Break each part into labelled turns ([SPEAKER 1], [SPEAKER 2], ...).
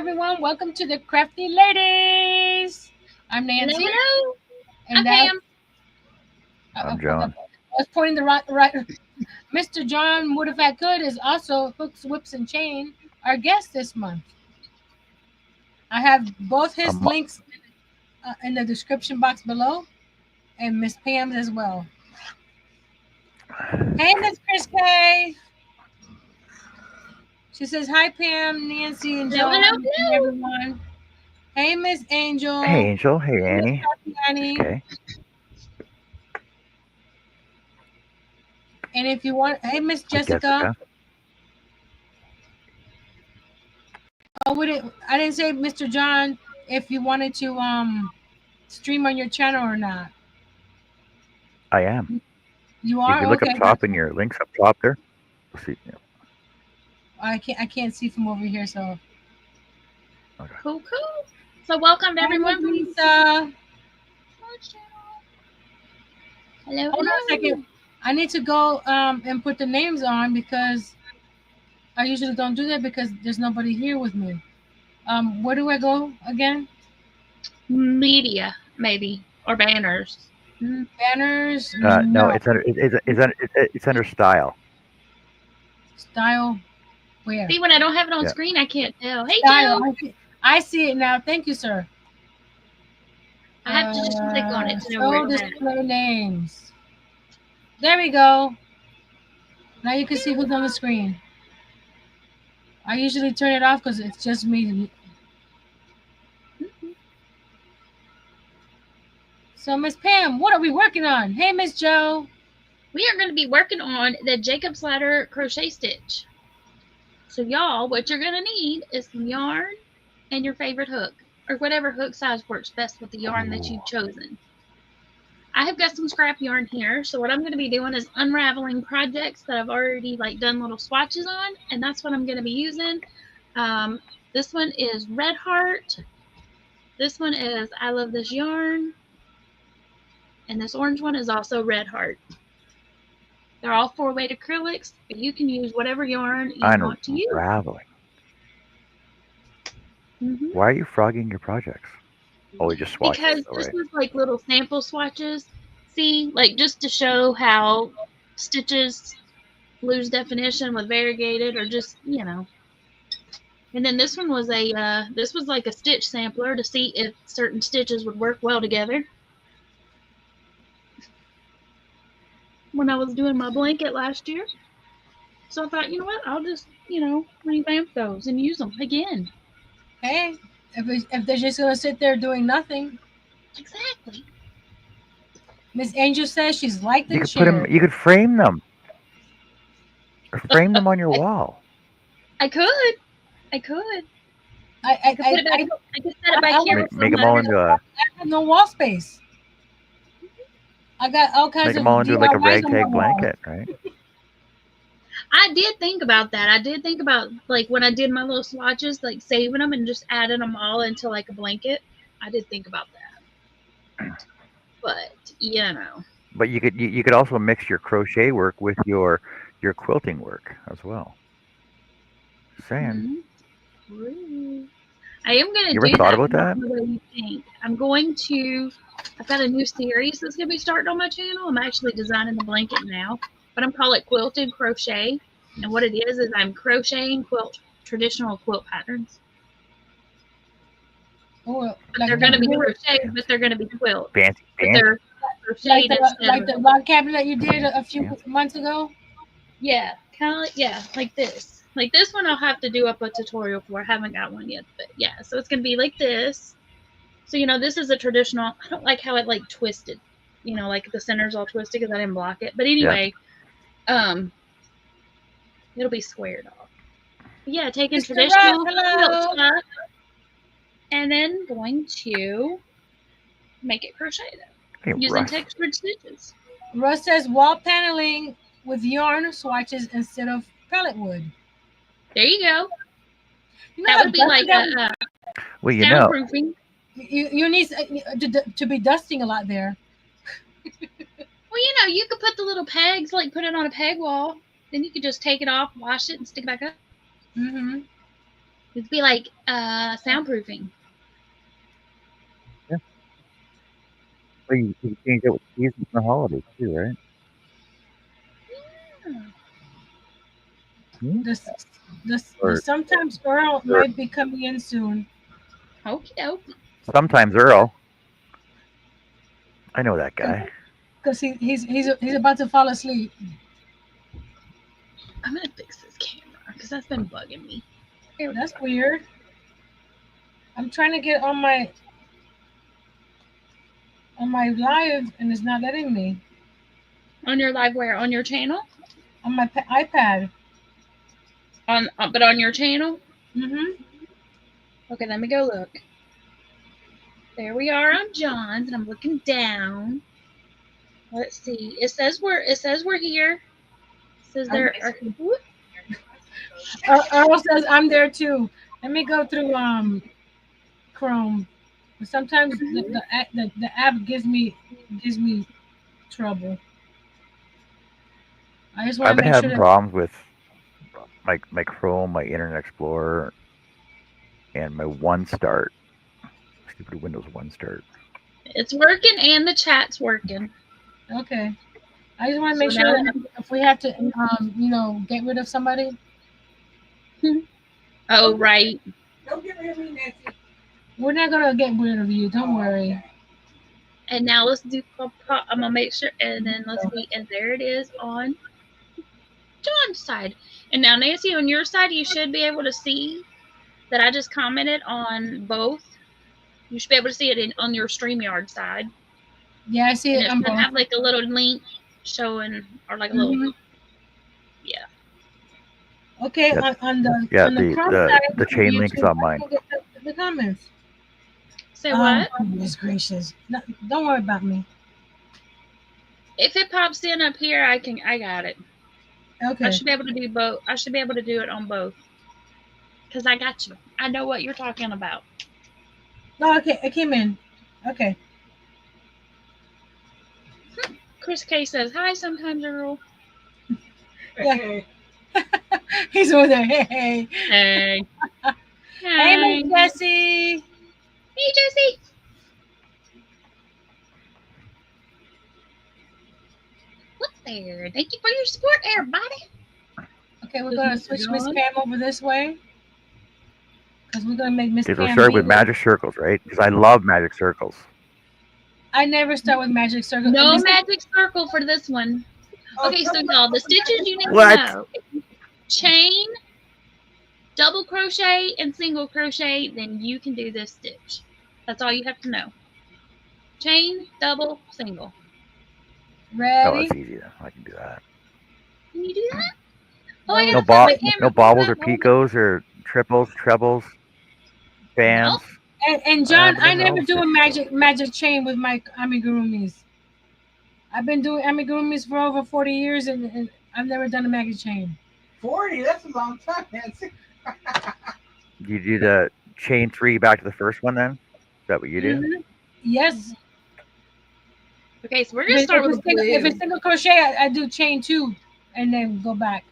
[SPEAKER 1] everyone. Welcome to the Crafty Ladies. I'm
[SPEAKER 2] Hello,
[SPEAKER 1] Nancy,
[SPEAKER 2] hello.
[SPEAKER 1] and
[SPEAKER 2] I'm
[SPEAKER 1] that's
[SPEAKER 2] Pam.
[SPEAKER 1] I
[SPEAKER 3] I'm John.
[SPEAKER 1] was pointing the right. Mr. John Wood, if I could, is also Hooks, Whips, and Chain, our guest this month. I have both his
[SPEAKER 3] I'm,
[SPEAKER 1] links in the description box below, and Miss Pam's as well. Hey, Miss Chris K. She says hi, Pam, Nancy, and
[SPEAKER 2] Hello, hello,
[SPEAKER 1] John, and
[SPEAKER 2] hello.
[SPEAKER 1] everyone. Hey, Miss
[SPEAKER 3] hey,
[SPEAKER 1] Angel.
[SPEAKER 3] Angel. Hey,
[SPEAKER 1] Hey, Miss
[SPEAKER 3] Annie. Miss
[SPEAKER 1] Tatiani.
[SPEAKER 3] Kay.
[SPEAKER 1] And if you want, hey, Miss
[SPEAKER 3] Hey,
[SPEAKER 1] Jessica.
[SPEAKER 3] Jessica.
[SPEAKER 1] Oh, I didn't say, Mr. John, if you wanted to stream on your channel or not.
[SPEAKER 3] I am.
[SPEAKER 1] You
[SPEAKER 3] If
[SPEAKER 1] are
[SPEAKER 3] you look up
[SPEAKER 1] okay.
[SPEAKER 3] top in your links up top there, you'll see.
[SPEAKER 1] I can't see from over here. So
[SPEAKER 3] Okay.
[SPEAKER 2] Cool, cool. So, welcome to
[SPEAKER 1] hi, Miss
[SPEAKER 2] everyone from
[SPEAKER 1] Lisa.
[SPEAKER 2] our channel. Hello,
[SPEAKER 1] Hold on a second.
[SPEAKER 2] hello.
[SPEAKER 1] I need to go and put the names on because I usually don't do that because there's nobody here with me. Where do I go again?
[SPEAKER 2] Media, maybe, or banners.
[SPEAKER 1] Banners?
[SPEAKER 3] No,
[SPEAKER 1] No.
[SPEAKER 3] it's under style.
[SPEAKER 1] Style? Where?
[SPEAKER 2] See, when I don't have it on
[SPEAKER 3] Yeah.
[SPEAKER 2] screen, I can't tell. Hey,
[SPEAKER 1] Style.
[SPEAKER 2] Joe.
[SPEAKER 1] I see it now. Thank you, sir.
[SPEAKER 2] I have to just click on it to know where
[SPEAKER 1] Show
[SPEAKER 2] it's at.
[SPEAKER 1] display names. There we go. Now you can see who's on the screen. I usually turn it off because it's just me. So, Miss Pam, what are we working on? Hey, Miss Joe.
[SPEAKER 2] We are going to be working on the Jacob's Ladder crochet stitch. So, y'all, what you're going to need is some yarn and your favorite hook, or whatever hook size works best with the yarn that
[SPEAKER 3] Ooh.
[SPEAKER 2] you've chosen. I have got some scrap yarn here, so what I'm going to be doing is unraveling projects that I've already done little swatches on, and that's what I'm going to be using. This one is Red Heart. This one is I Love This Yarn, and this orange one is also Red Heart. They're all 4-weight acrylics, but you can use whatever yarn you want to use.
[SPEAKER 3] Unraveling.
[SPEAKER 2] Mm-hmm.
[SPEAKER 3] Why are you frogging your projects? Oh, we just swatches.
[SPEAKER 2] Because
[SPEAKER 3] All
[SPEAKER 2] this
[SPEAKER 3] right.
[SPEAKER 2] was little sample swatches. See, just to show how stitches lose definition with variegated, or just And then this one was this was like a stitch sampler to see if certain stitches would work well together. When I was doing my blanket last year, so I thought, you know what, I'll just revamp those and use them again.
[SPEAKER 1] Hey, if they're just gonna sit there doing nothing,
[SPEAKER 2] Exactly.
[SPEAKER 1] Miss Angel says she's liked
[SPEAKER 3] You
[SPEAKER 1] and
[SPEAKER 3] could put them.
[SPEAKER 1] shared.
[SPEAKER 3] You could frame them, or frame them on your wall.
[SPEAKER 2] I could, I could,
[SPEAKER 1] I
[SPEAKER 2] I
[SPEAKER 1] I
[SPEAKER 2] could put
[SPEAKER 1] I
[SPEAKER 2] it back.
[SPEAKER 1] I,
[SPEAKER 2] I could set it back
[SPEAKER 1] I
[SPEAKER 2] here
[SPEAKER 1] want
[SPEAKER 2] with
[SPEAKER 3] Make
[SPEAKER 2] some
[SPEAKER 3] them all
[SPEAKER 2] letters.
[SPEAKER 3] into a.
[SPEAKER 1] I have no wall space. I got all kinds
[SPEAKER 3] Make
[SPEAKER 1] of
[SPEAKER 3] them all into like a
[SPEAKER 1] DIYs on my
[SPEAKER 3] ragtag
[SPEAKER 1] wall.
[SPEAKER 3] blanket, right?
[SPEAKER 2] I did think about that. I did think about when I did my little swatches, saving them and just adding them all into a blanket. I did think about that, but
[SPEAKER 3] But you could also mix your crochet work with your quilting work as well. Saying.
[SPEAKER 2] Mm-hmm. I am gonna
[SPEAKER 3] You ever
[SPEAKER 2] do
[SPEAKER 3] thought
[SPEAKER 2] that,
[SPEAKER 3] about
[SPEAKER 2] but not
[SPEAKER 3] that?
[SPEAKER 2] the way you think. I'm going to. I've got a new series that's gonna be starting on my channel. I'm actually designing the blanket now, but I'm calling it quilted crochet. And what it is I'm crocheting traditional quilt patterns.
[SPEAKER 1] Oh,
[SPEAKER 2] But they're going to be
[SPEAKER 1] really,
[SPEAKER 2] crocheted, but they're going to be quilt.
[SPEAKER 3] Fancy,
[SPEAKER 2] But
[SPEAKER 3] fancy.
[SPEAKER 2] they're crocheted instead
[SPEAKER 1] like
[SPEAKER 2] of,
[SPEAKER 1] the log cabin that you did a few
[SPEAKER 3] Yeah.
[SPEAKER 1] months ago.
[SPEAKER 2] yeah, kind of like this. Like this one I'll have to do up a tutorial for. I haven't got one yet, but yeah, so it's going to be like this. So, this is a traditional, I don't like how it twisted, like the center's all twisted because I didn't block it. But
[SPEAKER 3] Yeah.
[SPEAKER 2] anyway, it'll be squared off. But yeah, taking
[SPEAKER 1] Mr. Russ,
[SPEAKER 2] traditional quilt
[SPEAKER 1] hello.
[SPEAKER 2] stuff and then going to make it crocheted
[SPEAKER 3] Hey,
[SPEAKER 2] using
[SPEAKER 3] Russ.
[SPEAKER 2] textured stitches.
[SPEAKER 1] Russ says wall paneling with yarn swatches instead of pellet wood.
[SPEAKER 2] There you go.
[SPEAKER 1] You know
[SPEAKER 2] That
[SPEAKER 1] how
[SPEAKER 2] would be like
[SPEAKER 1] dusty that
[SPEAKER 2] a
[SPEAKER 3] Well,
[SPEAKER 2] soundproofing.
[SPEAKER 1] you need to be dusting a lot there.
[SPEAKER 2] Well, you could put the little pegs, put it on a peg wall. Then you could just take it off, wash it, and stick it back up.
[SPEAKER 1] Mm-hmm.
[SPEAKER 2] It'd be like soundproofing.
[SPEAKER 3] Yeah. Well, you can change it with seasons and the holidays too, right? Hmm?
[SPEAKER 1] This, the
[SPEAKER 3] Or
[SPEAKER 1] sometimes Earl might be coming in soon.
[SPEAKER 2] Okie dokie.
[SPEAKER 3] sometimes Earl. I know that guy.
[SPEAKER 1] Because he's about to fall asleep.
[SPEAKER 2] I'm gonna fix this camera because that's been bugging me. Here we
[SPEAKER 1] That's
[SPEAKER 2] go.
[SPEAKER 1] weird. I'm trying to get on my live and it's not letting me.
[SPEAKER 2] On your live where? On your channel?
[SPEAKER 1] On my iPad.
[SPEAKER 2] But on your channel?
[SPEAKER 1] Mm-hmm.
[SPEAKER 2] Okay, let me go look. There we are on John's, and I'm looking down. Let's see. It says we're here. It says there are.
[SPEAKER 1] Earl says I'm there too. Let me go through Chrome. Sometimes the app gives me trouble. I just want
[SPEAKER 3] I've
[SPEAKER 1] to
[SPEAKER 3] been
[SPEAKER 1] make sure
[SPEAKER 3] having
[SPEAKER 1] that
[SPEAKER 3] problems with my Chrome, my Internet Explorer, and my One Start. Stupid Windows One Start.
[SPEAKER 2] It's working, and the chat's working.
[SPEAKER 1] okay. I just want to
[SPEAKER 2] So
[SPEAKER 1] make sure
[SPEAKER 2] now-
[SPEAKER 1] that if we have to get rid of somebody.
[SPEAKER 2] Oh, right.
[SPEAKER 4] Don't get rid of me, Nancy.
[SPEAKER 1] We're not gonna get rid of you. Don't worry.
[SPEAKER 2] And now let's do. I'm gonna make sure, and then let's see. And there it is on John's side. And now, Nancy, on your side, you should be able to see that I just commented on both. You should be able to see it on your StreamYard side.
[SPEAKER 1] Yeah, I see
[SPEAKER 2] And
[SPEAKER 1] it
[SPEAKER 2] it
[SPEAKER 1] on
[SPEAKER 2] should
[SPEAKER 1] both.
[SPEAKER 2] have like a little link showing, or like a little.
[SPEAKER 1] Mhm.
[SPEAKER 2] Yeah.
[SPEAKER 1] Okay,
[SPEAKER 3] Yep.
[SPEAKER 1] on the
[SPEAKER 3] Yeah,
[SPEAKER 1] on the Chrome side,
[SPEAKER 3] the chain
[SPEAKER 1] YouTube,
[SPEAKER 3] link's on
[SPEAKER 1] I
[SPEAKER 3] mine.
[SPEAKER 1] can get the comments.
[SPEAKER 2] Say what?
[SPEAKER 1] Goodness gracious! No, don't worry about me.
[SPEAKER 2] If it pops in up here, I got it.
[SPEAKER 1] Okay.
[SPEAKER 2] I should be able to do both. I should be able to do it on both. Because I got you. I know what you're talking about.
[SPEAKER 1] Oh, okay, it came in. Okay.
[SPEAKER 2] Chris K says, hi, sometimes Earl.
[SPEAKER 1] Yeah. He's over there. Hey.
[SPEAKER 2] Hey.
[SPEAKER 1] Hey, Miss Jessie.
[SPEAKER 2] Hey, Jessie. What's there? Thank you for your support, everybody.
[SPEAKER 1] Okay, we're gonna switch Miss Pam over this way. Because we're gonna make Miss
[SPEAKER 3] Okay, so
[SPEAKER 1] Pam.
[SPEAKER 3] start with magic circles, right? Because I love magic circles.
[SPEAKER 1] I never start with magic circles.
[SPEAKER 2] No magic circle for this one. Okay, so y'all, the stitches you need to
[SPEAKER 3] What?
[SPEAKER 2] know: chain, double crochet, and single crochet. Then you can do this stitch. That's all you have to know. Chain, double, single.
[SPEAKER 3] Oh,
[SPEAKER 1] Ready?
[SPEAKER 3] that's easy. Then. I can do that.
[SPEAKER 2] Can you do that? Oh, I
[SPEAKER 1] No,
[SPEAKER 2] gotta find my camera.
[SPEAKER 3] No bobbles or picots or triples, trebles, bands.
[SPEAKER 1] And John, I
[SPEAKER 3] don't
[SPEAKER 1] never
[SPEAKER 3] know.
[SPEAKER 1] do a magic chain with my amigurumis. I've been doing amigurumis for over 40 years, and I've never done a magic chain.
[SPEAKER 4] 40? That's a long time, Nancy.
[SPEAKER 3] You do the chain 3 back to the first one then? Is that what you do?
[SPEAKER 1] Mhm. Yes.
[SPEAKER 2] Okay, so we're gonna start with blue.
[SPEAKER 1] If it's single crochet, I do chain 2 and then go back.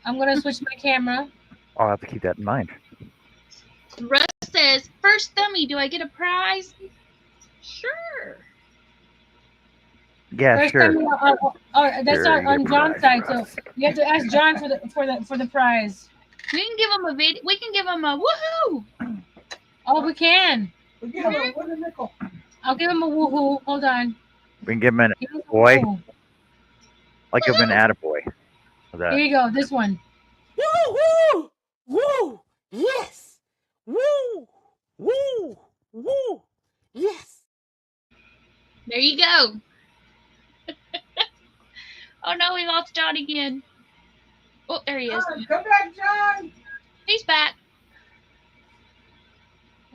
[SPEAKER 1] I'm gonna switch my camera.
[SPEAKER 3] I'll have to keep that in mind.
[SPEAKER 2] Russ says, first dummy, do I get a prize? Sure.
[SPEAKER 3] Yeah,
[SPEAKER 1] First
[SPEAKER 3] sure.
[SPEAKER 1] time, that's
[SPEAKER 3] Sure, you
[SPEAKER 1] on
[SPEAKER 3] get a
[SPEAKER 1] John's
[SPEAKER 3] prize,
[SPEAKER 1] side,
[SPEAKER 3] Russ.
[SPEAKER 1] so you have to ask John for the prize.
[SPEAKER 2] We can give him a video. We can give him a woohoo.
[SPEAKER 1] Oh, we can.
[SPEAKER 4] We give him a wooden nickel.
[SPEAKER 1] I'll give him a woohoo. Hold on.
[SPEAKER 3] We can give him an
[SPEAKER 1] Give him a
[SPEAKER 3] boy.
[SPEAKER 1] woohoo.
[SPEAKER 3] I'll give him an attaboy. How's
[SPEAKER 1] Here
[SPEAKER 3] that?
[SPEAKER 1] you go. This one.
[SPEAKER 4] Woo, woo, woo, yes. Woo, woo, woo, yes.
[SPEAKER 2] There you go. Oh no, we lost John again. Oh, there he is.
[SPEAKER 4] John, come back, John.
[SPEAKER 2] He's back.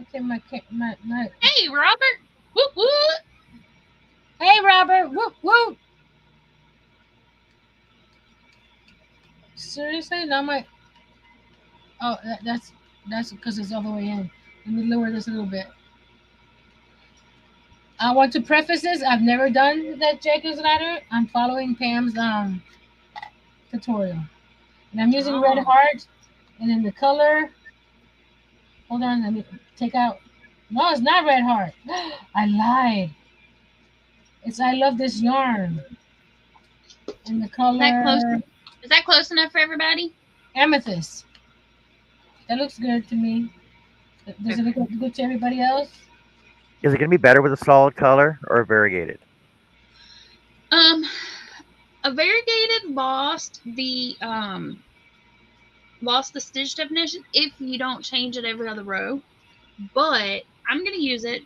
[SPEAKER 1] Okay, my.
[SPEAKER 2] Hey, Robert. Whoop whoop.
[SPEAKER 1] Hey, Robert. Whoop whoop. Seriously, not my. Oh, that's because it's all the way in. Let me lower this a little bit. I want to preface this. I've never done that Jacob's ladder. I'm following Pam's tutorial, and I'm using red heart And then the color, hold on, let me take out. No, it's not red heart. I lied. It's I love this yarn. And the
[SPEAKER 2] Is that close?
[SPEAKER 1] color
[SPEAKER 2] Is that close enough for everybody?
[SPEAKER 1] amethyst. That looks good to me. Does it look good to everybody else?
[SPEAKER 3] Is it going to be better with a solid color or variegated?
[SPEAKER 2] A variegated lost the stitch definition if you don't change it every other row. But I'm gonna use it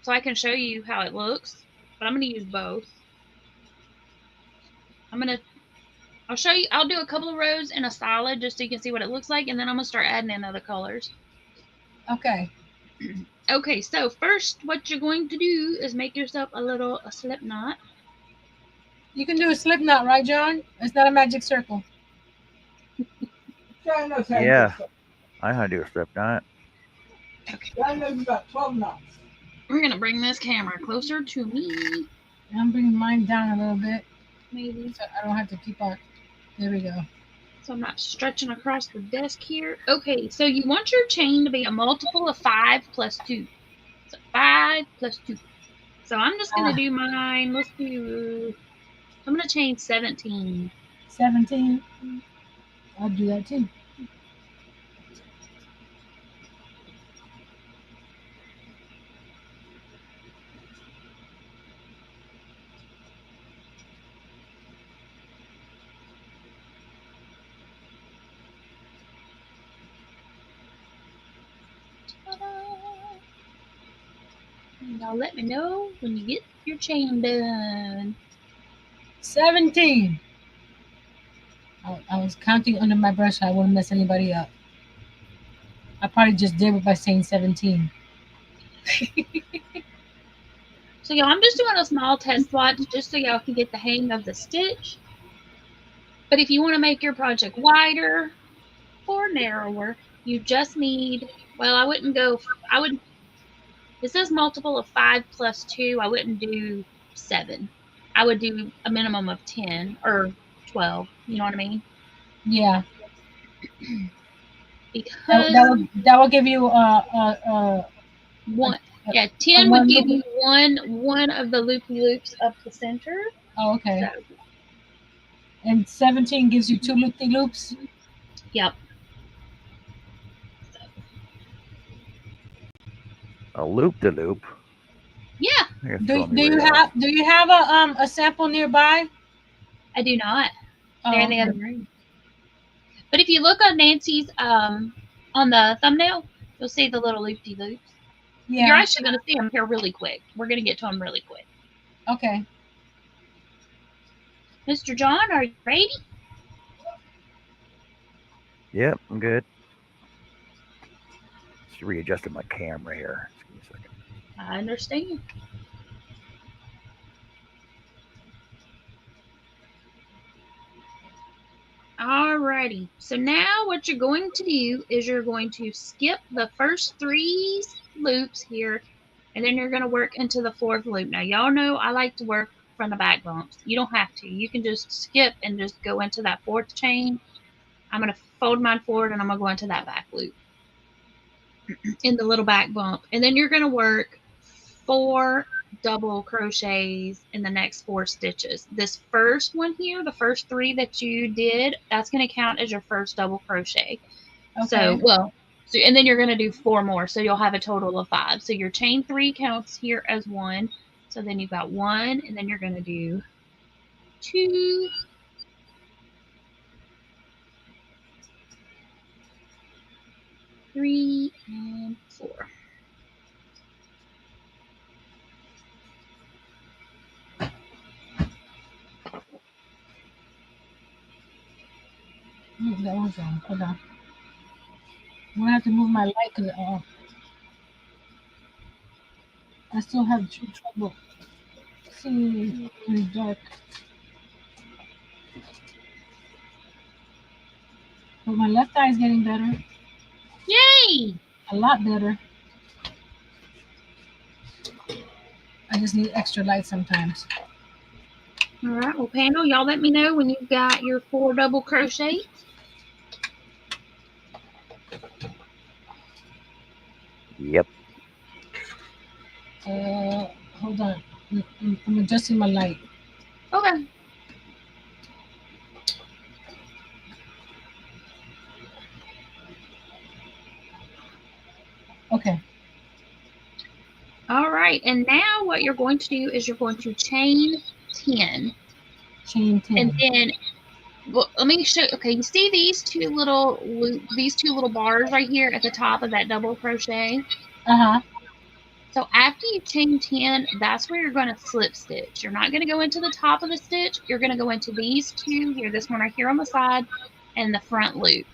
[SPEAKER 2] so I can show you how it looks. But I'm gonna use both. I'll show you. I'll do a couple of rows in a solid just so you can see what it looks like, and then I'm gonna start adding in other colors.
[SPEAKER 1] Okay.
[SPEAKER 2] Okay, so first what you're going to do is make yourself a slip knot.
[SPEAKER 1] You can do a slip knot, right, John? It's not a magic circle.
[SPEAKER 4] John knows how to
[SPEAKER 3] Yeah.
[SPEAKER 4] do stuff.
[SPEAKER 3] I know how to do a slip knot.
[SPEAKER 4] John knows about 12 knots.
[SPEAKER 2] We're gonna bring this camera closer to me.
[SPEAKER 1] I'm bringing mine down a little bit
[SPEAKER 2] Maybe.
[SPEAKER 1] so I don't have to keep on. There we go.
[SPEAKER 2] So I'm not stretching across the desk here. Okay, so you want your chain to be a multiple of 5 plus 2. So 5 plus 2. So I'm just going to do mine. I'm going to chain 17.
[SPEAKER 1] 17. I'll do that too.
[SPEAKER 2] And y'all let me know when you get your chain done.
[SPEAKER 1] 17. I was counting under my brush so I wouldn't mess anybody up. I probably just did it by saying 17.
[SPEAKER 2] So y'all, I'm just doing a small test swatch just so y'all can get the hang of the stitch. But if you want to make your project wider or narrower, you just need, well, it says multiple of 5 plus 2. I wouldn't do 7. I would do a minimum of 10 or 12. You know what I mean?
[SPEAKER 1] Yeah.
[SPEAKER 2] Because
[SPEAKER 1] that will give you
[SPEAKER 2] one. Yeah, 10 would give you one of the loopy loops up the center.
[SPEAKER 1] Oh, okay.
[SPEAKER 2] So,
[SPEAKER 1] and 17 gives you 2 loopy loops.
[SPEAKER 2] Yep.
[SPEAKER 3] A loop de loop.
[SPEAKER 2] Yeah.
[SPEAKER 1] Do you have a sample nearby?
[SPEAKER 2] I do not.
[SPEAKER 1] Oh,
[SPEAKER 2] They're in the other room. But if you look on Nancy's on the thumbnail, you'll see the little loopy loops. Yeah. You're actually going to see them here really quick. We're going to get to them really quick.
[SPEAKER 1] Okay.
[SPEAKER 2] Mr. John, are you ready?
[SPEAKER 3] Yep, I'm good. Just readjusting my camera here. Just give me a second.
[SPEAKER 2] I understand. Alrighty, so now what you're going to do is you're going to skip the first 3 loops here, and then you're going to work into the 4th loop. Now, y'all know I like to work from the back bumps. You don't have to. You can just skip and just go into that 4th chain. I'm going to fold mine forward, and I'm going to go into that back loop in the little back bump. And then you're going to work 4 double crochets in the next 4 stitches. This first one here, the first 3 that you did, that's going to count as your first double crochet. Okay. So and then you're going to do 4 more, so you'll have a total of 5. So your chain 3 counts here as 1. So then you've got 1, and then you're going to do 2, 3, and 4.
[SPEAKER 1] That one's wrong. Hold on. I'm gonna have to move my light because I still have trouble seeing in the dark. But my left eye is getting better.
[SPEAKER 2] Yay!
[SPEAKER 1] A lot better. I just need extra light sometimes.
[SPEAKER 2] All right, well, panel, y'all let me know when you've got your 4 double crochets.
[SPEAKER 3] Yep.
[SPEAKER 1] Hold on. I'm adjusting my light.
[SPEAKER 2] Okay.
[SPEAKER 1] Okay.
[SPEAKER 2] All right. And now what you're going to do is you're going to chain 10.
[SPEAKER 1] Chain 10.
[SPEAKER 2] And then, well, let me show. Okay, you see these two little bars right here at the top of that double crochet?
[SPEAKER 1] Uh-huh.
[SPEAKER 2] So after you chain 10, that's where you're going to slip stitch. You're not going to go into the top of the stitch. You're going to go into these two here, this one right here on the side, and the front loop.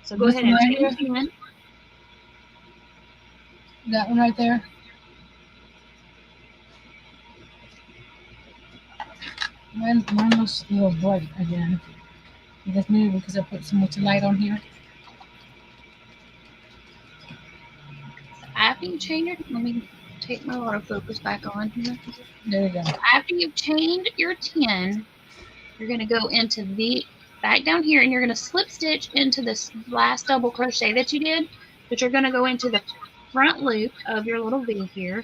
[SPEAKER 2] So go
[SPEAKER 1] This
[SPEAKER 2] ahead
[SPEAKER 1] one
[SPEAKER 2] and
[SPEAKER 1] right
[SPEAKER 2] chain
[SPEAKER 1] here?
[SPEAKER 2] 10.
[SPEAKER 1] That one right there. Mine looks a little bright again. I guess maybe because I put so much light on here.
[SPEAKER 2] So after you chain your, let me take my autofocus back on here.
[SPEAKER 1] There we go.
[SPEAKER 2] So after you've chained your 10, you're going to go into back down here, and you're going to slip stitch into this last double crochet that you did, but you're going to go into the front loop of your little V here,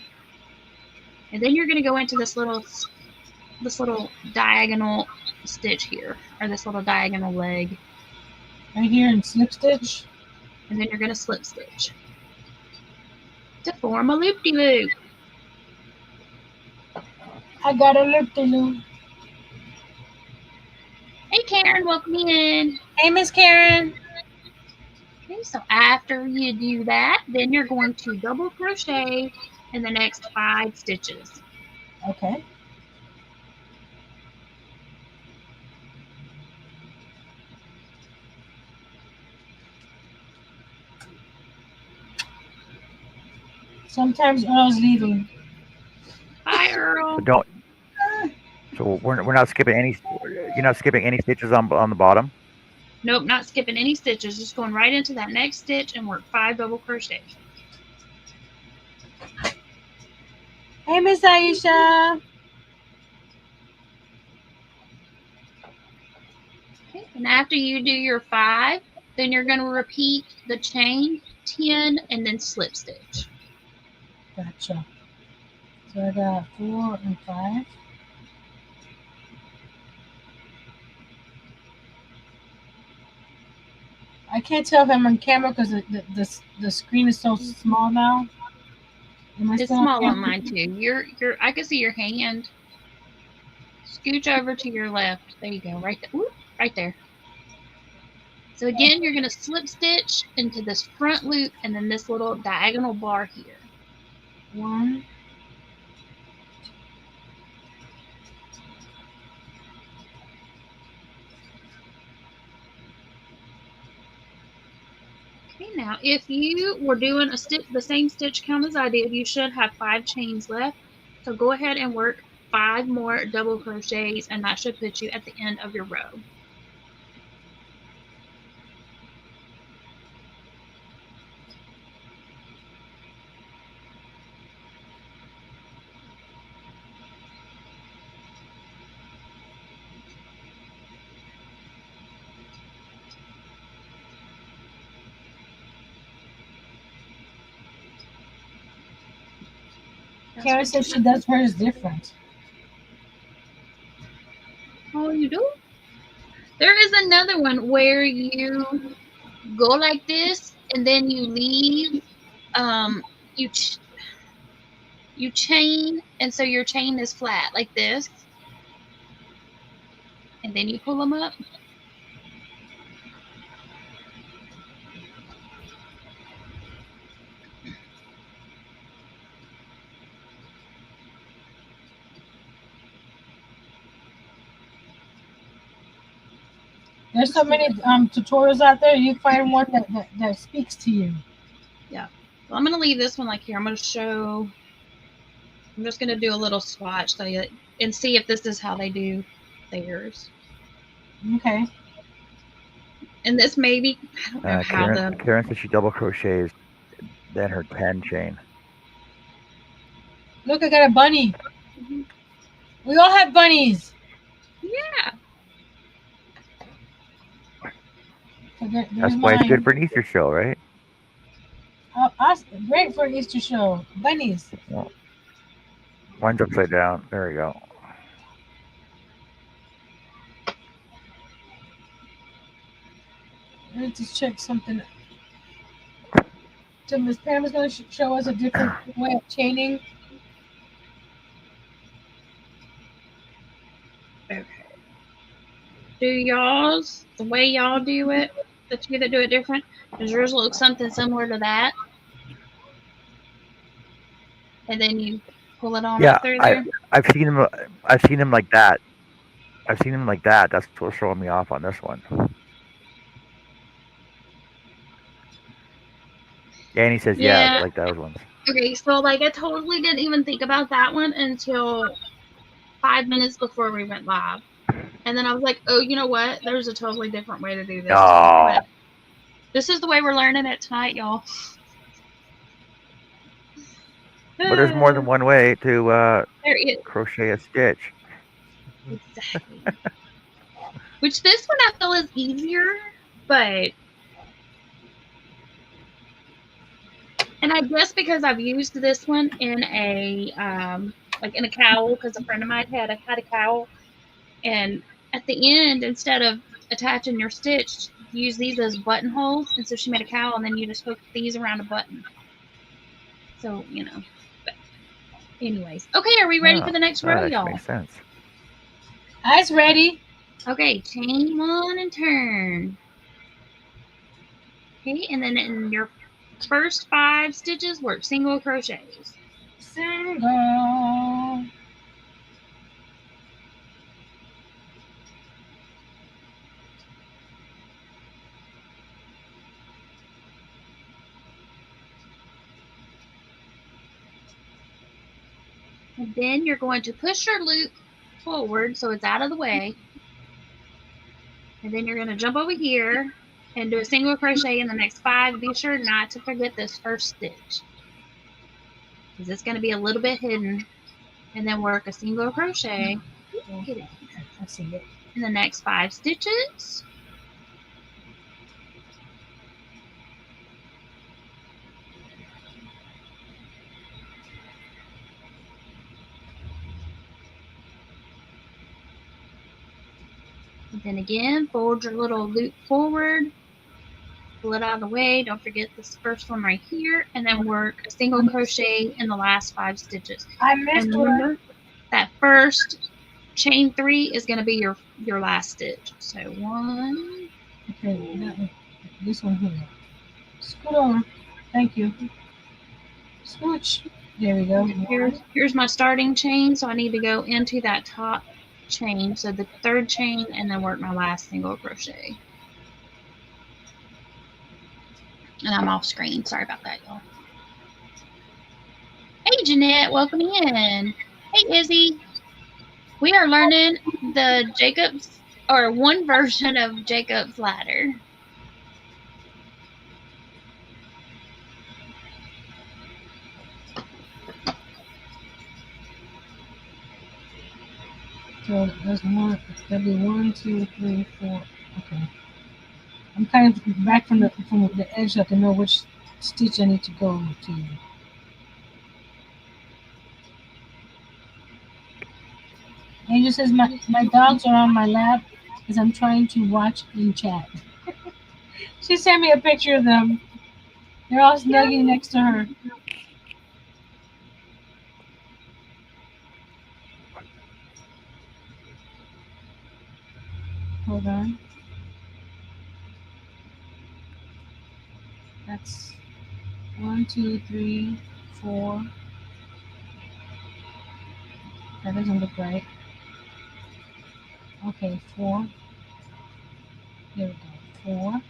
[SPEAKER 2] and then you're going to go into this little diagonal stitch here, or this little diagonal leg,
[SPEAKER 1] Right here in slip stitch.
[SPEAKER 2] and then you're going to slip stitch to form a loop-de-loop.
[SPEAKER 1] I got a loop-de-loop.
[SPEAKER 2] Hey Karen, welcome in.
[SPEAKER 1] Hey, Miss Karen.
[SPEAKER 2] Okay, so after you do that, then you're going to double crochet in the next 5 stitches.
[SPEAKER 1] Okay. Sometimes Earl's leaving.
[SPEAKER 2] Hi Earl.
[SPEAKER 3] So don't. So we're not skipping any. You're not skipping any stitches on the bottom.
[SPEAKER 2] Nope, not skipping any stitches, just going right into that next stitch and work 5 double crochets.
[SPEAKER 1] Hey, Miss Aisha.
[SPEAKER 2] Okay, and after you do your 5, then you're going to repeat the chain 10 and then slip stitch.
[SPEAKER 1] Gotcha. So I got 4 and 5. I can't tell if I'm on camera because the screen is so small now.
[SPEAKER 2] It's small on mine too. I can see your hand. Scooch over to your left. There you go, right there. Ooh, right there. So again, you're going to slip stitch into this front loop and then this little diagonal bar here.
[SPEAKER 1] 1.
[SPEAKER 2] Okay, now if you were doing the same stitch count as I did, you should have 5 chains left. So go ahead and work 5 more double crochets, and that should put you at the end of your row.
[SPEAKER 1] Karen said she does hers different.
[SPEAKER 2] Oh, you do? There is another one where you go like this, and then you leave. You chain, and so your chain is flat like this, and then you pull them up.
[SPEAKER 1] There's so many tutorials out there. You find one that speaks to you.
[SPEAKER 2] Yeah. So I'm going to leave this one like here. I'm going to show. I'm just going to do a little swatch so you and see if this is how they do theirs.
[SPEAKER 1] Okay.
[SPEAKER 2] And this maybe, I don't know how
[SPEAKER 3] Karen said she double crochets, then her 10 chain.
[SPEAKER 1] Look, I got a bunny.
[SPEAKER 2] Mhm.
[SPEAKER 1] We all have bunnies.
[SPEAKER 2] Yeah.
[SPEAKER 1] So
[SPEAKER 3] That's why it's good for an Easter show, right?
[SPEAKER 1] Great for Easter show. Bunnies.
[SPEAKER 3] Well, one's upside down. There we go.
[SPEAKER 1] Let's just check something. So Miss Pam is going to show us a different way of chaining.
[SPEAKER 2] Okay. Do y'all's the way y'all do it? The two that do it different. Does yours look something similar to that? And then you pull it on
[SPEAKER 3] Yeah,
[SPEAKER 2] up through there.
[SPEAKER 3] I've seen him. I've seen him like that. I've seen him like that. That's what's throwing me off on this one. Yeah, and he says, yeah,
[SPEAKER 2] Yeah.
[SPEAKER 3] like those ones.
[SPEAKER 2] Okay, so like I totally didn't even think about that one until 5 minutes before we went live. And then I was like, oh, you know what? There's a totally different way to do this.
[SPEAKER 3] Oh.
[SPEAKER 2] But this is the way we're learning it tonight, y'all.
[SPEAKER 3] But there's more than one way to
[SPEAKER 2] There is.
[SPEAKER 3] crochet a stitch.
[SPEAKER 2] Exactly. Which this one I feel is easier, but and I guess because I've used this one in a like in a cowl, because a friend of mine had a cowl, and at the end, instead of attaching your stitch, you use these as buttonholes, and so she made a cowl, and then you just hook these around a button. So you know. But anyways, okay, are we ready for the next row, y'all?
[SPEAKER 3] Makes sense.
[SPEAKER 1] Eyes ready.
[SPEAKER 2] Okay, chain one and turn. Okay, and then in your first 5 stitches, work single crochets.
[SPEAKER 1] Single.
[SPEAKER 2] And then you're going to push your loop forward so it's out of the way. And then you're going to jump over here and do a single crochet in the next 5. Be sure not to forget this first stitch, because it's going to be a little bit hidden. And then work a single crochet
[SPEAKER 1] I see it.
[SPEAKER 2] in the next 5 stitches. And then again, fold your little loop forward, pull it out of the way. Don't forget this first one right here, and then work a single crochet in the last 5 stitches.
[SPEAKER 1] I missed
[SPEAKER 2] And
[SPEAKER 1] one.
[SPEAKER 2] remember, that first chain 3 is going to be your last stitch. So 1.
[SPEAKER 1] Okay, this one here. Scoot over. Thank you. Scooch. There we go.
[SPEAKER 2] Here's my starting chain, so I need to go into that top chain, so the 3rd chain, and then work my last single crochet. And I'm off screen. Sorry about that, y'all. Hey, Jeanette, welcome in. Hey, Izzy. We are learning the Jacob's, or one version of Jacob's ladder.
[SPEAKER 1] So there's one. There'll be 1, 2, 3, 4. Okay. I'm kind of back from the edge, so I can know which stitch I need to go to. Angel says my dogs are on my lap because I'm trying to watch and chat. She sent me a picture of them. They're all snuggling next to her. Hold on. That's 1, 2, 3, 4. That doesn't look right. Okay, 4. There we go. 4.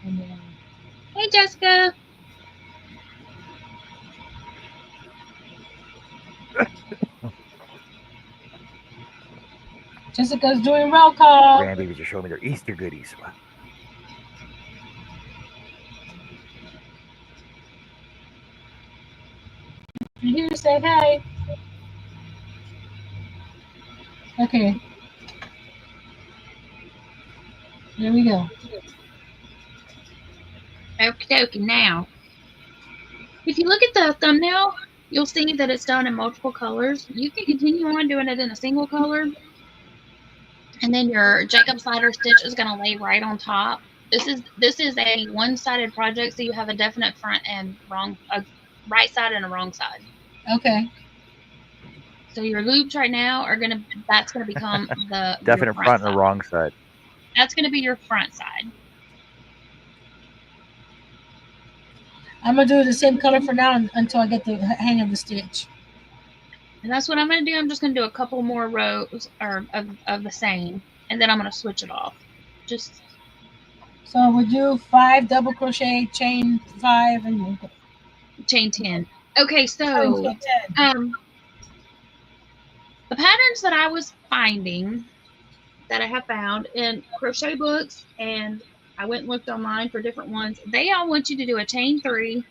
[SPEAKER 1] And then
[SPEAKER 2] Hey, Jessica.
[SPEAKER 1] Jessica's doing roll call.
[SPEAKER 3] Grandbabies are showing me their Easter goodies.
[SPEAKER 1] You're here to say hi. Okay. There we go.
[SPEAKER 2] Okie dokie. Now, if you look at the thumbnail, you'll see that it's done in multiple colors. You can continue on doing it in a single color, and then your Jacob slider stitch is going to lay right on top. This is a one-sided project, so you have a definite front and a right side and a wrong side.
[SPEAKER 1] Okay.
[SPEAKER 2] So your loops right now that's gonna become
[SPEAKER 3] Definite front and the wrong side.
[SPEAKER 2] That's gonna be your front side.
[SPEAKER 1] I'm gonna do the same color for now until I get the hang of the stitch.
[SPEAKER 2] And that's what I'm gonna do. I'm just gonna do a couple more rows of the same, and then I'm gonna switch it off.
[SPEAKER 1] So we'll do 5 double crochet, chain 5, and
[SPEAKER 2] chain 10. Okay, so the patterns that I was finding, that I have found in crochet books, and I went and looked online for different ones, they all want you to do a chain 3,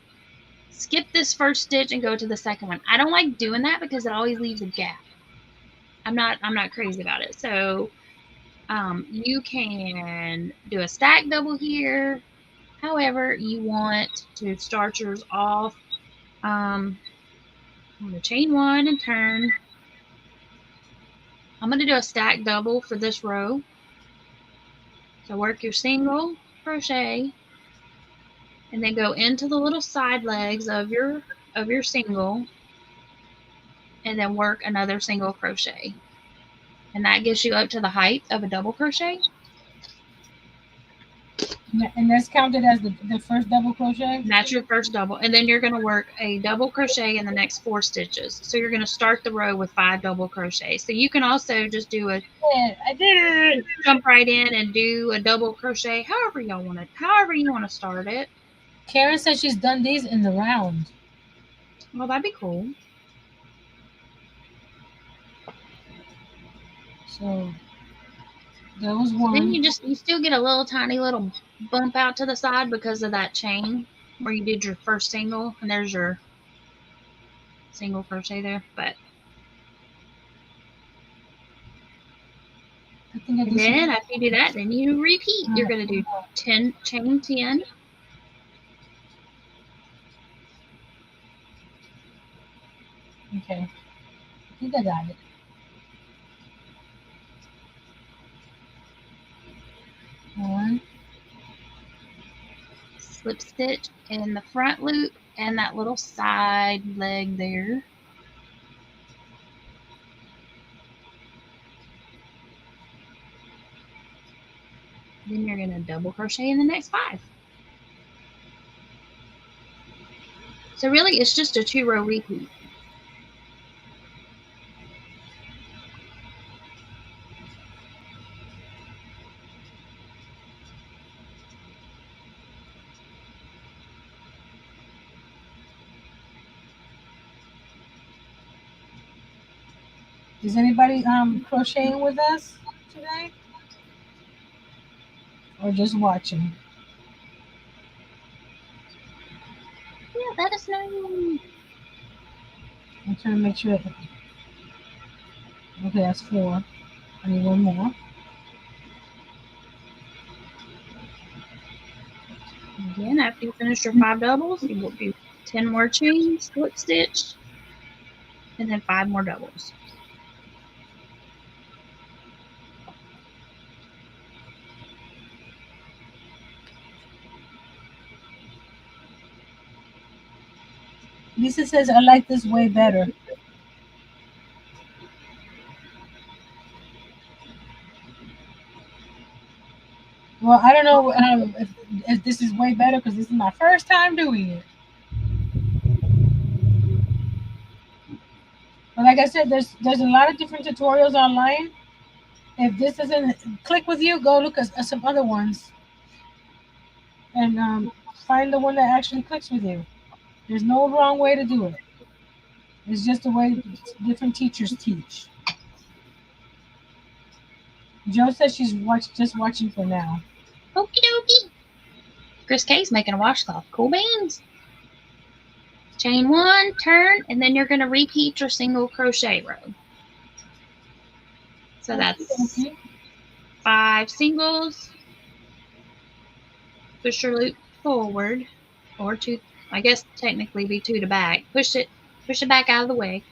[SPEAKER 2] skip this first stitch, and go to the second one. I don't like doing that because it always leaves a gap. I'm not crazy about it. So you can do a stack double here. However you want to start yours off. I'm going to chain 1 and turn. I'm going to do a stack double for this row. So work your single crochet, and then go into the little side legs of your single, and then work another single crochet, and that gets you up to the height of a double crochet.
[SPEAKER 1] And that's counted as the first double crochet?
[SPEAKER 2] And that's your first double. And then you're going to work a double crochet in the next 4 stitches. So you're going to start the row with 5 double crochets. So you can also just do
[SPEAKER 1] I did it!
[SPEAKER 2] Jump right in and do a double crochet, however you want to start it.
[SPEAKER 1] Karen said she's done these in the round.
[SPEAKER 2] Well, that'd be cool.
[SPEAKER 1] So that was one.
[SPEAKER 2] Then you still get a little tiny little bump out to the side because of that chain where you did your first single, and there's your single crochet there. But then after you do that, then you repeat. You're going to do 10 chain 10.
[SPEAKER 1] Okay, I think I got it. One.
[SPEAKER 2] Slip stitch in the front loop and that little side leg there. Then you're going to double crochet in the next 5. So really it's just a 2-row repeat.
[SPEAKER 1] Is anybody crocheting with us today? Or just watching?
[SPEAKER 2] Yeah, let us know.
[SPEAKER 1] I'm trying to make sure. Okay, that's 4. I need one more.
[SPEAKER 2] Again, after you finish your 5 doubles, you will do 10 more chains, slip stitch, and then 5 more doubles.
[SPEAKER 1] Lisa says, I like this way better. Well, I don't know if this is way better because this is my first time doing it. But like I said, there's a lot of different tutorials online. If this doesn't click with you, go look at some other ones and find the one that actually clicks with you. There's no wrong way to do it. It's just the way different teachers teach. Jo says she's just watching for now.
[SPEAKER 2] Okie dokie. Chris K's making a washcloth. Cool beans. Chain 1, turn, and then you're going to repeat your single crochet row. So that's 5 singles. Push your loop forward, or two, I guess technically be two to back. Push it back out of the way.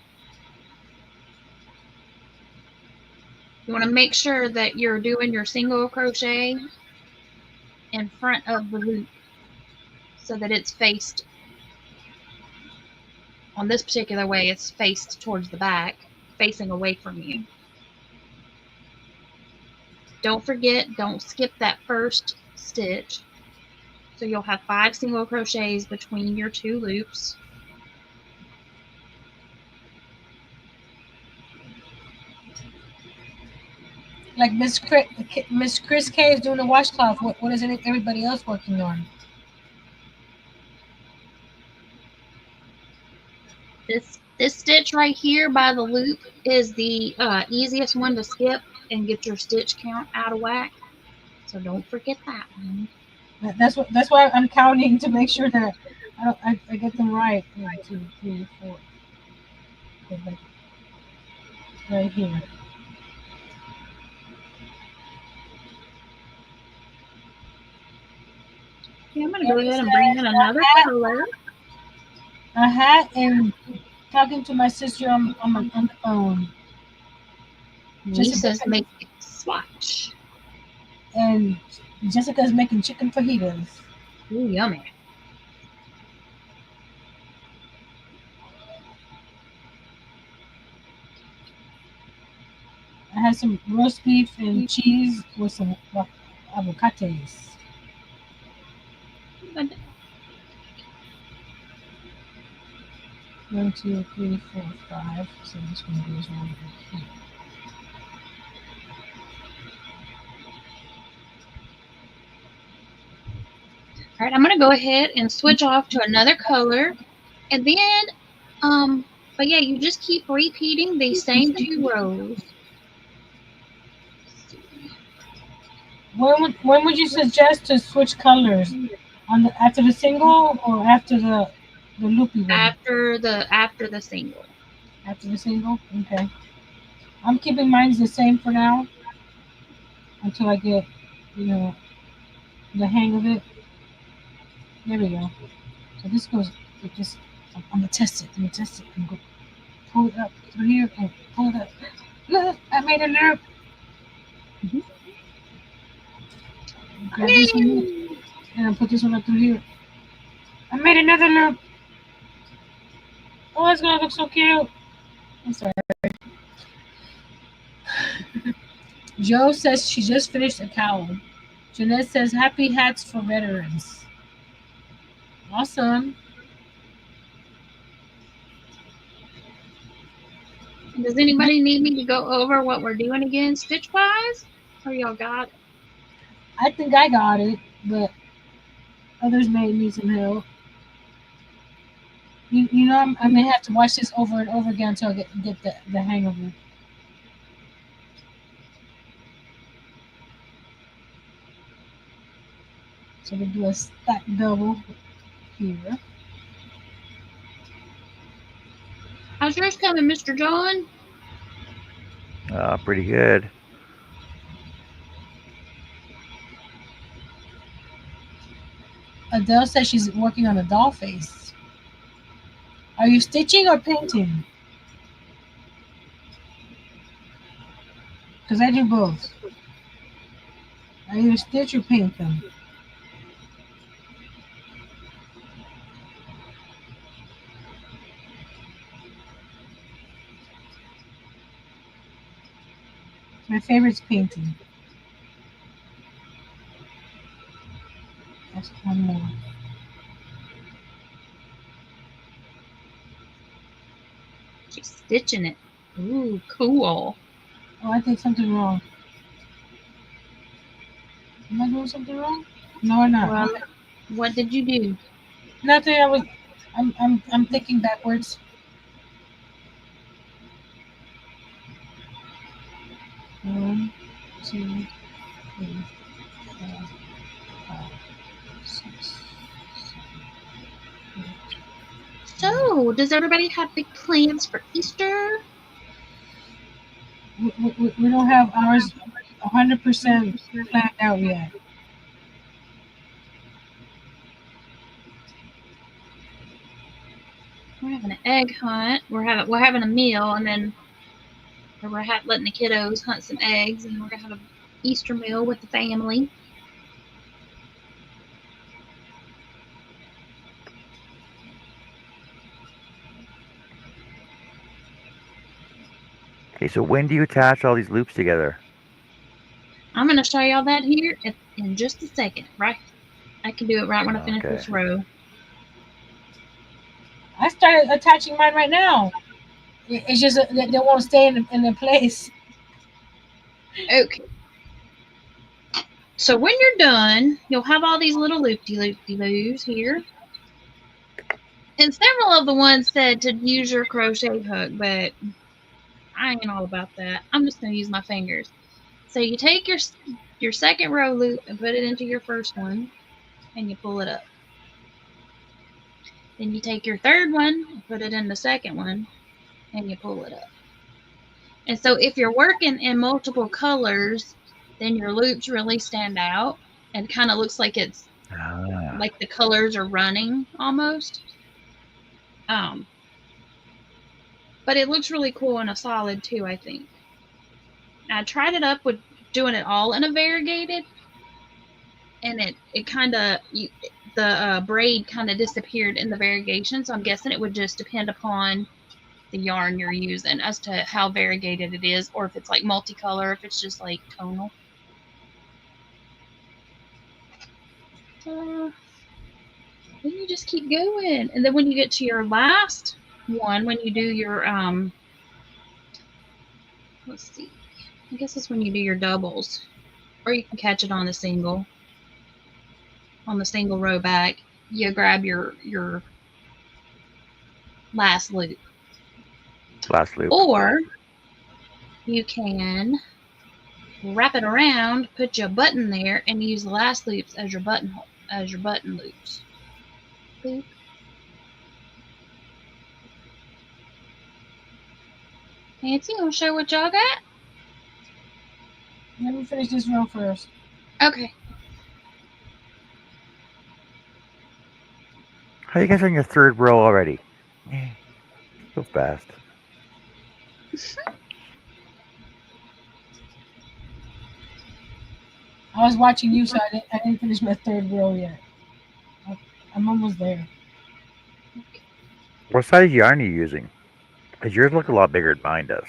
[SPEAKER 2] You want to make sure that you're doing your single crochet in front of the loop so that it's faced on this particular way. It's faced towards the back, facing away from you. Don't forget, don't skip that first stitch. So you'll have 5 single crochets between your 2 loops.
[SPEAKER 1] Like Miss Chris K is doing the washcloth. What is everybody else working on?
[SPEAKER 2] This stitch right here by the loop is the easiest one to skip and get your stitch count out of whack. So don't forget that one.
[SPEAKER 1] That's why I'm counting to make sure that I get them right. 1, 2, 3, 4. Okay, right here.
[SPEAKER 2] Okay, I'm gonna go ahead and bring in another color.
[SPEAKER 1] A hat and talking to my sister on the phone.
[SPEAKER 2] Lisa's making a swatch.
[SPEAKER 1] And Jessica's making chicken fajitas.
[SPEAKER 2] Ooh, yummy.
[SPEAKER 1] I had some roast beef and cheese with some avocados. 1, 2, 3, 4, 5. So this one goes right here.
[SPEAKER 2] All right, I'm going to go ahead and switch off to another color. And then, but yeah, you just keep repeating these same 2 rows.
[SPEAKER 1] When would you suggest to switch colors? After the single or after the loopy one?
[SPEAKER 2] After the single.
[SPEAKER 1] After the single? Okay. I'm keeping mine the same for now until I get, the hang of it. There we go. So this goes, I'm going to test it. Let me test it. I'm going to pull it up through here and pull it up. Look, I made a loop. Grab this one and I'll put this one up through here. I made another loop. Oh, it's going to look so cute. I'm sorry. Joe says she just finished a cowl. Jeanette says happy hats for veterans. Awesome.
[SPEAKER 2] Does anybody need me to go over what we're doing again stitch-wise? Or y'all got it?
[SPEAKER 1] I think I got it, but others may need some help. I may have to watch this over and over again until I get the hang of it. So we'll do a stack double here.
[SPEAKER 2] How's yours coming, Mr. John?
[SPEAKER 3] Pretty good.
[SPEAKER 1] Adele says she's working on a doll face. Are you stitching or painting? Because I do both. I either stitch or paint them. My favorite's painting. That's one more.
[SPEAKER 2] She's stitching it. Ooh, cool.
[SPEAKER 1] Oh, I did something wrong. Am I doing something wrong? No, I'm not.
[SPEAKER 2] Well, what did you do?
[SPEAKER 1] Nothing. I'm thinking backwards. One, 2, 3, 4, 5, 6, 7, 8.
[SPEAKER 2] So, does everybody have big plans for Easter?
[SPEAKER 1] We don't have ours 100% planned out yet.
[SPEAKER 2] having an egg hunt. We're having a meal, and then we're letting the kiddos hunt some eggs, and we're gonna have an Easter meal with the family.
[SPEAKER 3] Okay, so when do you attach all these loops together?
[SPEAKER 2] I'm gonna show y'all that here in just a second. Right, I can do it right when I finish this row.
[SPEAKER 1] I started attaching mine right now. It's just that they won't stay in the place.
[SPEAKER 2] Okay. So when you're done, you'll have all these little loop-de-loos here. And several of the ones said to use your crochet hook, but I ain't all about that. I'm just going to use my fingers. So you take your second row loop and put it into your first one, and you pull it up. Then you take your third one and put it in the second one, and you pull it up. And so if you're working in multiple colors, then your loops really stand out and kind of looks like it's like the colors are running almost. But it looks really cool and a solid too, I think. I tried it up with doing it all in a variegated, and it kind of, the braid kind of disappeared in the variegation, so I'm guessing it would just depend upon the yarn you're using as to how variegated it is, or if it's like multicolor, if it's just like tonal. Then you just keep going, and then when you get to your last one, when you do your let's see, I guess it's when you do your doubles, or you can catch it on the single row back. You grab your last loop. Or you can wrap it around, put your button there, and use the last loops as your button loops. Boop. Nancy, you want to show what y'all got?
[SPEAKER 1] Let me finish this row first.
[SPEAKER 2] Okay.
[SPEAKER 3] How are you guys on your third row already? So fast.
[SPEAKER 1] I was watching you, so I didn't finish my third row yet. I'm almost there.
[SPEAKER 3] What size yarn are you using? Because yours look a lot bigger than mine does.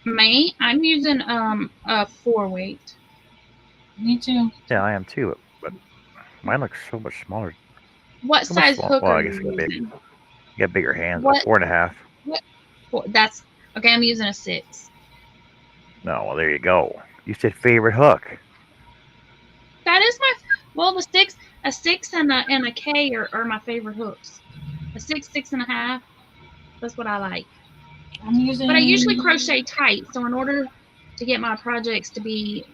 [SPEAKER 2] Me, I'm using a 4-weight.
[SPEAKER 1] Me too.
[SPEAKER 3] Yeah, I am too. But mine looks so much smaller.
[SPEAKER 2] What
[SPEAKER 3] so
[SPEAKER 2] size hook
[SPEAKER 3] well,
[SPEAKER 2] are
[SPEAKER 3] I guess
[SPEAKER 2] you using?
[SPEAKER 3] You got bigger hands.
[SPEAKER 2] What?
[SPEAKER 3] 4.5.
[SPEAKER 2] That's okay. I'm using a 6.
[SPEAKER 3] No, well there you go. You said favorite hook.
[SPEAKER 2] That is a 6 and a K are my favorite hooks. A 6, 6.5. That's what I like. But I usually crochet tight, so in order to get my projects to be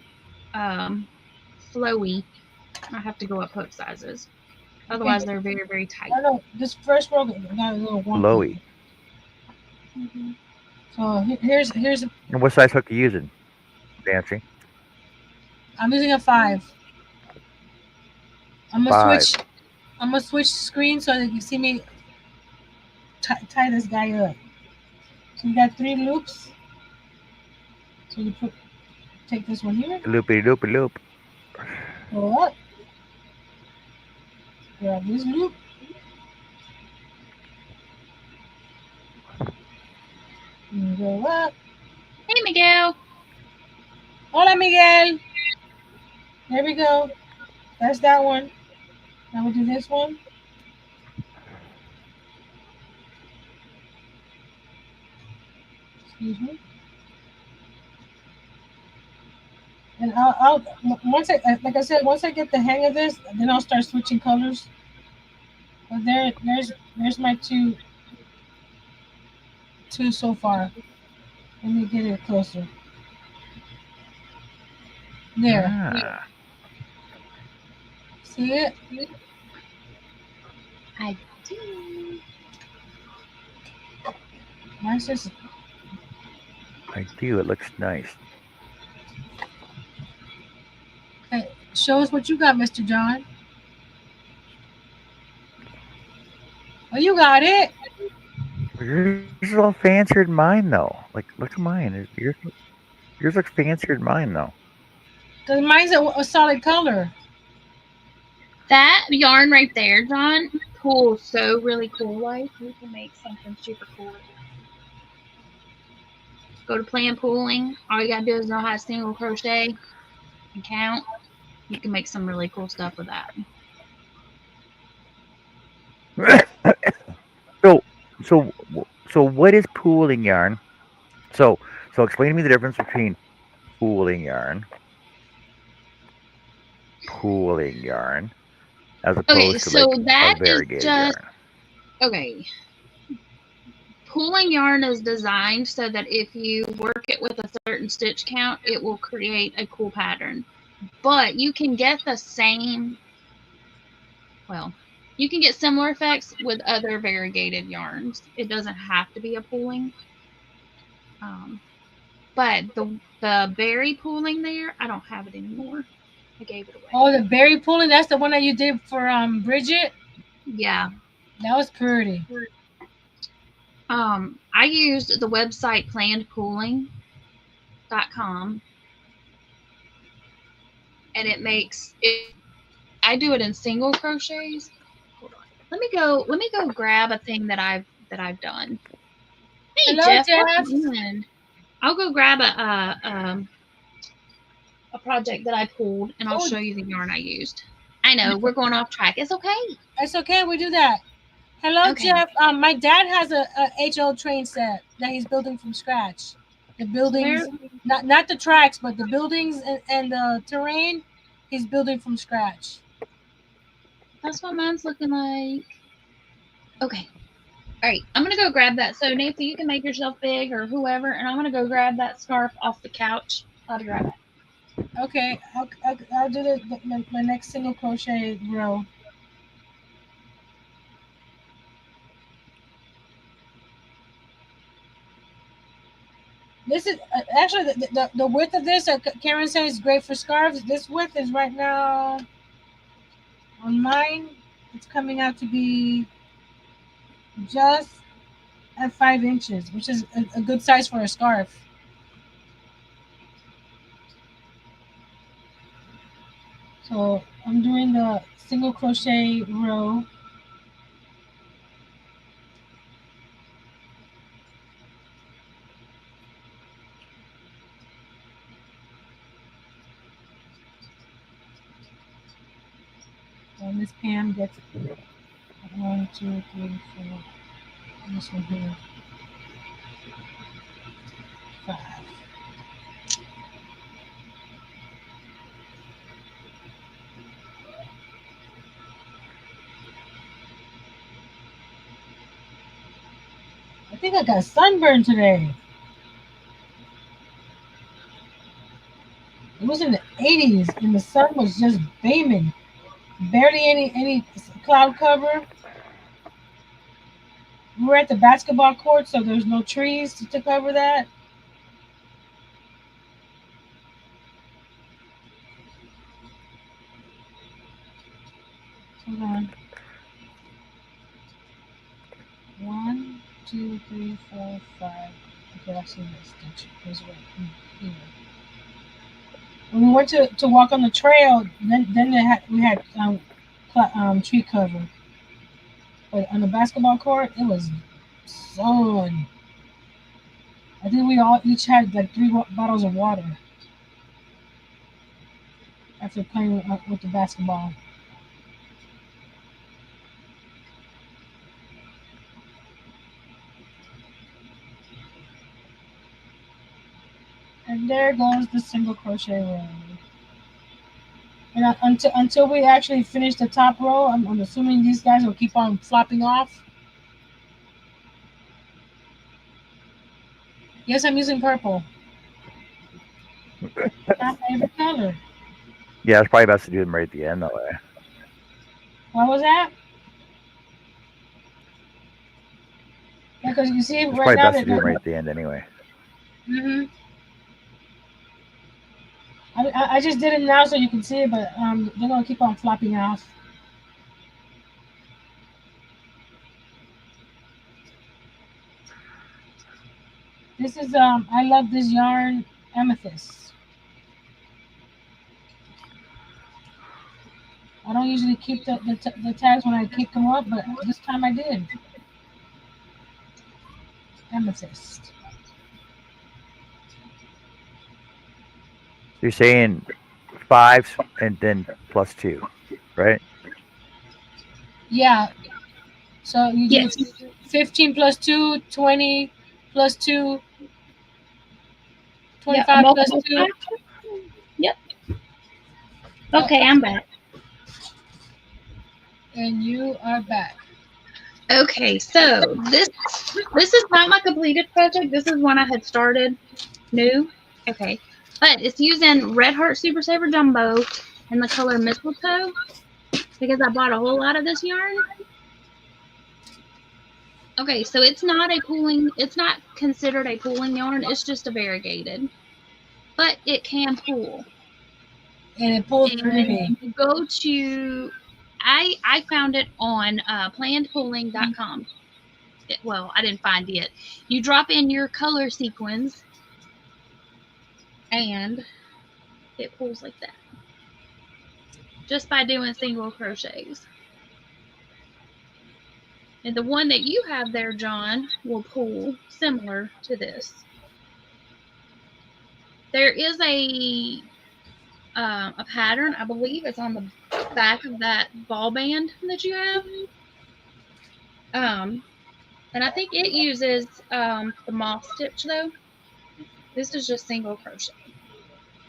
[SPEAKER 2] flowy, I have to go up hook sizes. Otherwise, they're very, very tight.
[SPEAKER 1] I know this first row got a little wonky.
[SPEAKER 3] Flowy.
[SPEAKER 1] So here's.
[SPEAKER 3] And what size hook are you using, Nancy?
[SPEAKER 1] I'm using a 5. I'm gonna switch screens so that you can see me tie this guy up. So you got 3 loops. So you take this one here.
[SPEAKER 3] Loopy loopy loop.
[SPEAKER 1] Go up. Grab this loop. And go up.
[SPEAKER 2] Hey, Miguel.
[SPEAKER 1] Hola, Miguel. There we go. That's that one. Now we'll do this one. Excuse me. And I'll once I like I said, once I get the hang of this, then I'll start switching colors. But there's my two so far. Let me get it closer. There.
[SPEAKER 3] Ah.
[SPEAKER 1] See it?
[SPEAKER 2] I do.
[SPEAKER 1] Mine's just.
[SPEAKER 3] I do. It looks nice.
[SPEAKER 1] Hey, show us what you got, Mr. John. Oh, you got it.
[SPEAKER 3] Yours is all fancier than mine, though. Like, look at mine. Yours looks fancier than mine, though.
[SPEAKER 1] Because mine's a solid color.
[SPEAKER 2] That yarn right there, John, pulls so really cool. Like you can make something super cool. Go to plan pooling. All you gotta do is know how to single crochet and count. You can make some really cool stuff with that.
[SPEAKER 3] so, so, so, what is pooling yarn? So explain to me the difference between pooling yarn, as
[SPEAKER 2] Okay,
[SPEAKER 3] opposed to
[SPEAKER 2] so
[SPEAKER 3] like a
[SPEAKER 2] that is
[SPEAKER 3] variegated
[SPEAKER 2] just
[SPEAKER 3] yarn.
[SPEAKER 2] okay. Pooling yarn is designed so that if you work it with a certain stitch count, it will create a cool pattern. But you can get the same, well, you can get similar effects with other variegated yarns. It doesn't have to be a pooling. But the berry pooling there, I don't have it anymore. I gave it away.
[SPEAKER 1] Oh, the berry pooling. That's the one that you did for Bridget.
[SPEAKER 2] Yeah.
[SPEAKER 1] That was pretty.
[SPEAKER 2] I used the website plannedpooling.com, and it makes it. I do it in single crochets. Hold on. Let me go grab a thing that I've done. Hey
[SPEAKER 1] Hello,
[SPEAKER 2] Jeff, what
[SPEAKER 1] Jeff.
[SPEAKER 2] you doing? I'll go grab a project that I pulled, and I'll
[SPEAKER 1] Oh,
[SPEAKER 2] show you the yarn I used. I know we're going off track. It's okay.
[SPEAKER 1] it's okay. We do that. Hello,
[SPEAKER 2] Okay.
[SPEAKER 1] Jeff. My dad has a HO train set that he's building from scratch. The buildings,
[SPEAKER 2] Where?
[SPEAKER 1] not the tracks, but the buildings and the terrain, he's building from scratch.
[SPEAKER 2] That's what mine's looking like. Okay. All right. I'm gonna go grab that. So Nancy, you can make yourself big or whoever, and I'm gonna go grab that scarf off the couch. I'll grab it.
[SPEAKER 1] Okay, I'll do my next single crochet row. This is actually the width of this. Karen says is great for scarves. This width is right now on mine. It's coming out to be just at 5 inches, which is a good size for a scarf. So I'm doing the single crochet row. And Miss Pam gets 1, 2, 3, 4. This one here, 5. I think I got sunburned today. It was in the 80s and the sun was just beaming. Barely any cloud cover. We were at the basketball court, so there's no trees to cover that. Hold on. 1, 2, 3, 4, 5. Okay, I see this stitch. There's one here. When we went to walk on the trail, then we had tree cover. But on the basketball court, it was sun. I think we all each had like 3 bottles of water after playing with the basketball. And there goes the single crochet row. And until we actually finish the top row, I'm assuming these guys will keep on flopping off. Yes, I'm using purple. My favorite color.
[SPEAKER 3] Yeah, it's probably best to do them right at the end that way.
[SPEAKER 1] What was that? Because you see
[SPEAKER 3] It's
[SPEAKER 1] right
[SPEAKER 3] probably
[SPEAKER 1] now
[SPEAKER 3] best to do them right at the end anyway.
[SPEAKER 1] Mm-hmm. I just did it now so you can see it, but they're gonna keep on flopping off. This is I love this yarn, amethyst. I don't usually keep the tags when I kick them up, but this time I did. Amethyst.
[SPEAKER 3] You're saying 5 and then plus 2, right?
[SPEAKER 1] Yeah. So you do
[SPEAKER 2] Yes.
[SPEAKER 1] 15 plus 2, 20 plus 2,
[SPEAKER 2] Yeah.
[SPEAKER 1] 25 plus
[SPEAKER 2] Multiple
[SPEAKER 1] 2.
[SPEAKER 2] times. Yep. Okay, I'm back.
[SPEAKER 1] And you are back.
[SPEAKER 2] Okay, so this is not my completed project. This is one I had started new. Okay, but it's using Red Heart Super Saver Jumbo in the color Mistletoe because I bought a whole lot of this yarn. Okay, so it's not a pooling. It's not considered a pooling yarn. It's just a variegated, but it can pool.
[SPEAKER 1] And it pulls
[SPEAKER 2] And
[SPEAKER 1] pretty.
[SPEAKER 2] you go to I found it on plannedpooling.com. Well, I didn't find it. You drop in your color sequins and it pulls like that just by doing single crochets. And the one that you have there, John, will pull similar to this. There is a pattern, I believe it's on the back of that ball band that you have. And I think it uses the moss stitch though. This is just single crochet.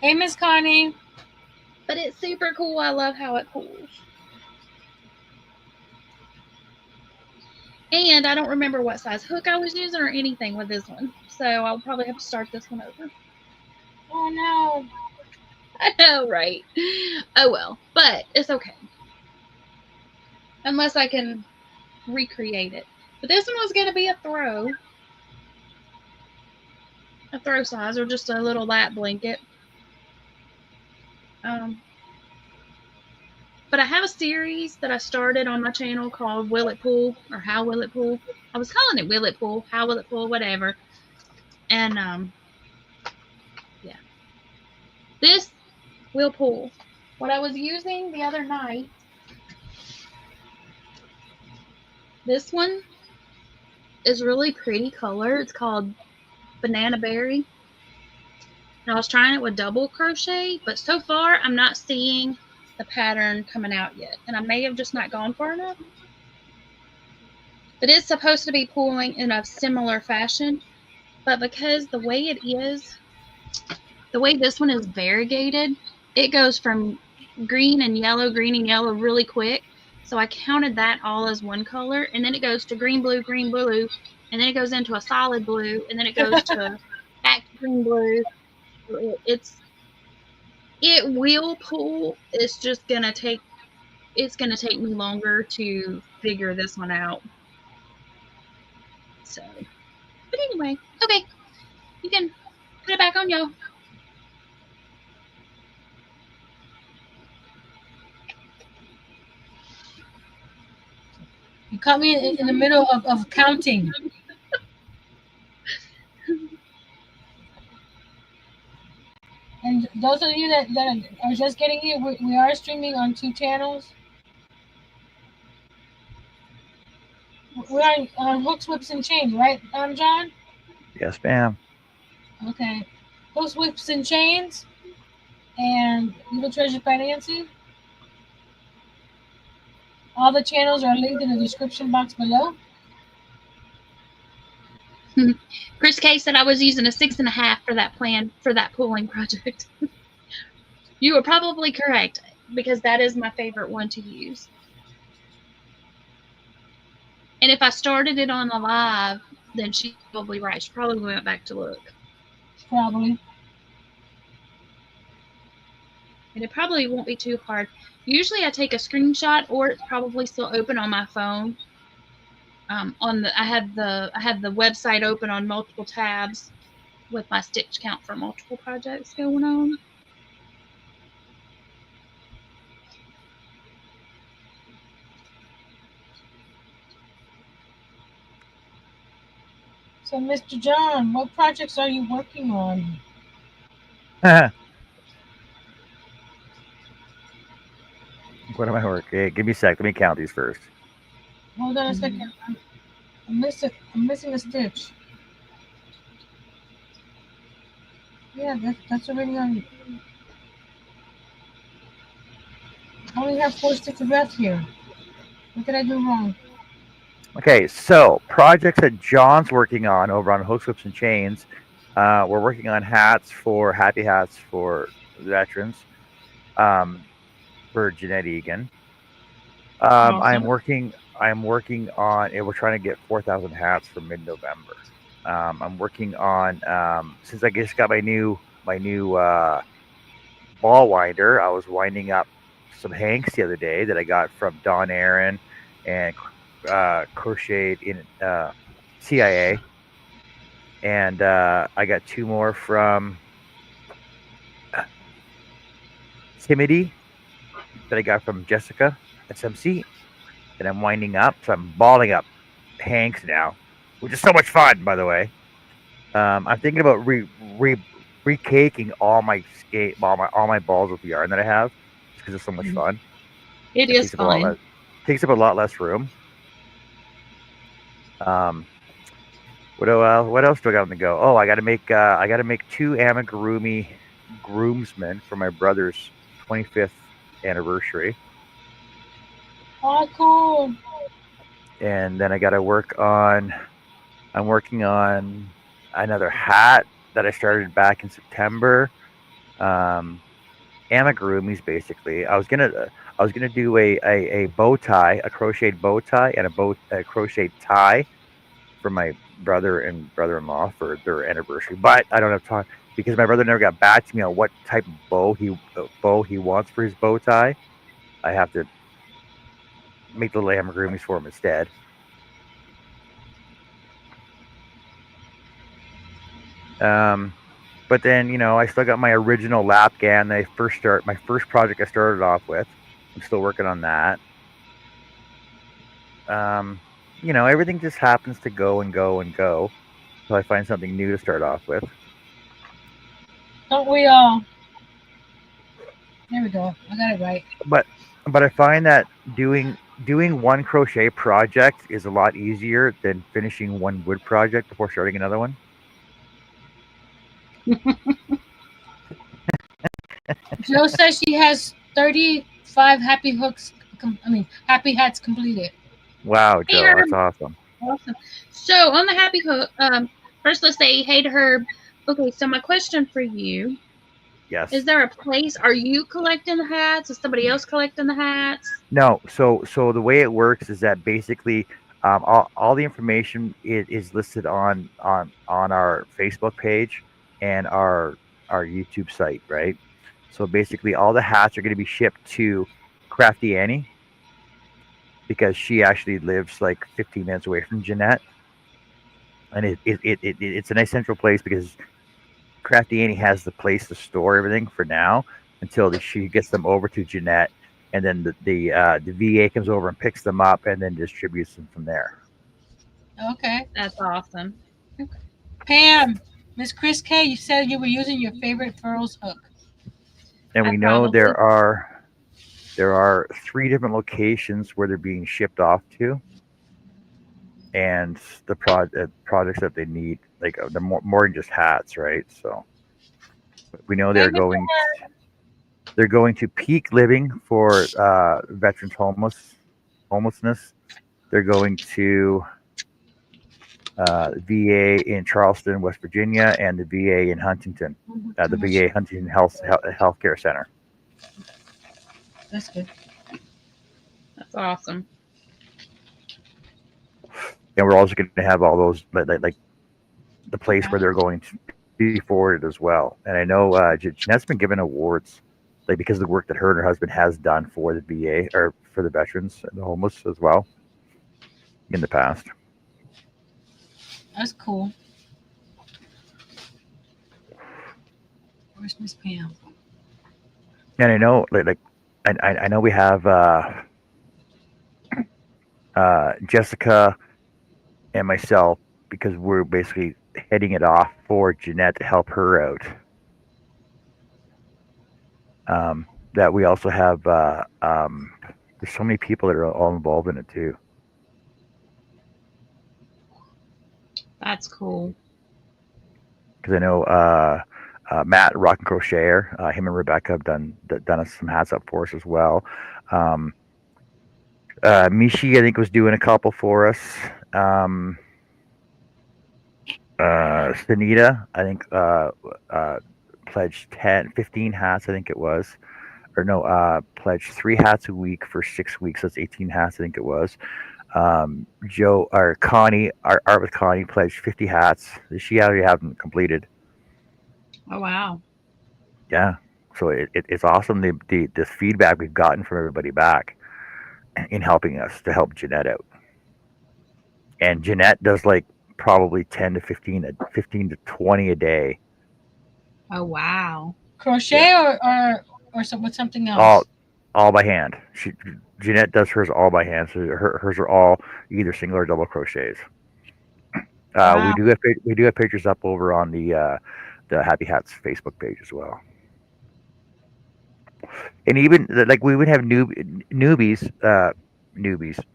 [SPEAKER 1] Hey, Miss Connie.
[SPEAKER 2] But it's super cool. I love how it pulls. And I don't remember what size hook I was using or anything with this one. So I'll probably have to start this one over.
[SPEAKER 1] Oh no.
[SPEAKER 2] I know, right? Oh well. But it's okay. Unless I can recreate it. But this one was going to be a throw size or just a little lap blanket. But I have a series that I started on my channel called Will It Pull or How Will It Pull. I was calling it Will It Pull, How Will It Pull, whatever. And yeah, this will pull. What I was using the other night, this one is really pretty color. It's called Banana Berry. And I was trying it with double crochet, but so far I'm not seeing the pattern coming out yet. And I may have just not gone far enough. But it's supposed to be pulling in a similar fashion. But because the way it is, the way this one is variegated, it goes from green and yellow really quick. So I counted that all as one color. And then it goes to green, blue, and then it goes into a solid blue, and then it goes to back to green, blue. It will pull. It's just gonna take me longer to figure this one out. So, but anyway, okay, you can put it back on, y'all.
[SPEAKER 1] You caught me in the middle of counting. And those of you that are just getting here, we are streaming on 2 channels. We're on Hooks, Whips, and Chains, right, John?
[SPEAKER 3] Yes, ma'am.
[SPEAKER 1] Okay. Hooks, Whips, and Chains and Little Treasure Financing. All the channels are linked in the description box below.
[SPEAKER 2] Chris K said I was using a 6.5 for that pooling project. You were probably correct because that is my favorite one to use. And if I started it on the live, then she's probably right. She probably went back to look.
[SPEAKER 1] Probably.
[SPEAKER 2] And it probably won't be too hard. Usually I take a screenshot, or it's probably still open on my phone. I have the website open on multiple tabs with my stitch count for multiple projects going on.
[SPEAKER 1] So, Mr. John, what projects are you working on?
[SPEAKER 3] What am I working? Hey, give me a sec. Let me count these first.
[SPEAKER 1] Hold on a second. I'm missing a stitch. Yeah, that's already on. I only have 4 stitches left here. What did I do wrong?
[SPEAKER 3] Okay, so projects that John's working on over on Hooks, Whips, and Chains. We're working on happy hats for veterans. Um, for Jeanette Egan. I'm
[SPEAKER 2] Awesome.
[SPEAKER 3] working. I'm working on. We're trying to get 4,000 hats for mid-November. I'm working on since I just got my new ball winder. I was winding up some hanks the other day that I got from Don Aaron and crocheted in CIA, and I got two more from Timidity that I got from Jessica SMC that I'm winding up. So I'm balling up hanks now, which is so much fun, by the way. I'm thinking about recaking all my balls with the yarn that I have, just because it's so much fun.
[SPEAKER 2] It
[SPEAKER 3] It
[SPEAKER 2] is fun.
[SPEAKER 3] takes up a lot less room. Um, what else do I got on the go? Oh, I got to make two amigurumi groomsmen for my brother's 25th anniversary,
[SPEAKER 1] Oh, cool.
[SPEAKER 3] and then I got to work on. I'm working on another hat that I started back in September. Um, amigurumis basically. I was gonna do a bow tie, a crocheted bow tie, and a crocheted tie for my brother and brother-in-law for their anniversary. But I don't have time because my brother never got back to me on what type of bow he wants for his bow tie. I have to make the little amigurumis for him instead. Um, but then I still got my original lap gan that my first project I started off with. I'm still working on that. Um, everything just happens to go and go and go until I find something new to start off with.
[SPEAKER 1] Don't we all? There we go. I got it right.
[SPEAKER 3] But I find that doing one crochet project is a lot easier than finishing one wood project before starting another one.
[SPEAKER 1] Joe says she has 35 happy hooks. Happy hats completed.
[SPEAKER 3] Wow,
[SPEAKER 2] Hey,
[SPEAKER 3] Joe, that's
[SPEAKER 2] Herb.
[SPEAKER 3] awesome.
[SPEAKER 2] Awesome. So on the happy hook, first let's say hey to Herb. Okay, so my question for you
[SPEAKER 3] Yes.
[SPEAKER 2] is: there a place? Are you collecting the hats? Is somebody else collecting the hats?
[SPEAKER 3] No. So the way it works is that basically all the information is listed on our Facebook page and our YouTube site, right? So basically, all the hats are going to be shipped to Crafty Annie because she actually lives like 15 minutes away from Jeanette, and it's a nice central place because Crafty Annie has the place to store everything for now until she gets them over to Jeanette, and then the VA comes over and picks them up and then distributes them from there.
[SPEAKER 1] Okay.
[SPEAKER 2] That's awesome.
[SPEAKER 1] Pam, Miss Chris K, you said you were using your favorite furls hook.
[SPEAKER 3] And we know there are 3 different locations where they're being shipped off to, and the projects that they need, like they're more than just hats, right? So we know
[SPEAKER 1] Hey,
[SPEAKER 3] they're going to Peak Living for veterans homelessness. They're going to VA in Charleston, West Virginia, and the VA in Huntington, the VA Huntington Healthcare Center.
[SPEAKER 1] That's good.
[SPEAKER 2] That's awesome.
[SPEAKER 3] And we're also going to have all those like the place where they're going to be forwarded as well. And I know Jeanette's been given awards like because of the work that her and her husband has done for the VA or for the veterans and the homeless as well in the past.
[SPEAKER 1] That's cool. Where's Miss Pam?
[SPEAKER 3] And I know I know we have Jessica and myself because we're basically heading it off for Jeanette to help her out. That we also have. There's so many people that are all involved in it too.
[SPEAKER 2] That's cool.
[SPEAKER 3] Because I know Matt, Rock and Crocheter, him and Rebecca have done us some hats up for us as well. Mishi, I think, was doing a couple for us. Stanita, I think, pledged 10, 15 hats, I think it was. Or no, pledged 3 hats a week for 6 weeks. That's 18 hats, I think it was. Joe or Connie, our Art with Connie, pledged 50 hats. She already have them completed.
[SPEAKER 2] Oh wow.
[SPEAKER 3] Yeah, so it's awesome the feedback we've gotten from everybody back in helping us to help Jeanette out. And Jeanette does like probably 10 to 15 to 20 a day.
[SPEAKER 2] Oh wow.
[SPEAKER 1] Crochet or something else.
[SPEAKER 3] All by hand. Jeanette does hers all by hand. So hers are all either single or double crochets.
[SPEAKER 2] Wow.
[SPEAKER 3] We do have pictures up over on the Happy Hats Facebook page as well. And even like we would have newbies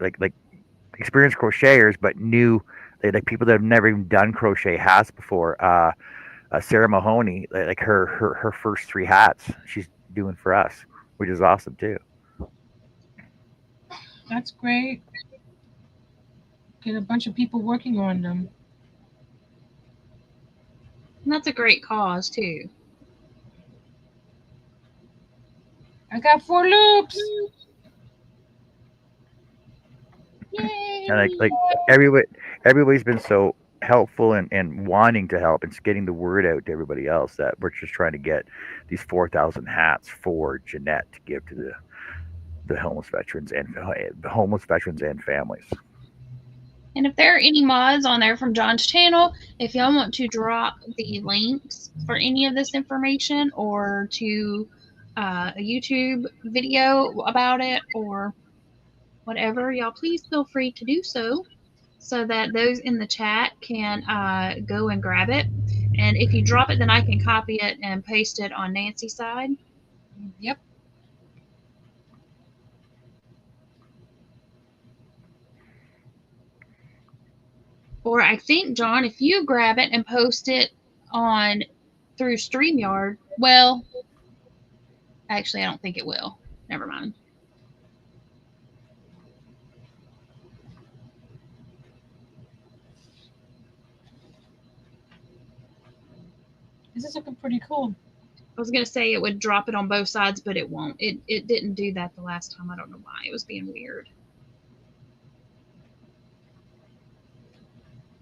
[SPEAKER 3] like experienced crocheters, but new like people that have never even done crochet hats before. Sarah Mahoney, like her first 3 hats she's doing for us, which is awesome too.
[SPEAKER 1] That's great. Get a bunch of people working on them.
[SPEAKER 2] And that's a great cause too.
[SPEAKER 1] I got 4 loops.
[SPEAKER 2] Yay!
[SPEAKER 3] And like everybody's been so helpful and wanting to help and getting the word out to everybody else that we're just trying to get these 4,000 hats for Jeanette to give to the homeless veterans and families.
[SPEAKER 2] And if there are any mods on there from John's channel, if y'all want to drop the links for any of this information or to a YouTube video about it or whatever, y'all please feel free to do so that those in the chat can go and grab it. And if you drop it, then I can copy it and paste it on Nancy's side.
[SPEAKER 1] Yep.
[SPEAKER 2] Or I think, John, if you grab it and post it on through StreamYard, well, actually, I don't think it will. Never mind.
[SPEAKER 1] This is looking pretty cool.
[SPEAKER 2] I was going to say it would drop it on both sides, but it won't. It didn't do that the last time. I don't know why. It was being weird.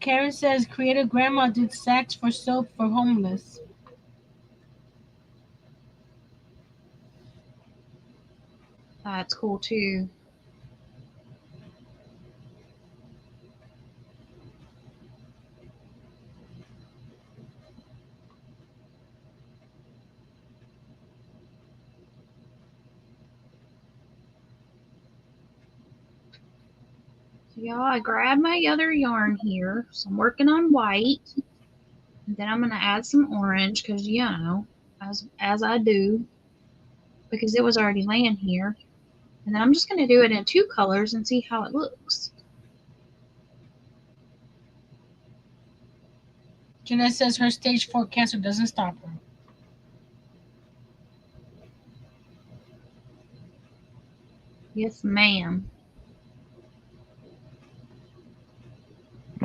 [SPEAKER 1] Karen says, Creative Grandma did sacks for soap for homeless.
[SPEAKER 2] That's cool, too. So y'all, I grabbed my other yarn here. So I'm working on white. And then I'm going to add some orange because, you know, as I do. Because it was already laying here. And then I'm just going to do it in 2 colors and see how it looks.
[SPEAKER 1] Jeanette says her stage 4 cancer doesn't stop her.
[SPEAKER 2] Yes, ma'am.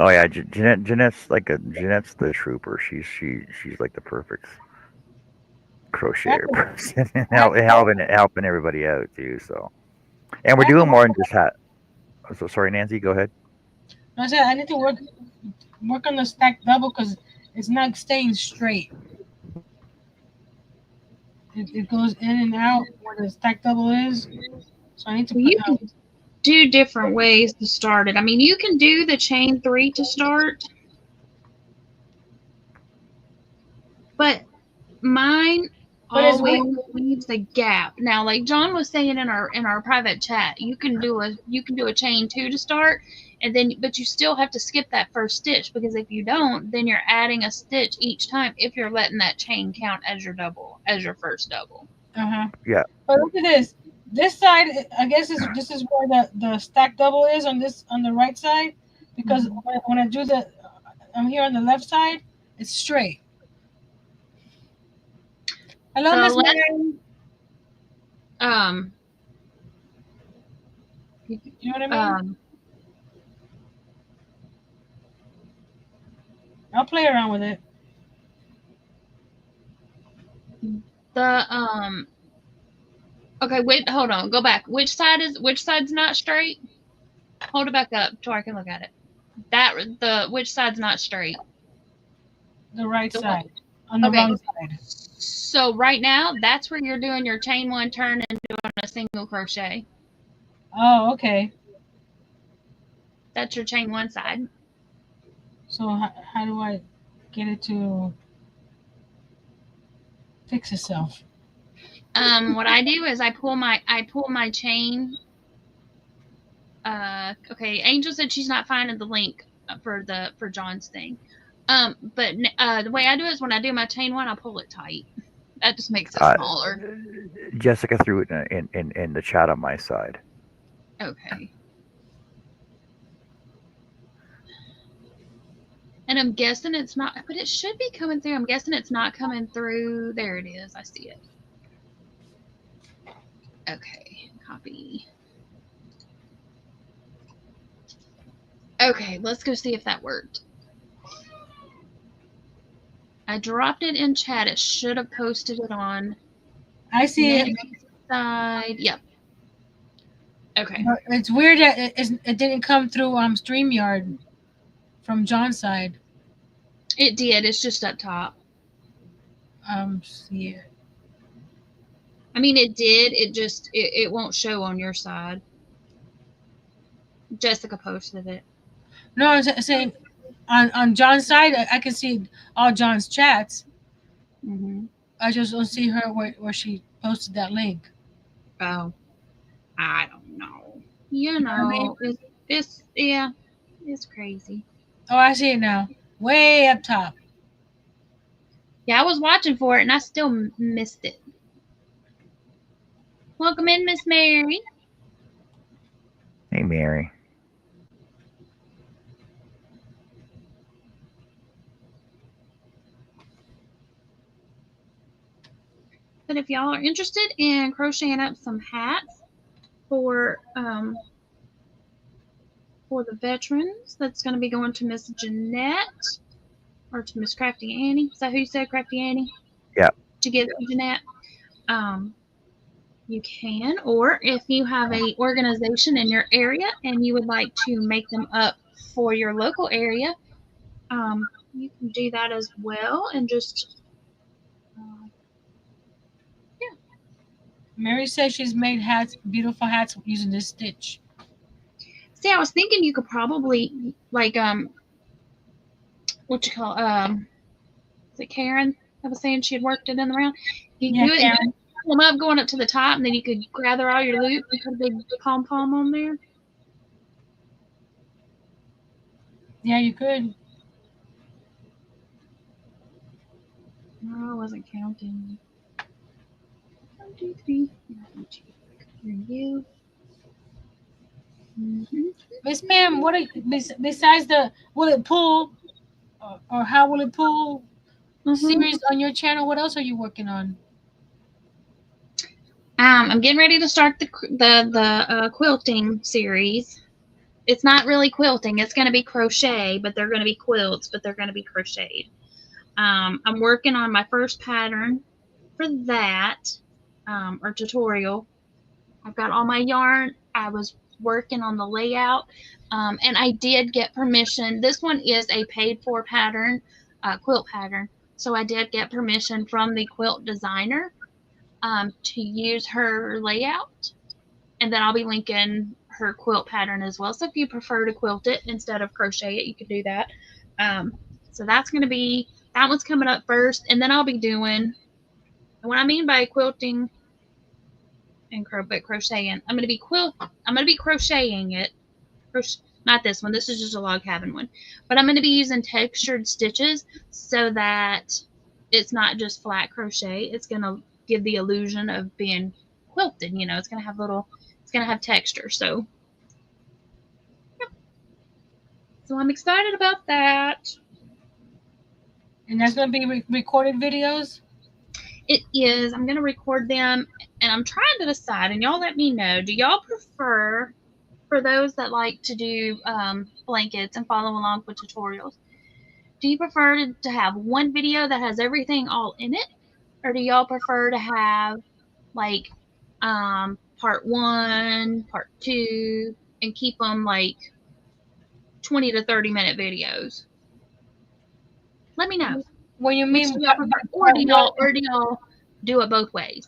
[SPEAKER 3] Oh yeah, Jeanette's the trooper. She's like the perfect crocheter person, helping everybody out too. So, and we're doing more than just hat. So sorry, Nancy, go ahead.
[SPEAKER 1] I said I need to work on the stack double because it's not staying straight. It goes in and out where the stack double is. So I need to put
[SPEAKER 2] You can do different ways to start it. I mean, you can do the chain 3 to start. But mine always leaves a gap. Now, like John was saying in our private chat, you can do a chain 2 to start, And then, but you still have to skip that first stitch, because if you don't, then you're adding a stitch each time if you're letting that chain count as your double, as your first double.
[SPEAKER 3] Yeah.
[SPEAKER 1] But look at this. This side, I guess, this is where the stack double is on the right side, because when I do I'm here on the left side, it's straight. Hello,
[SPEAKER 2] So
[SPEAKER 1] Miss
[SPEAKER 2] let's,
[SPEAKER 1] Mary.
[SPEAKER 2] um,
[SPEAKER 1] You know what I mean? I'll play around with it.
[SPEAKER 2] Okay, wait, hold on, go back. Which side's not straight? Hold it back up so I can look at it. Which side's not straight?
[SPEAKER 1] The right
[SPEAKER 2] The
[SPEAKER 1] side. On the
[SPEAKER 2] okay.
[SPEAKER 1] wrong side.
[SPEAKER 2] So right now, that's where you're doing your chain one turn and doing a single crochet.
[SPEAKER 1] Oh, okay.
[SPEAKER 2] That's your chain one side.
[SPEAKER 1] So how do I get it to fix itself?
[SPEAKER 2] What I do is I pull my chain. Okay, Angel said she's not finding the link for John's thing. But the way I do it is when I do my chain one, I pull it tight. That just makes it smaller.
[SPEAKER 3] Jessica threw it in the chat on my side.
[SPEAKER 2] Okay. And I'm guessing it's not, but it should be coming through. I'm guessing it's not coming through. There it is. I see it. Okay, copy. Okay, let's go see if that worked. I dropped it in chat. It should have posted it on.
[SPEAKER 1] I see it.
[SPEAKER 2] Side. Yep. Okay.
[SPEAKER 1] But it's weird that it didn't come through StreamYard from John's side.
[SPEAKER 2] It did. It's just up top.
[SPEAKER 1] See it.
[SPEAKER 2] I mean, it did. It just it won't show on your side. Jessica posted it.
[SPEAKER 1] No, I'm saying on John's side, I can see all John's chats. I just don't see her where she posted that link.
[SPEAKER 2] Oh, I don't know. You know, it's yeah, it's crazy.
[SPEAKER 1] Oh, I see it now. Way up top.
[SPEAKER 2] Yeah, I was watching for it and I still missed it. Welcome in, Miss Mary.
[SPEAKER 3] Hey, Mary.
[SPEAKER 2] But if y'all are interested in crocheting up some hats for the veterans, that's going to be going to Miss Jeanette or to Miss Crafty Annie. Is that who you said, Crafty Annie?
[SPEAKER 3] Yeah.
[SPEAKER 2] To give it to Jeanette. You can, or if you have a organization in your area and you would like to make them up for your local area, you can do that as well. And just yeah.
[SPEAKER 1] Mary says she's made hats, beautiful hats using this stitch.
[SPEAKER 2] See, I was thinking you could probably like what you call is it Karen? I was saying she had worked it in the round. You can do it.
[SPEAKER 1] Karen.
[SPEAKER 2] Pull them up going up to the top, and then you could gather all your loop and put a big pom pom on there.
[SPEAKER 1] Yeah, you could.
[SPEAKER 2] No, I wasn't counting. 1, 2, 3. 1, 2, 3. You.
[SPEAKER 1] Miss Ma'am, what are besides the will it pull or how will it pull series on your channel? What else are you working on?
[SPEAKER 2] I'm getting ready to start the quilting series. It's not really quilting. It's going to be crochet, but they're going to be quilts, but they're going to be crocheted. I'm working on my first pattern for that, or tutorial. I've got all my yarn. I was working on the layout, and I did get permission. This one is a paid-for pattern, quilt pattern. So I did get permission from the quilt designer to use her layout, and then I'll be linking her quilt pattern as well. So if you prefer to quilt it instead of crochet it, you can do that. So that's going to be, that one's coming up first, and then I'll be doing, and what I mean by quilting and crocheting, I'm going to be crocheting it. not this one. This is just a log cabin one. But I'm going to be using textured stitches so that it's not just flat crochet. It's going to give the illusion of being quilted. You know, it's going to have it's going to have texture. So, yep. So I'm excited about that.
[SPEAKER 1] And that's going to be recorded videos?
[SPEAKER 2] It is. I'm going to record them, and I'm trying to decide, and y'all let me know. Do y'all prefer, for those that like to do blankets and follow along with tutorials, do you prefer to have one video that has everything all in it? Or do y'all prefer to have like part 1, part 2, and keep them like 20 to 30 minute videos? Let me know.
[SPEAKER 1] What you mean?
[SPEAKER 2] Or do y'all do it both ways?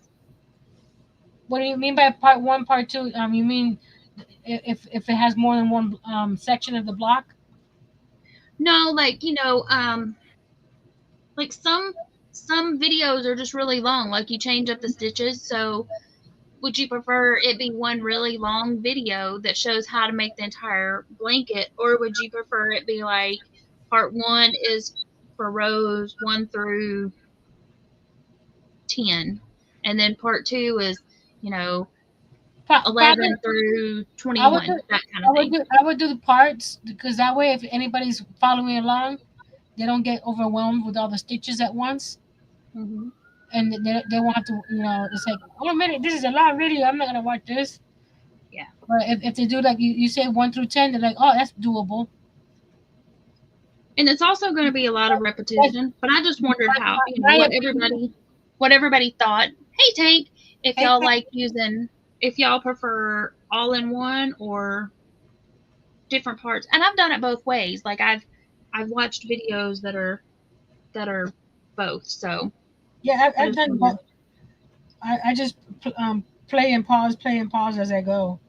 [SPEAKER 1] What do you mean by part 1, part 2? You mean if it has more than one section of the block?
[SPEAKER 2] No, like, you know, like some videos are just really long, like you change up the stitches. So would you prefer it be one really long video that shows how to make the entire blanket, or would you prefer it be like part 1 is for rows 1 through 10, and then part 2 is, you know, 11 through 21, that kind of thing?
[SPEAKER 1] I would do the parts, because that way if anybody's following along, they don't get overwhelmed with all the stitches at once.
[SPEAKER 2] Mm-hmm.
[SPEAKER 1] And they won't have to, you know, it's like, oh, a minute, this is a long video, I'm not going to watch this.
[SPEAKER 2] Yeah.
[SPEAKER 1] But if they do like you say 1 through 10, they're like, oh, that's doable.
[SPEAKER 2] And it's also going to be a lot of repetition. But I just wondered how, you know, what everybody thought. Hey, Tank, if y'all like using, if y'all prefer all in one or different parts. And I've done it both ways. Like I've watched videos that are both. So
[SPEAKER 1] yeah, I've done both. I just play and pause as I go.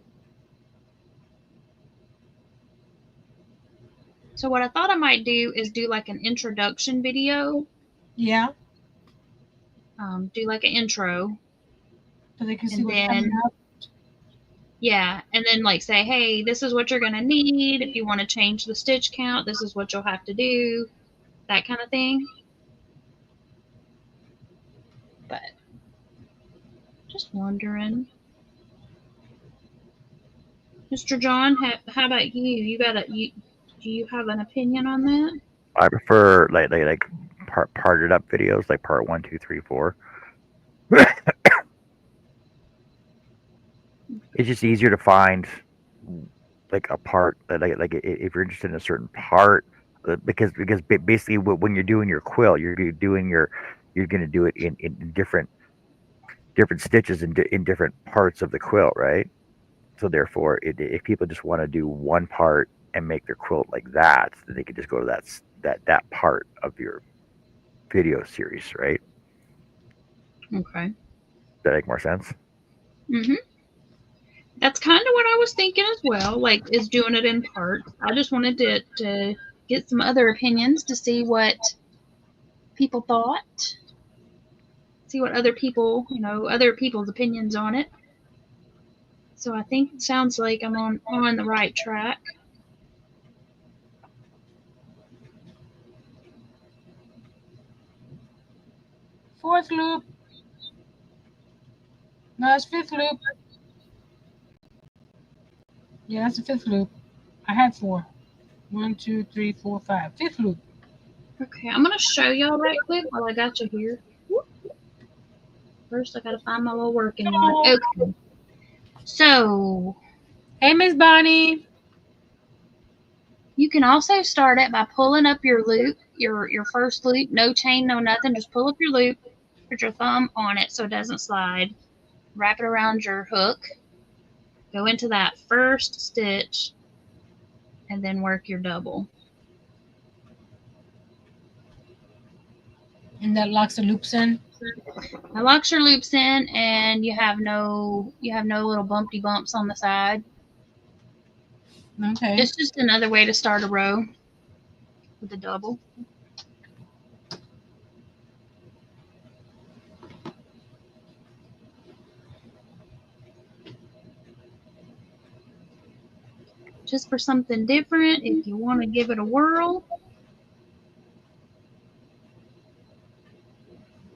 [SPEAKER 2] So what I thought I might do is do like an introduction video.
[SPEAKER 1] Yeah.
[SPEAKER 2] Do like an intro.
[SPEAKER 1] So they can see what's coming up.
[SPEAKER 2] Yeah, and then like say, hey, this is what you're going to need. If you want to change the stitch count, this is what you'll have to do. That kind of thing. But just wondering. Mr. John, how about you? Do you have an opinion on that?
[SPEAKER 3] I prefer like parted up videos, like part 1, 2, 3, 4. It's just easier to find like a part, like if you're interested in a certain part, because basically when you're doing your quilt, you're going to do it in different stitches in different parts of the quilt, right? So therefore, if people just want to do one part and make their quilt like that, then they could just go to that part of your video series, right?
[SPEAKER 2] Okay.
[SPEAKER 3] Does that make more sense?
[SPEAKER 2] Mm-hmm. That's kind of what I was thinking as well, like, is doing it in parts. I just wanted to get some other opinions to see what people thought, see what other people, you know, other people's opinions on it. So I think it sounds like I'm on the right track.
[SPEAKER 1] Fourth loop. No, it's fifth loop. Yeah, that's the fifth loop. I had 4. 1, 2, 3, 4, 5. Fifth loop.
[SPEAKER 2] Okay, I'm going to show y'all right quick while I got you here. First, I got to find my little working one. Okay. So.
[SPEAKER 1] Hey, Miss Bonnie.
[SPEAKER 2] You can also start it by pulling up your loop, your first loop, no chain, no nothing. Just pull up your loop, put your thumb on it so it doesn't slide. Wrap it around your hook. Go into that first stitch and then work your double.
[SPEAKER 1] And that locks the loops in?
[SPEAKER 2] That locks your loops in, and you have no little bumpy bumps on the side.
[SPEAKER 1] Okay.
[SPEAKER 2] It's just another way to start a row with a double. just for something different, if you want to give it a whirl.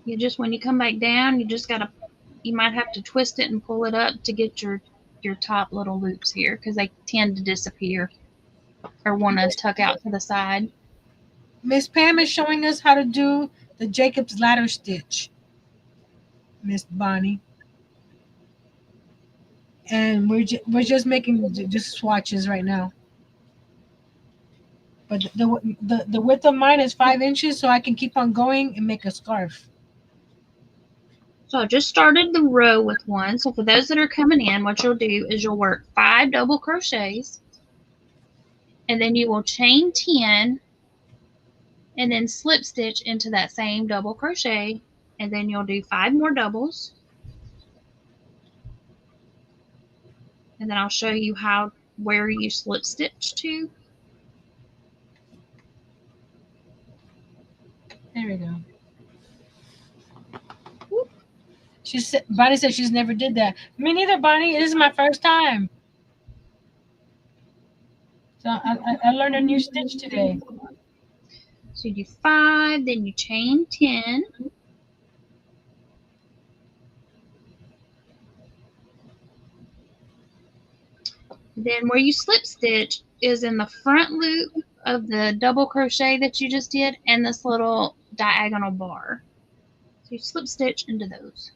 [SPEAKER 2] You just, when you come back down, you might have to twist it and pull it up to get your top little loops here, because they tend to disappear or want to tuck out to the side.
[SPEAKER 1] Miss Pam is showing us how to do the Jacob's ladder stitch, Miss Bonnie. And we're just making just swatches right now. But the width of mine is 5 inches, so I can keep on going and make a scarf.
[SPEAKER 2] So I just started the row with one. So for those that are coming in, what you'll do is you'll work 5 double crochets, and then you will chain 10 and then slip stitch into that same double crochet, and then you'll do 5 more doubles. And then I'll show you where you slip stitch to.
[SPEAKER 1] There we go. Bonnie said she's never did that. Me neither, Bonnie. This is my first time. So I learned a new stitch today.
[SPEAKER 2] So you do 5, then you chain 10. Then where you slip stitch is in the front loop of the double crochet that you just did and this little diagonal bar. So you slip stitch into those.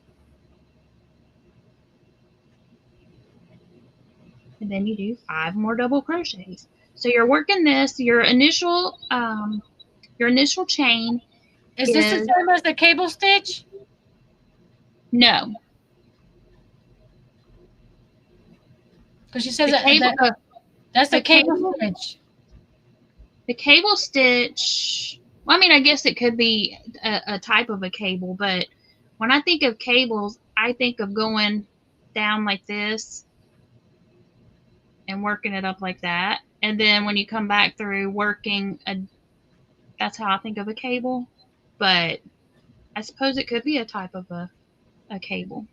[SPEAKER 2] And then you do 5 more double crochets. So you're working this, your initial chain.
[SPEAKER 1] Is this the same as the cable stitch?
[SPEAKER 2] No.
[SPEAKER 1] Because she says that's the cable stitch.
[SPEAKER 2] The cable stitch, well, I mean, I guess it could be a type of a cable, but when I think of cables, I think of going down like this and working it up like that. And then when you come back through working, that's how I think of a cable. But I suppose it could be a type of a cable.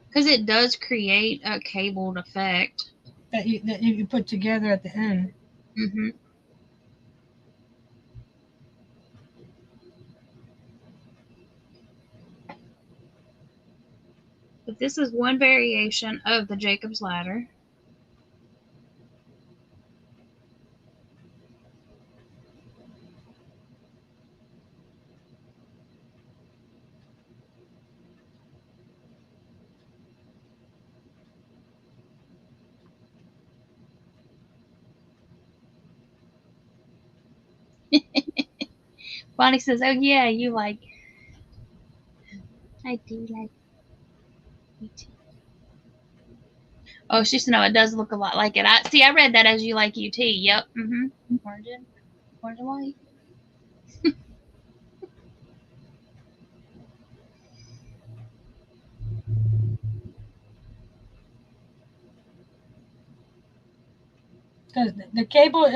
[SPEAKER 2] Because it does create a cabled effect.
[SPEAKER 1] That you put together at the end.
[SPEAKER 2] Mm-hmm. But this is one variation of the Jacob's ladder. Bonnie says, "Oh yeah, you like." I do like UT. Oh, she said, "No, it does look a lot like it." I read that as you like UT. Yep. Mm-hmm. Orange and white.
[SPEAKER 1] Because the cable,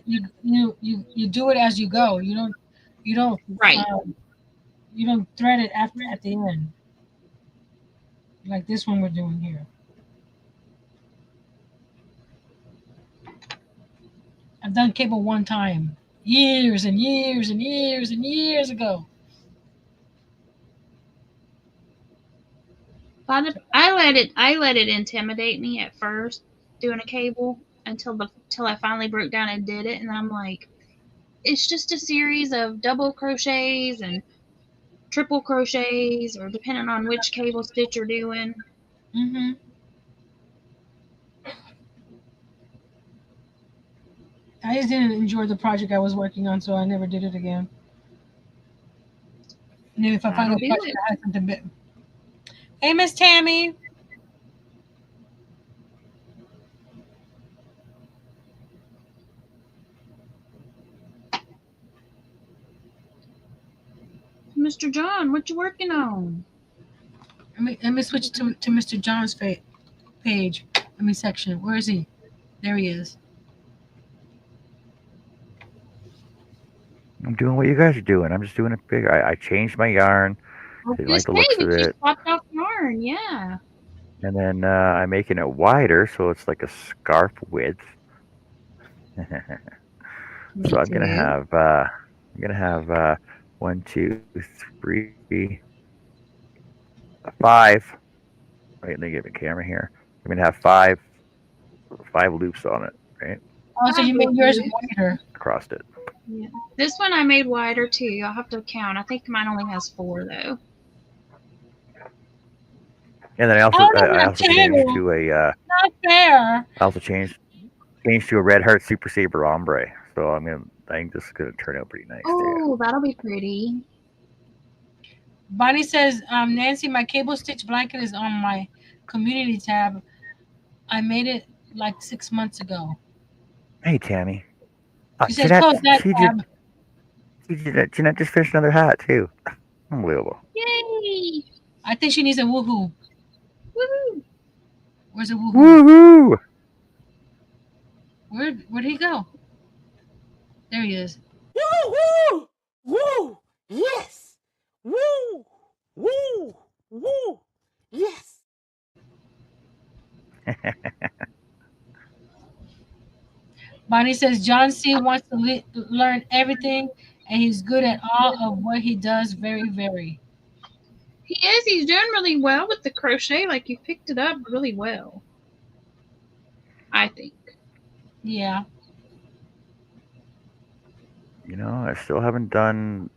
[SPEAKER 1] you do it as you go. You don't
[SPEAKER 2] Right.
[SPEAKER 1] You don't thread it at the end, like this one we're doing here. I've done cable one time, years and years and years and years ago.
[SPEAKER 2] I let it intimidate me at first doing a cable until I finally broke down and did it, and I'm like, it's just a series of double crochets and triple crochets, or depending on which cable stitch you're doing.
[SPEAKER 1] Mm-hmm. I just didn't enjoy the project I was working on, so I never did it again. And then if I find a project that has something bit. Hey, Miss Tammy.
[SPEAKER 2] Mr. John, what you working on?
[SPEAKER 1] Let me switch to Mr. John's page. Section. Where is he? There he is.
[SPEAKER 3] I'm doing what you guys are doing. I'm just doing it bigger. I changed my yarn. Didn't like the looks of it.
[SPEAKER 2] Swapped off yarn, yeah.
[SPEAKER 3] And then I'm making it wider, so it's like a scarf width.
[SPEAKER 2] Me
[SPEAKER 3] So I'm
[SPEAKER 2] too.
[SPEAKER 3] gonna have 1, 2, 3, 5. Right, let me get the camera here. I'm gonna have five loops on it, right,
[SPEAKER 1] Oh, so
[SPEAKER 2] I
[SPEAKER 1] you
[SPEAKER 2] have
[SPEAKER 1] made yours
[SPEAKER 2] loops.
[SPEAKER 1] wider.
[SPEAKER 3] across it.
[SPEAKER 2] Yeah. This one I made wider too. I'll have to count. I think mine only has 4 though.
[SPEAKER 3] And then I
[SPEAKER 1] Oh,
[SPEAKER 3] also changed to a
[SPEAKER 1] not fair.
[SPEAKER 3] red heart super saber ombre. So I think this is gonna turn out pretty nice too.
[SPEAKER 2] Oh, that'll be pretty.
[SPEAKER 1] Bonnie says, Nancy, my cable stitch blanket is on my community tab. I made it like 6 months ago.
[SPEAKER 3] Hey Tammy,
[SPEAKER 1] She says, close that tab.
[SPEAKER 3] Jeanette just finished another hat too. Unbelievable.
[SPEAKER 2] Yay!
[SPEAKER 1] I think she needs a woohoo.
[SPEAKER 2] Woohoo!
[SPEAKER 1] Where's a woohoo?
[SPEAKER 3] Woohoo!
[SPEAKER 1] Where'd he go? There he is.
[SPEAKER 4] Woo! Woo! Yes! Woo! Woo! Woo! Yes!
[SPEAKER 1] Bonnie says, John C. wants to learn everything, and he's good at all of what he does. Very, very.
[SPEAKER 2] He is. He's doing really well with the crochet. Like, you picked it up really well. I think.
[SPEAKER 1] Yeah.
[SPEAKER 3] I still haven't done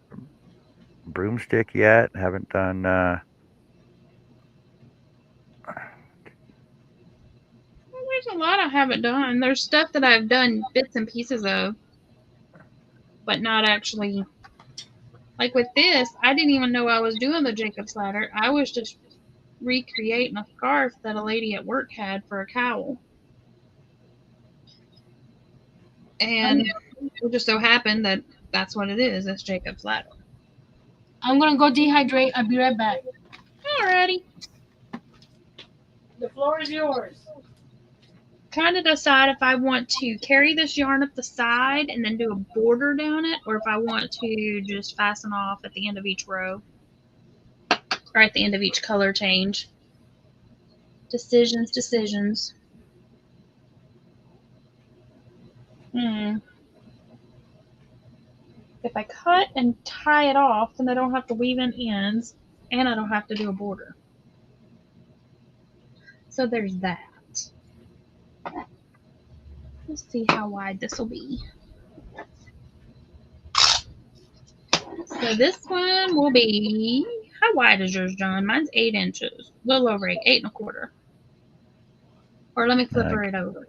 [SPEAKER 3] broomstick yet. Haven't done.
[SPEAKER 2] Well, there's a lot I haven't done. There's stuff that I've done bits and pieces of, but not actually. Like with this, I didn't even know I was doing the Jacob's ladder. I was just recreating a scarf that a lady at work had for a cowl. And it just so happened that that's what it is. It's Jacob's ladder.
[SPEAKER 1] I'm going to go dehydrate. I'll be right back.
[SPEAKER 2] Alrighty.
[SPEAKER 1] The floor is yours.
[SPEAKER 2] Trying to decide if I want to carry this yarn up the side and then do a border down it, or if I want to just fasten off at the end of each row or at the end of each color change. Decisions. If I cut and tie it off, then I don't have to weave in ends and I don't have to do a border. So there's that. Let's see how wide this will be. So this one will be, how wide is yours, John? Mine's 8 inches. A little over 8 and a quarter. Or let me flip it over.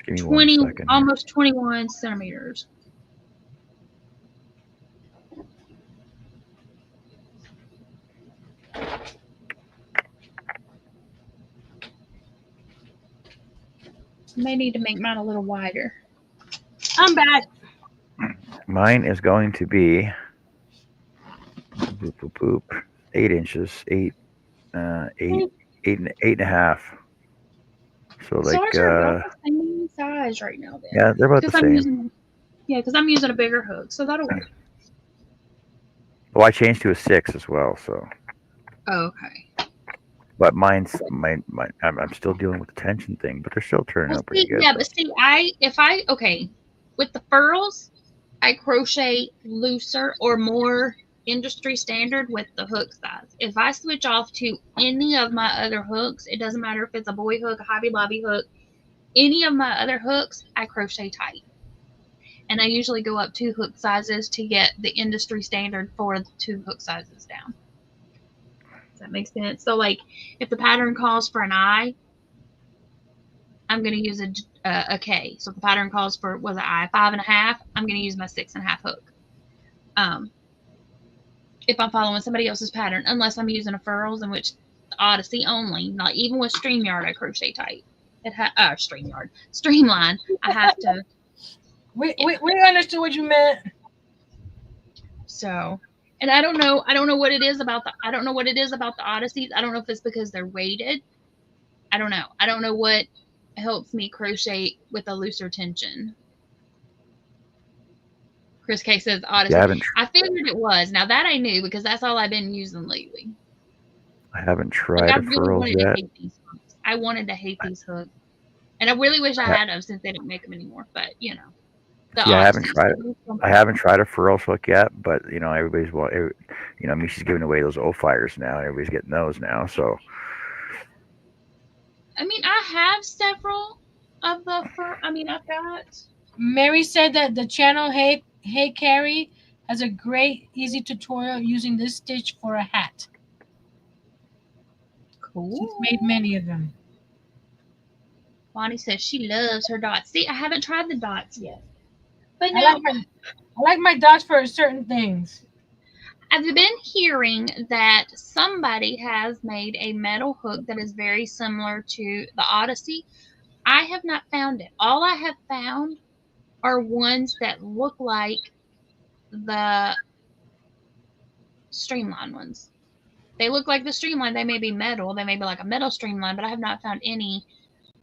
[SPEAKER 3] Give me
[SPEAKER 2] 20,
[SPEAKER 3] 1 second.
[SPEAKER 2] almost 21 centimeters. May need to make mine a little wider.
[SPEAKER 1] I'm back.
[SPEAKER 3] Mine is going to be 8 inches, 8 and a half. So
[SPEAKER 2] So
[SPEAKER 3] like
[SPEAKER 2] ours are about the same size right now. Then.
[SPEAKER 3] yeah, they're about the same.
[SPEAKER 2] Because I'm using a bigger hook, so that'll work.
[SPEAKER 3] Well, I changed to a 6 as well, so.
[SPEAKER 2] Oh, okay.
[SPEAKER 3] But I'm still dealing with the tension thing, but they're still turning out pretty good.
[SPEAKER 2] Yeah, but see, with the furls, I crochet looser or more industry standard with the hook size. If I switch off to any of my other hooks, it doesn't matter if it's a boy hook, a Hobby Lobby hook, any of my other hooks, I crochet tight. And I usually go up 2 hook sizes to get the industry standard for the 2 hook sizes down. Does that make sense? So, like, if the pattern calls for an I, I'm going to use a K. So if the pattern calls for, was an I 5.5, I'm going to use my 6.5 hook. If I'm following somebody else's pattern, unless I'm using a furls, in which Odyssey only, not even with StreamYard, I crochet tight. Streamline, I have to.
[SPEAKER 1] We understood what you meant.
[SPEAKER 2] So, and I don't know what it is about the Odysseys. I don't know if it's because they're weighted. I don't know. I don't know what helps me crochet with a looser tension. Chris K says Odyssey.
[SPEAKER 3] Yeah,
[SPEAKER 2] I figured it was. Now that I knew, because that's all I've been using lately.
[SPEAKER 3] I haven't tried a furls yet.
[SPEAKER 2] I wanted to hate these hooks. And I really wish I had them since they don't make them anymore. But, you know.
[SPEAKER 3] Yeah, I haven't tried it. I haven't tried a furrow hook yet, but you know, I mean, she's giving away those O-fires now. Everybody's getting those now, so.
[SPEAKER 2] I mean, I have several of the I've got.
[SPEAKER 1] Mary said that the channel Hey Carrie has a great easy tutorial using this stitch for a hat.
[SPEAKER 2] Cool.
[SPEAKER 1] She's made many of them.
[SPEAKER 2] Bonnie says she loves her dots. See, I haven't tried the dots yet. But
[SPEAKER 1] I
[SPEAKER 2] now,
[SPEAKER 1] like my dots for certain things.
[SPEAKER 2] I've been hearing that somebody has made a metal hook that is very similar to the Odyssey. I have not found it. All I have found are ones that look like the Streamline ones. They look like the Streamline. They may be metal. They may be like a metal Streamline, but I have not found any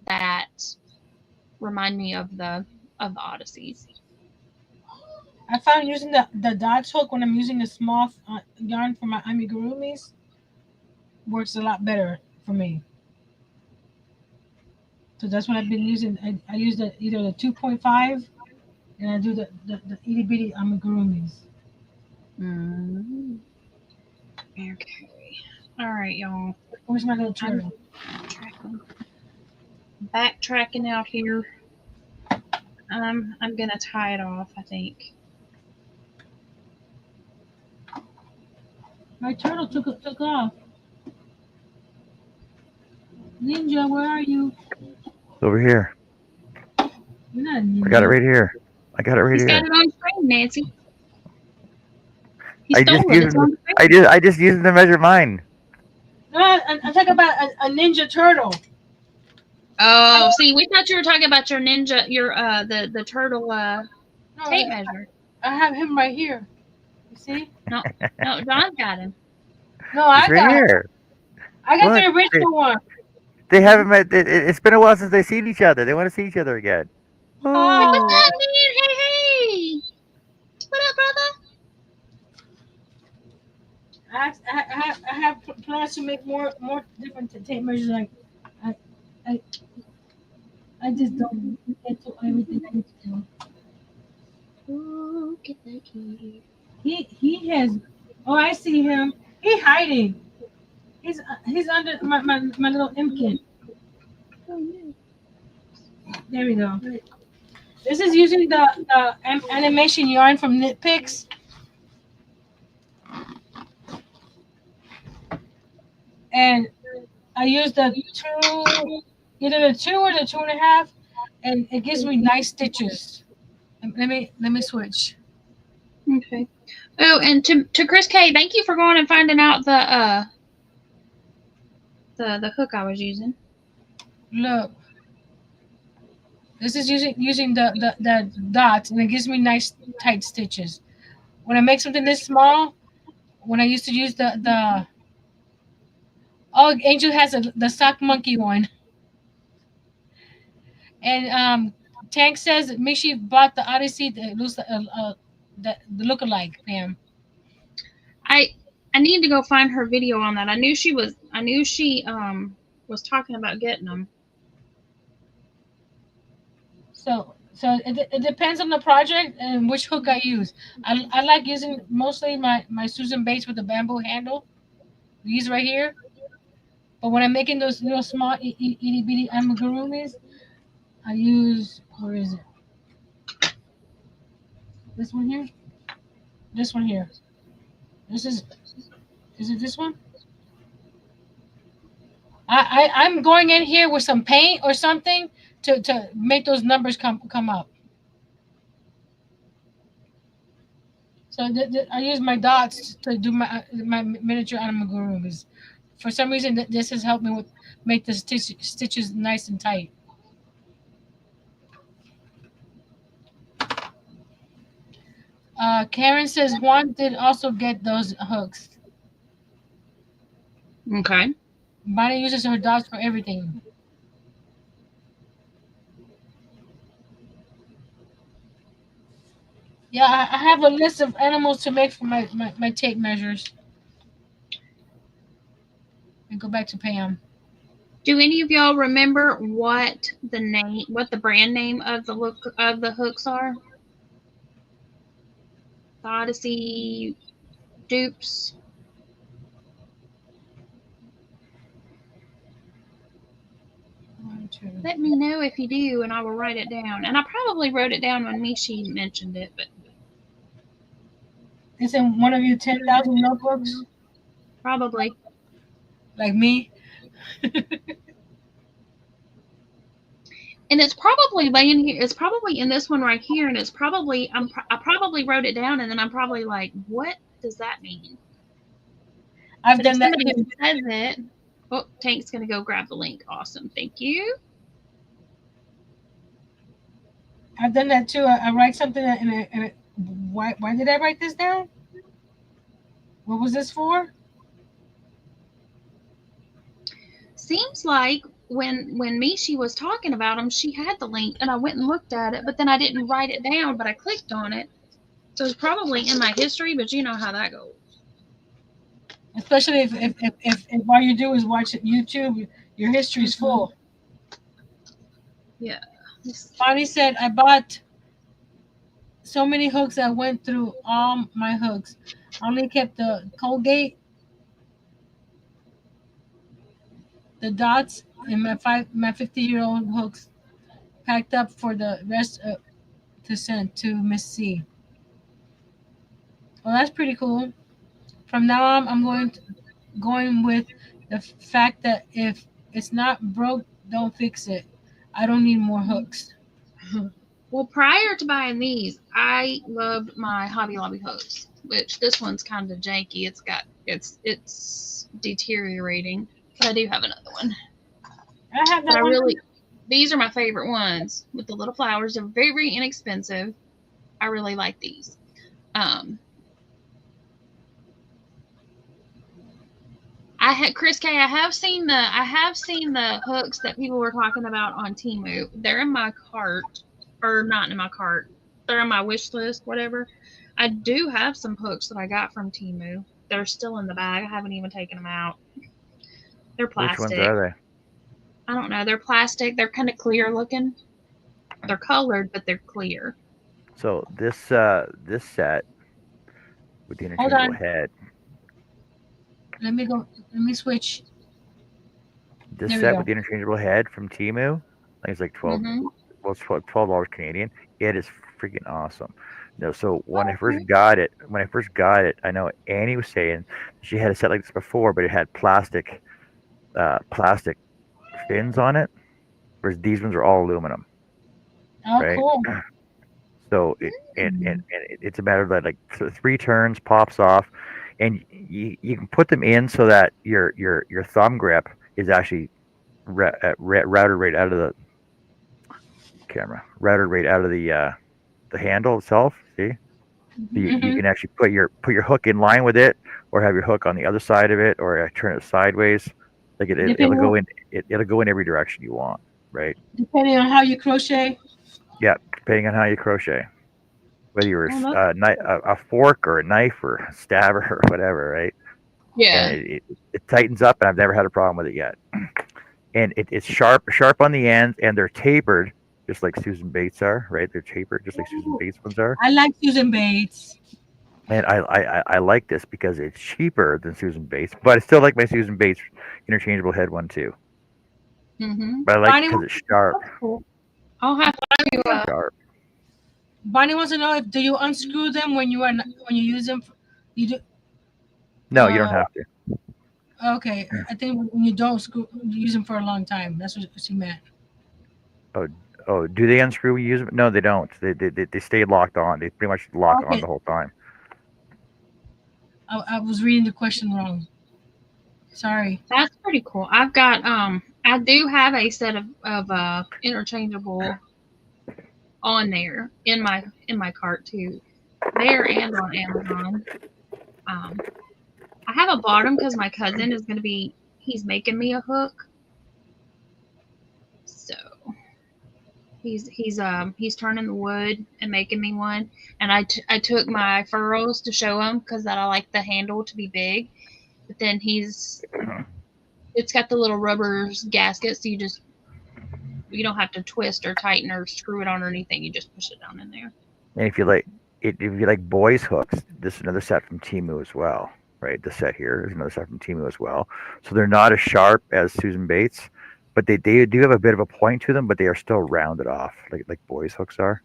[SPEAKER 2] that remind me of the Odysseys.
[SPEAKER 1] I found using the dots hook when I'm using the small yarn for my amigurumis works a lot better for me. So that's what I've been using. I use either the 2.5 and I do the itty bitty amigurumis.
[SPEAKER 2] Okay. All right, y'all.
[SPEAKER 1] Where's my little turtle?
[SPEAKER 2] Backtracking out here. I'm gonna tie it off, I think.
[SPEAKER 1] My turtle took off. Ninja, where are you?
[SPEAKER 3] It's over here.
[SPEAKER 1] You're not a ninja.
[SPEAKER 3] I got it right here. He's
[SPEAKER 2] got it on screen, Nancy. I
[SPEAKER 3] just used it to measure mine.
[SPEAKER 1] No, I'm talking about a ninja turtle.
[SPEAKER 2] Oh, see, we thought you were talking about your ninja, the turtle tape measure.
[SPEAKER 1] I have him right here. You see?
[SPEAKER 2] No, John's got him.
[SPEAKER 1] No, I got
[SPEAKER 3] here.
[SPEAKER 1] I got the original one.
[SPEAKER 3] They haven't met. It's been a while since they've seen each other. They want to see each other again.
[SPEAKER 2] Oh. What's up, man? Hey. What up, brother?
[SPEAKER 1] I have plans to make more different tape measures. Like I just don't get to everything I need to do.
[SPEAKER 2] Oh, get that key.
[SPEAKER 1] He has. Oh, I see him. He's hiding. He's under my little imkin.
[SPEAKER 2] Oh, no.
[SPEAKER 1] There we go. This is using the animation yarn from Knit Picks. And I use either the 2 or the 2.5, and it gives me nice stitches. Let me switch.
[SPEAKER 2] Okay. Oh, and to Chris K, thank you for going and finding out the hook I was using.
[SPEAKER 1] Look, this is using the dots, and it gives me nice tight stitches. When I make something this small, when I used to use the oh, Angel has the sock monkey one, and Tank says Mishi bought the Odyssey the lookalike, Pam.
[SPEAKER 2] I need to go find her video on that. I knew she was talking about getting them.
[SPEAKER 1] So it depends on the project and which hook I use. I like using mostly my Susan Bates with the bamboo handle. These right here. But when I'm making those little small itty bitty amigurumis, I use, where is it? This one here? This one here. Is it this one? I'm going in here with some paint or something to make those numbers come up. So I use my dots to do my miniature amigurumis. For some reason, this has helped me make the stitches nice and tight. Karen says Juan did also get those hooks.
[SPEAKER 2] Okay.
[SPEAKER 1] Bonnie uses her dots for everything. Yeah, I have a list of animals to make for my tape measures. And go back to Pam.
[SPEAKER 2] Do any of y'all remember what the brand name of the hooks are? The Odyssey dupes. Let me know if you do, and I will write it down. And I probably wrote it down when Mishi mentioned it, but
[SPEAKER 1] It's in one of your 10,000 notebooks,
[SPEAKER 2] probably.
[SPEAKER 1] like me.
[SPEAKER 2] And it's probably laying here. It's probably in this one right here, and it's probably I probably wrote it down, and then I'm probably like, what does that mean?
[SPEAKER 1] I've
[SPEAKER 2] But if
[SPEAKER 1] done that.
[SPEAKER 2] somebody says it, oh, Tank's gonna go grab the link. Awesome, thank you.
[SPEAKER 1] I've done that too. I write something and why did I write this down? What was this for?
[SPEAKER 2] Seems like when Mishi was talking about them, she had the link, and I went and looked at it, but then I didn't write it down, but I clicked on it. So it's probably in my history, but you know how that goes.
[SPEAKER 1] Especially if all you do is watch YouTube, your history's full.
[SPEAKER 2] Yeah.
[SPEAKER 1] Bonnie said, I bought so many hooks. I went through all my hooks. I only kept the Colgate, the dots, and my 50-year-old hooks packed up for the rest to send to Miss C. Well, that's pretty cool. From now on, I'm going with the fact that if it's not broke, don't fix it. I don't need more hooks.
[SPEAKER 2] Well, prior to buying these, I loved my Hobby Lobby hooks, which this one's kind of janky. It's deteriorating, but I do have another one.
[SPEAKER 1] I have
[SPEAKER 2] But
[SPEAKER 1] that one.
[SPEAKER 2] these are my favorite ones with the little flowers. They're very, very inexpensive. I really like these. Chris K. I have seen the hooks that people were talking about on Temu. They're in my cart, or not in my cart. They're on my wish list, whatever. I do have some hooks that I got from Temu. They're still in the bag. I haven't even taken them out. They're plastic.
[SPEAKER 3] Which ones are they?
[SPEAKER 2] I don't know. They're plastic. They're kind of clear looking. They're colored, but they're clear.
[SPEAKER 3] So this set with the interchangeable head.
[SPEAKER 1] Let me go. Let me switch.
[SPEAKER 3] This set with the interchangeable head from Temu, I think it's like 12. Well, it's $12 Canadian. It is freaking awesome. No, so when I first got it, I know Annie was saying she had a set like this before, but it had plastic fins on it, whereas these ones are all aluminum.
[SPEAKER 1] Oh,
[SPEAKER 3] right?
[SPEAKER 1] cool.
[SPEAKER 3] So it's a matter of that, like 3 turns, pops off, and you can put them in so that your thumb grip is actually routed right out of the camera, routed right out of the handle itself. See, you can actually put your hook in line with it, or have your hook on the other side of it, or turn it sideways. Like it'll go in. It'll go in every direction you want, right?
[SPEAKER 1] Depending on how you crochet.
[SPEAKER 3] Yeah, depending on how you crochet, whether you're a fork or a knife or a stabber or whatever, right?
[SPEAKER 2] Yeah.
[SPEAKER 3] And it tightens up, and I've never had a problem with it yet. And it's sharp on the ends, and they're tapered, just like Susan Bates are, right? They're tapered, just like Susan Bates ones are.
[SPEAKER 1] I like Susan Bates.
[SPEAKER 3] And I like this because it's cheaper than Susan Bates, but I still like my Susan Bates interchangeable head one too. But I like it because it's sharp.
[SPEAKER 2] I'll have to.
[SPEAKER 3] Sharp.
[SPEAKER 1] Bonnie wants to know if do you unscrew them when you use them? You do.
[SPEAKER 3] No, you don't have to.
[SPEAKER 1] Okay, I think when you don't use them for a long time. That's what she meant.
[SPEAKER 3] Oh, do they unscrew when you use them? No, they don't. They stay locked on. They pretty much lock on the whole time.
[SPEAKER 1] I was reading the question wrong. Sorry.
[SPEAKER 2] That's pretty cool. I've got I do have a set of interchangeable on there in my cart too, there and on Amazon. I haven't bought them because my cousin is he's making me a hook, so he's turning the wood and making me one, and I took my furrows to show him because I like the handle to be big, but then his it's got the little rubber gasket, so you don't have to twist or tighten or screw it on or anything. You just push it down in there.
[SPEAKER 3] And if you like boys hooks, this is another set from Timu as well, right? The set here is another set from Timu as well. So they're not as sharp as Susan Bates, but they do have a bit of a point to them, but they are still rounded off, like boys hooks are.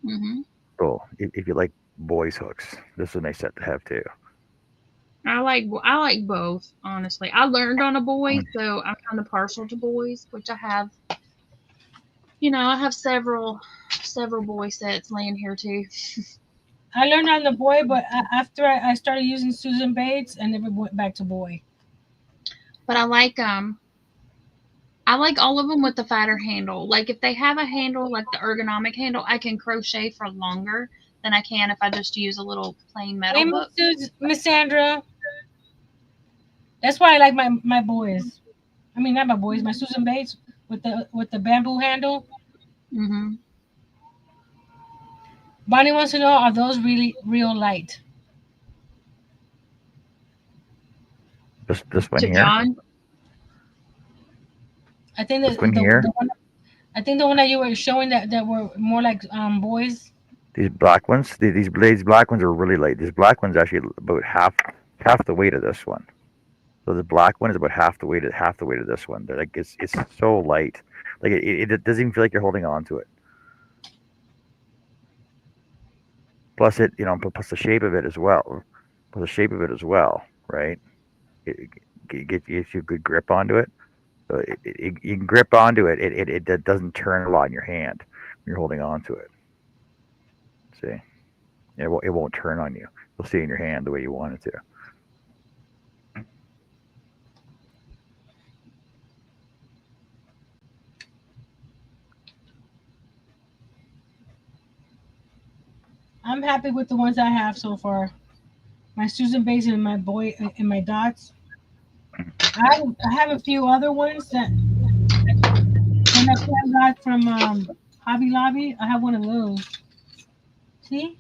[SPEAKER 2] Mm-hmm.
[SPEAKER 3] So if you like boys hooks, this is a nice set to have too.
[SPEAKER 2] I like both, honestly. I learned on a boy, so I'm kind of partial to boys, which I have. I have several boy sets laying here too.
[SPEAKER 1] I learned on the boy, but after I started using Susan Bates, I never went back to boy.
[SPEAKER 2] But I like all of them with the fatter handle. Like if they have a handle like the ergonomic handle, I can crochet for longer than I can if I just use a little plain metal
[SPEAKER 1] Hey,
[SPEAKER 2] hook.
[SPEAKER 1] Miss Sandra. That's why I like my boys. I mean, not my boys, my Susan Bates with the bamboo handle.
[SPEAKER 2] Mm-hmm.
[SPEAKER 1] Bonnie wants to know, are those really real light?
[SPEAKER 3] This one
[SPEAKER 2] To
[SPEAKER 3] here.
[SPEAKER 2] John,
[SPEAKER 1] I think
[SPEAKER 3] This one here.
[SPEAKER 1] the one that you were showing that were more like boys.
[SPEAKER 3] These black ones, these black ones are really light. These black ones actually about half the weight of this one. So the black one is about half the weight of this one. They're like it's so light, like it doesn't even feel like you're holding on to it. Plus plus the shape of it as well. Right? It gives you a good grip onto it. So you can grip onto it. It doesn't turn a lot in your hand when you're holding on to it. See, it won't turn on you. You'll stay in your hand the way you want it to.
[SPEAKER 1] I'm happy with the ones I have so far. My Susan Bates and my boy and my dots. I have a few other ones that I got from Hobby Lobby. I have one of those. See?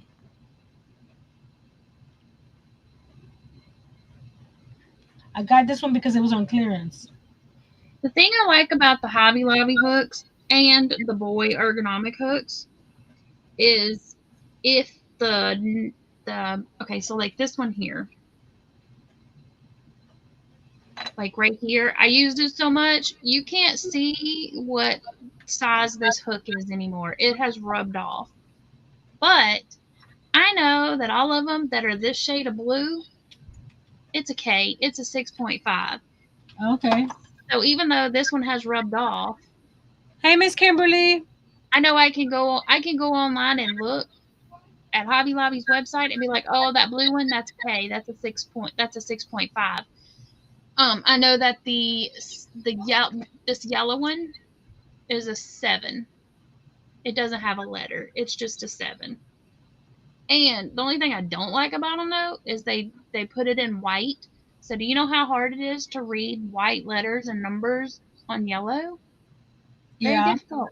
[SPEAKER 1] I got this one because it was on clearance.
[SPEAKER 2] the thing I like about the Hobby Lobby hooks and the boy ergonomic hooks is if the okay, so like this one here, like right here, I used it so much you can't see what size this hook is anymore. It has rubbed off. But I know that all of them that are this shade of blue, it's a K. It's a 6.5.
[SPEAKER 1] Okay.
[SPEAKER 2] So even though this one has rubbed off,
[SPEAKER 1] Hey, Miss Kimberly.
[SPEAKER 2] I know I can go online and look at Hobby Lobby's website and be like, oh, that blue one, that's a K. That's a 6.5. I know that this yellow one is a 7. It doesn't have a letter. It's just a 7. And the only thing I don't like about them though is they put it in white. So do you know how hard it is to read white letters and numbers on yellow? Very
[SPEAKER 1] Yeah.
[SPEAKER 2] difficult.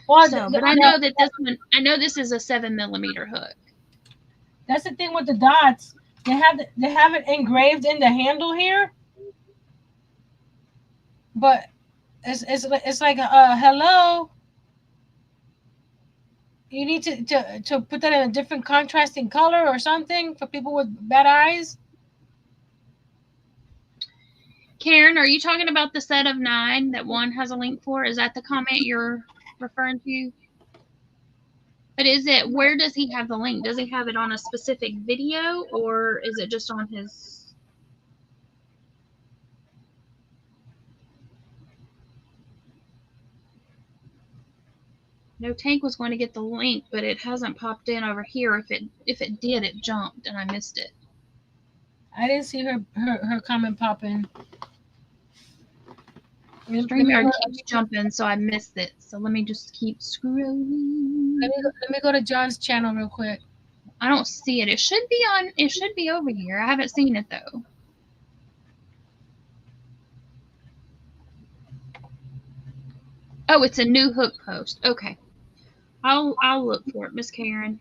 [SPEAKER 1] Well,
[SPEAKER 2] So, but I know that this one, I know this is a 7mm hook.
[SPEAKER 1] That's the thing with the dots. They have it engraved in the handle here, but it's like hello. You need to put that in a different contrasting color or something for people with bad eyes.
[SPEAKER 2] Karen, are you talking about the set of 9 that one has a link for? Is that the comment you're referring to? But where does he have the link? Does he have it on a specific video or is it just on his? No, Tank was going to get the link, but it hasn't popped in over here. If it did, it jumped and I missed it.
[SPEAKER 1] I didn't see her comment pop in.
[SPEAKER 2] StreamYard keeps jumping, so I missed it. So let me just keep scrolling.
[SPEAKER 1] Let me go to John's channel real quick.
[SPEAKER 2] I don't see it. It should be over here. I haven't seen it though. Oh, it's a new hook post. Okay. I'll look for it, Miss Karen.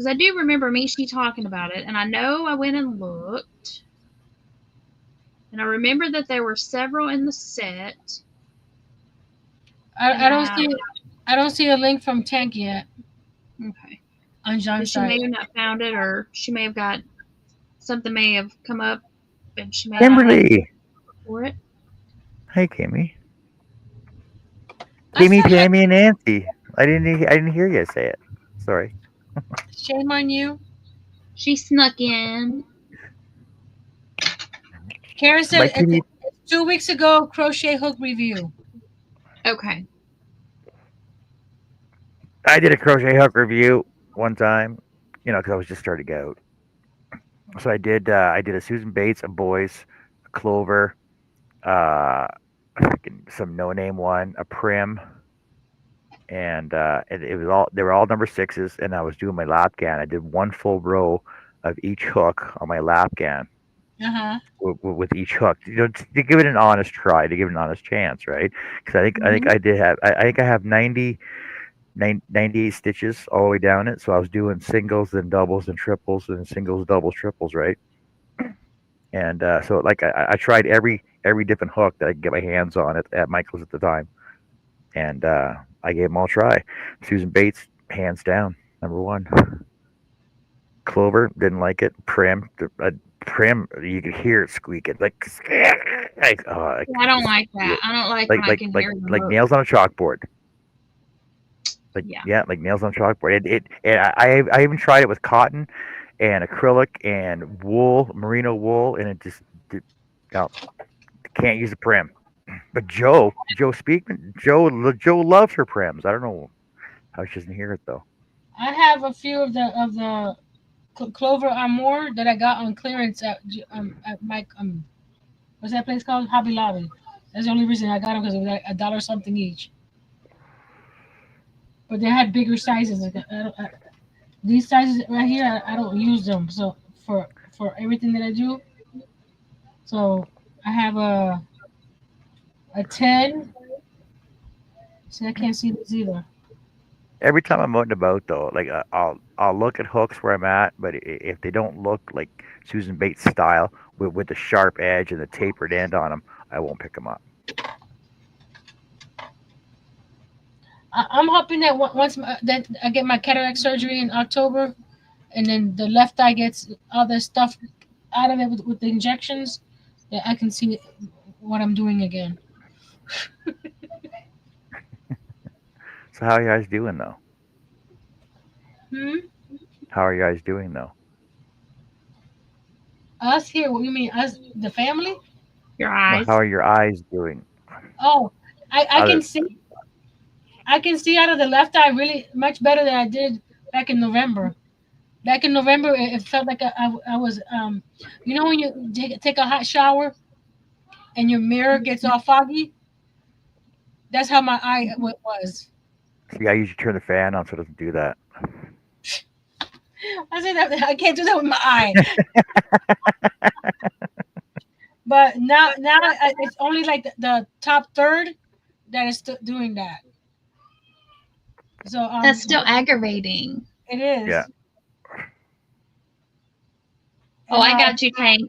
[SPEAKER 2] Because I do remember Mishi talking about it, and I know I went and looked. And I remember that there were several in the set.
[SPEAKER 1] I don't see a link from Tank yet
[SPEAKER 2] Okay.
[SPEAKER 1] on John's
[SPEAKER 2] She
[SPEAKER 1] side.
[SPEAKER 2] may have not found it, or she may have got something may have come up, and she may not have
[SPEAKER 3] Kimberly.
[SPEAKER 2] for it.
[SPEAKER 3] Hey, Kimmy.
[SPEAKER 1] I
[SPEAKER 3] Kimmy,
[SPEAKER 1] said,
[SPEAKER 3] Tammy, and Nancy. I didn't hear you say it. Sorry.
[SPEAKER 1] shame on you.
[SPEAKER 2] She snuck in.
[SPEAKER 1] Karen
[SPEAKER 3] My
[SPEAKER 1] said
[SPEAKER 3] kitty.
[SPEAKER 1] 2 weeks ago, crochet hook review.
[SPEAKER 2] Okay.
[SPEAKER 3] I did a crochet hook review one time, because I was just starting out. So I did a Susan Bates, a Boys, a Clover, some no name one, a Prim, and it was all they were all number sixes, and I was doing my lap gan. I did one full row of each hook on my lap gan with each hook, to give it an honest try, to give it an honest chance, right? Because I think I have 98 stitches all the way down it. So I was doing singles, then doubles, and triples, and singles, doubles, triples, right? And so like I tried every different hook that I could get my hands on at Michael's at the time, and I gave them all a try. Susan Bates, hands down, number one. Clover, didn't like it. Prim, you could hear it squeaking like
[SPEAKER 2] I don't like that. I don't like when I can hear the
[SPEAKER 3] like
[SPEAKER 2] hook.
[SPEAKER 3] nails on a chalkboard. Like
[SPEAKER 2] Yeah.
[SPEAKER 3] like nails on a chalkboard. I even tried it with cotton and acrylic and wool, merino wool, and it just no, can't use a prim. But Joe Speakman, Joe loves her prims. I don't know how she doesn't hear it though.
[SPEAKER 1] I have a few of the Clover Amour that I got on clearance at my what's that place called? Hobby Lobby. That's the only reason I got them, because it was like $1 something each. But they had bigger sizes. These sizes right here, I don't use them. So for everything that I do, so I have a 10. See, I can't see this either.
[SPEAKER 3] Every time I'm out and about though, like I'll look at hooks where I'm at, but if they don't look like Susan Bates style with the sharp edge and the tapered end on them, I won't pick them up.
[SPEAKER 1] I'm hoping that once that I get my cataract surgery in October, and then the left eye gets all the stuff out of it with the injections, that I can see what I'm doing again.
[SPEAKER 3] So how are you guys doing though?
[SPEAKER 1] Hmm?
[SPEAKER 3] How are you guys doing though?
[SPEAKER 1] Us here? What you mean? Us, the family?
[SPEAKER 2] Your
[SPEAKER 3] No,
[SPEAKER 2] eyes.
[SPEAKER 3] how are your eyes doing?
[SPEAKER 1] Oh, I
[SPEAKER 3] Other,
[SPEAKER 1] can see. I can see out of the left eye really much better than I did back in November. Back in November, it felt like I was, when you take a hot shower and your mirror gets all foggy? That's how my eye was.
[SPEAKER 3] See, I usually turn the fan on so it doesn't do that.
[SPEAKER 1] I said that I can't do that with my eye. But now it's only like the top third that is doing that. So
[SPEAKER 2] That's still aggravating.
[SPEAKER 1] it is.
[SPEAKER 3] Yeah.
[SPEAKER 2] Oh,
[SPEAKER 1] And,
[SPEAKER 2] I got you, Tank.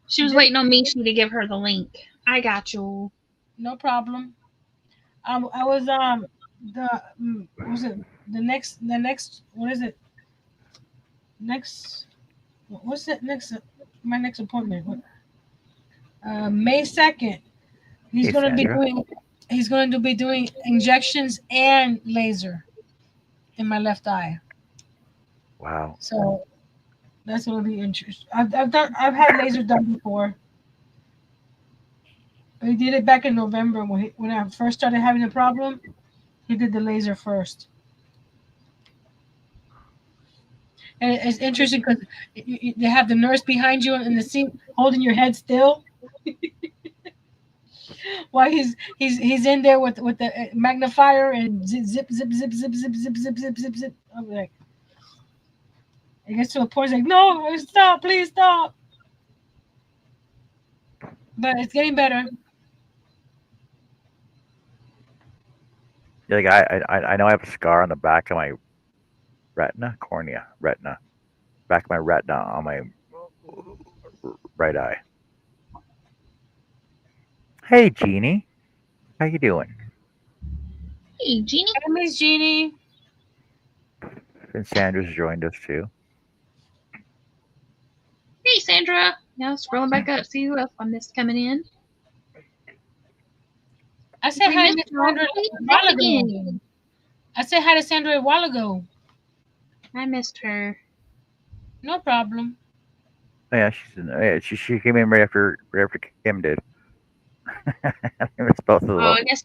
[SPEAKER 2] She was waiting on Mishi to give her the link. I got you.
[SPEAKER 1] no problem. I was what was it the next what is it next what's that next my next appointment? May 2nd. He's
[SPEAKER 3] Hey,
[SPEAKER 1] going to be
[SPEAKER 3] Sandra.
[SPEAKER 1] doing injections and laser in my left eye.
[SPEAKER 3] Wow.
[SPEAKER 1] So that's going to be interesting. I've had laser done before. But he did it back in November when I first started having the problem. He did the laser first. And it's interesting because they have the nurse behind you in the seat holding your head still while he's in there with the magnifier and zip zip zip zip zip zip zip zip zip zip zip. I'm like, it gets to a point, it's like, no, stop, please stop. But it's getting better.
[SPEAKER 3] Like I know I have a scar on the back of my Retina, cornea, retina. Back of my retina on my right eye. Hey, Jeannie. How you doing?
[SPEAKER 2] Hey, Jeannie.
[SPEAKER 1] Hi, Miss Jeannie.
[SPEAKER 3] And Sandra's joined us too.
[SPEAKER 2] Hey, Sandra. Now scrolling back up, see who else I missed coming in.
[SPEAKER 1] I said
[SPEAKER 2] We
[SPEAKER 1] hi to
[SPEAKER 2] missed
[SPEAKER 1] Miss Sandra
[SPEAKER 2] her.
[SPEAKER 1] a while ago.
[SPEAKER 2] Again.
[SPEAKER 1] I said hi to Sandra a while ago.
[SPEAKER 2] I missed her.
[SPEAKER 1] No problem.
[SPEAKER 3] Oh, yeah, she's in there. Yeah, she came in right after Kim did. It's both of them.
[SPEAKER 2] Oh, I guess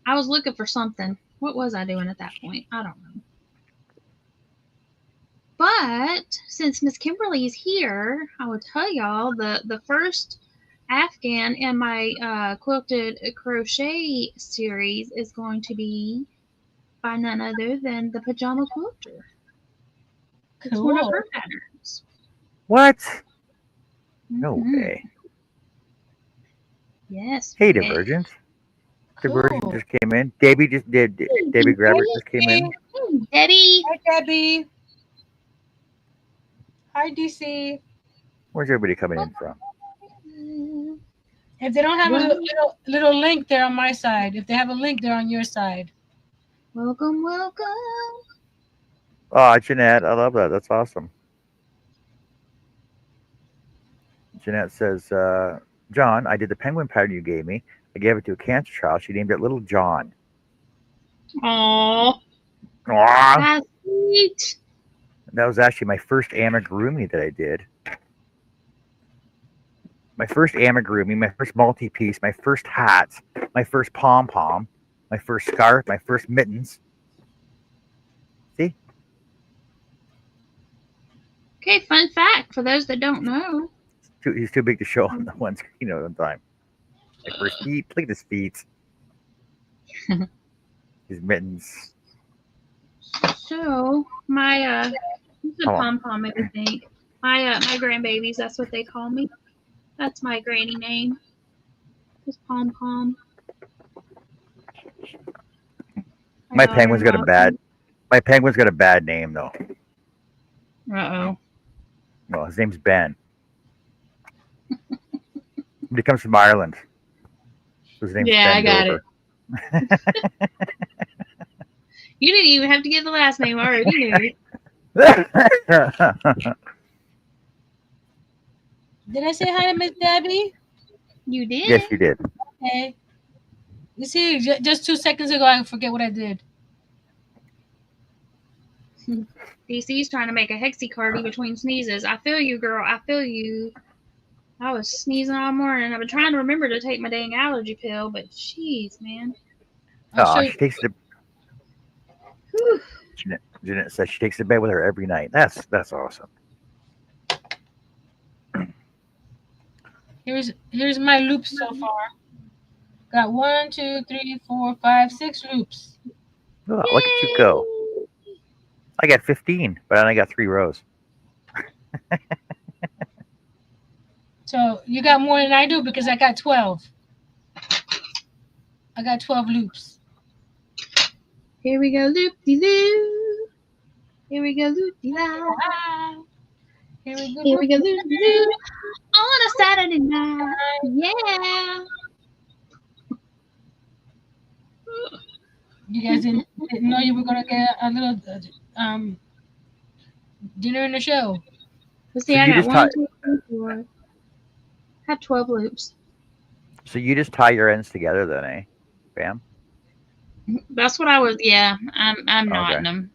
[SPEAKER 2] I was looking for something. What was I doing at that point? I don't know. But since Miss Kimberly is here, I will tell y'all the first Afghan in my quilted crochet series is going to be by none other than the Pajama Quilter. It's one of
[SPEAKER 1] Cool.
[SPEAKER 2] her patterns.
[SPEAKER 3] What? No
[SPEAKER 2] Mhm.
[SPEAKER 3] way.
[SPEAKER 2] Yes.
[SPEAKER 3] Hey,
[SPEAKER 2] yes.
[SPEAKER 3] Divergent.
[SPEAKER 1] Cool.
[SPEAKER 3] Divergent just came in. Debbie just did. Debbie Grabber just came in.
[SPEAKER 2] Hey, Debbie.
[SPEAKER 1] Hi, Debbie. Hi, DC.
[SPEAKER 3] Where's everybody coming in from?
[SPEAKER 1] If they don't have a
[SPEAKER 2] Welcome.
[SPEAKER 1] little link there on my side, if they have a link there on your side.
[SPEAKER 2] Welcome.
[SPEAKER 3] Oh, Jeanette, I love that. That's awesome. Jeanette says, John, I did the penguin pattern you gave me. I gave it to a cancer child. She named it Little John.
[SPEAKER 2] Aww.
[SPEAKER 3] Aww.
[SPEAKER 2] That's sweet.
[SPEAKER 3] That was actually my first amigurumi that I did. My first amigurumi, my first multi-piece, my first hat, my first pom-pom, my first scarf, my first mittens. See?
[SPEAKER 2] Okay, fun fact for those that don't know.
[SPEAKER 3] He's too big to show on the one screen at one time. My first feet. Look at his feet. His mittens.
[SPEAKER 2] So my it's a
[SPEAKER 3] Hold on.
[SPEAKER 2] pom pom, I think. My grandbabies, that's what they call me. That's my granny name. Just pom pom.
[SPEAKER 3] My penguin's got a bad name though.
[SPEAKER 2] Uh-oh.
[SPEAKER 3] Well, his name's Ben. He comes from Ireland. His name's
[SPEAKER 2] Yeah,
[SPEAKER 3] Ben
[SPEAKER 2] I got
[SPEAKER 3] Dover.
[SPEAKER 2] it. You didn't even have to get the last name. I already knew.
[SPEAKER 1] Did I say hi to Miss Debbie?
[SPEAKER 2] You did.
[SPEAKER 3] Yes, you did.
[SPEAKER 1] Okay. You see, just 2 seconds ago, I forget what I did.
[SPEAKER 2] DC's trying to make a hexie-cardi between sneezes. I feel you, girl. I feel you. I was sneezing all morning. I've been trying to remember to take my dang allergy pill, but jeez, man.
[SPEAKER 1] I'll show
[SPEAKER 3] Oh,
[SPEAKER 1] you.
[SPEAKER 3] she takes the.
[SPEAKER 2] Whew.
[SPEAKER 3] Jeanette says she takes the bed with her every night. That's awesome.
[SPEAKER 1] Here's my loops so far. Got 1, 2, 3, 4, 5, 6 loops.
[SPEAKER 3] Oh, look at you go. I got 15, but I only got 3 rows.
[SPEAKER 1] So you got more than I do because I got 12. I got 12 loops.
[SPEAKER 2] Here we go, loop-de-loo. Here we go, loop-de-loo.
[SPEAKER 1] Here we go.
[SPEAKER 2] Here we go, loop-de-loo. On a Saturday night. Yeah.
[SPEAKER 1] You guys didn't know you were gonna get a little dinner in the show.
[SPEAKER 2] Let's see,
[SPEAKER 3] So
[SPEAKER 2] I
[SPEAKER 3] you
[SPEAKER 2] got
[SPEAKER 3] just
[SPEAKER 2] 1, 2, 3, 4. I have 12 loops.
[SPEAKER 3] So you just tie your ends together then, eh? Bam.
[SPEAKER 2] That's what I was. Yeah, I'm knotting
[SPEAKER 3] Okay.
[SPEAKER 2] them.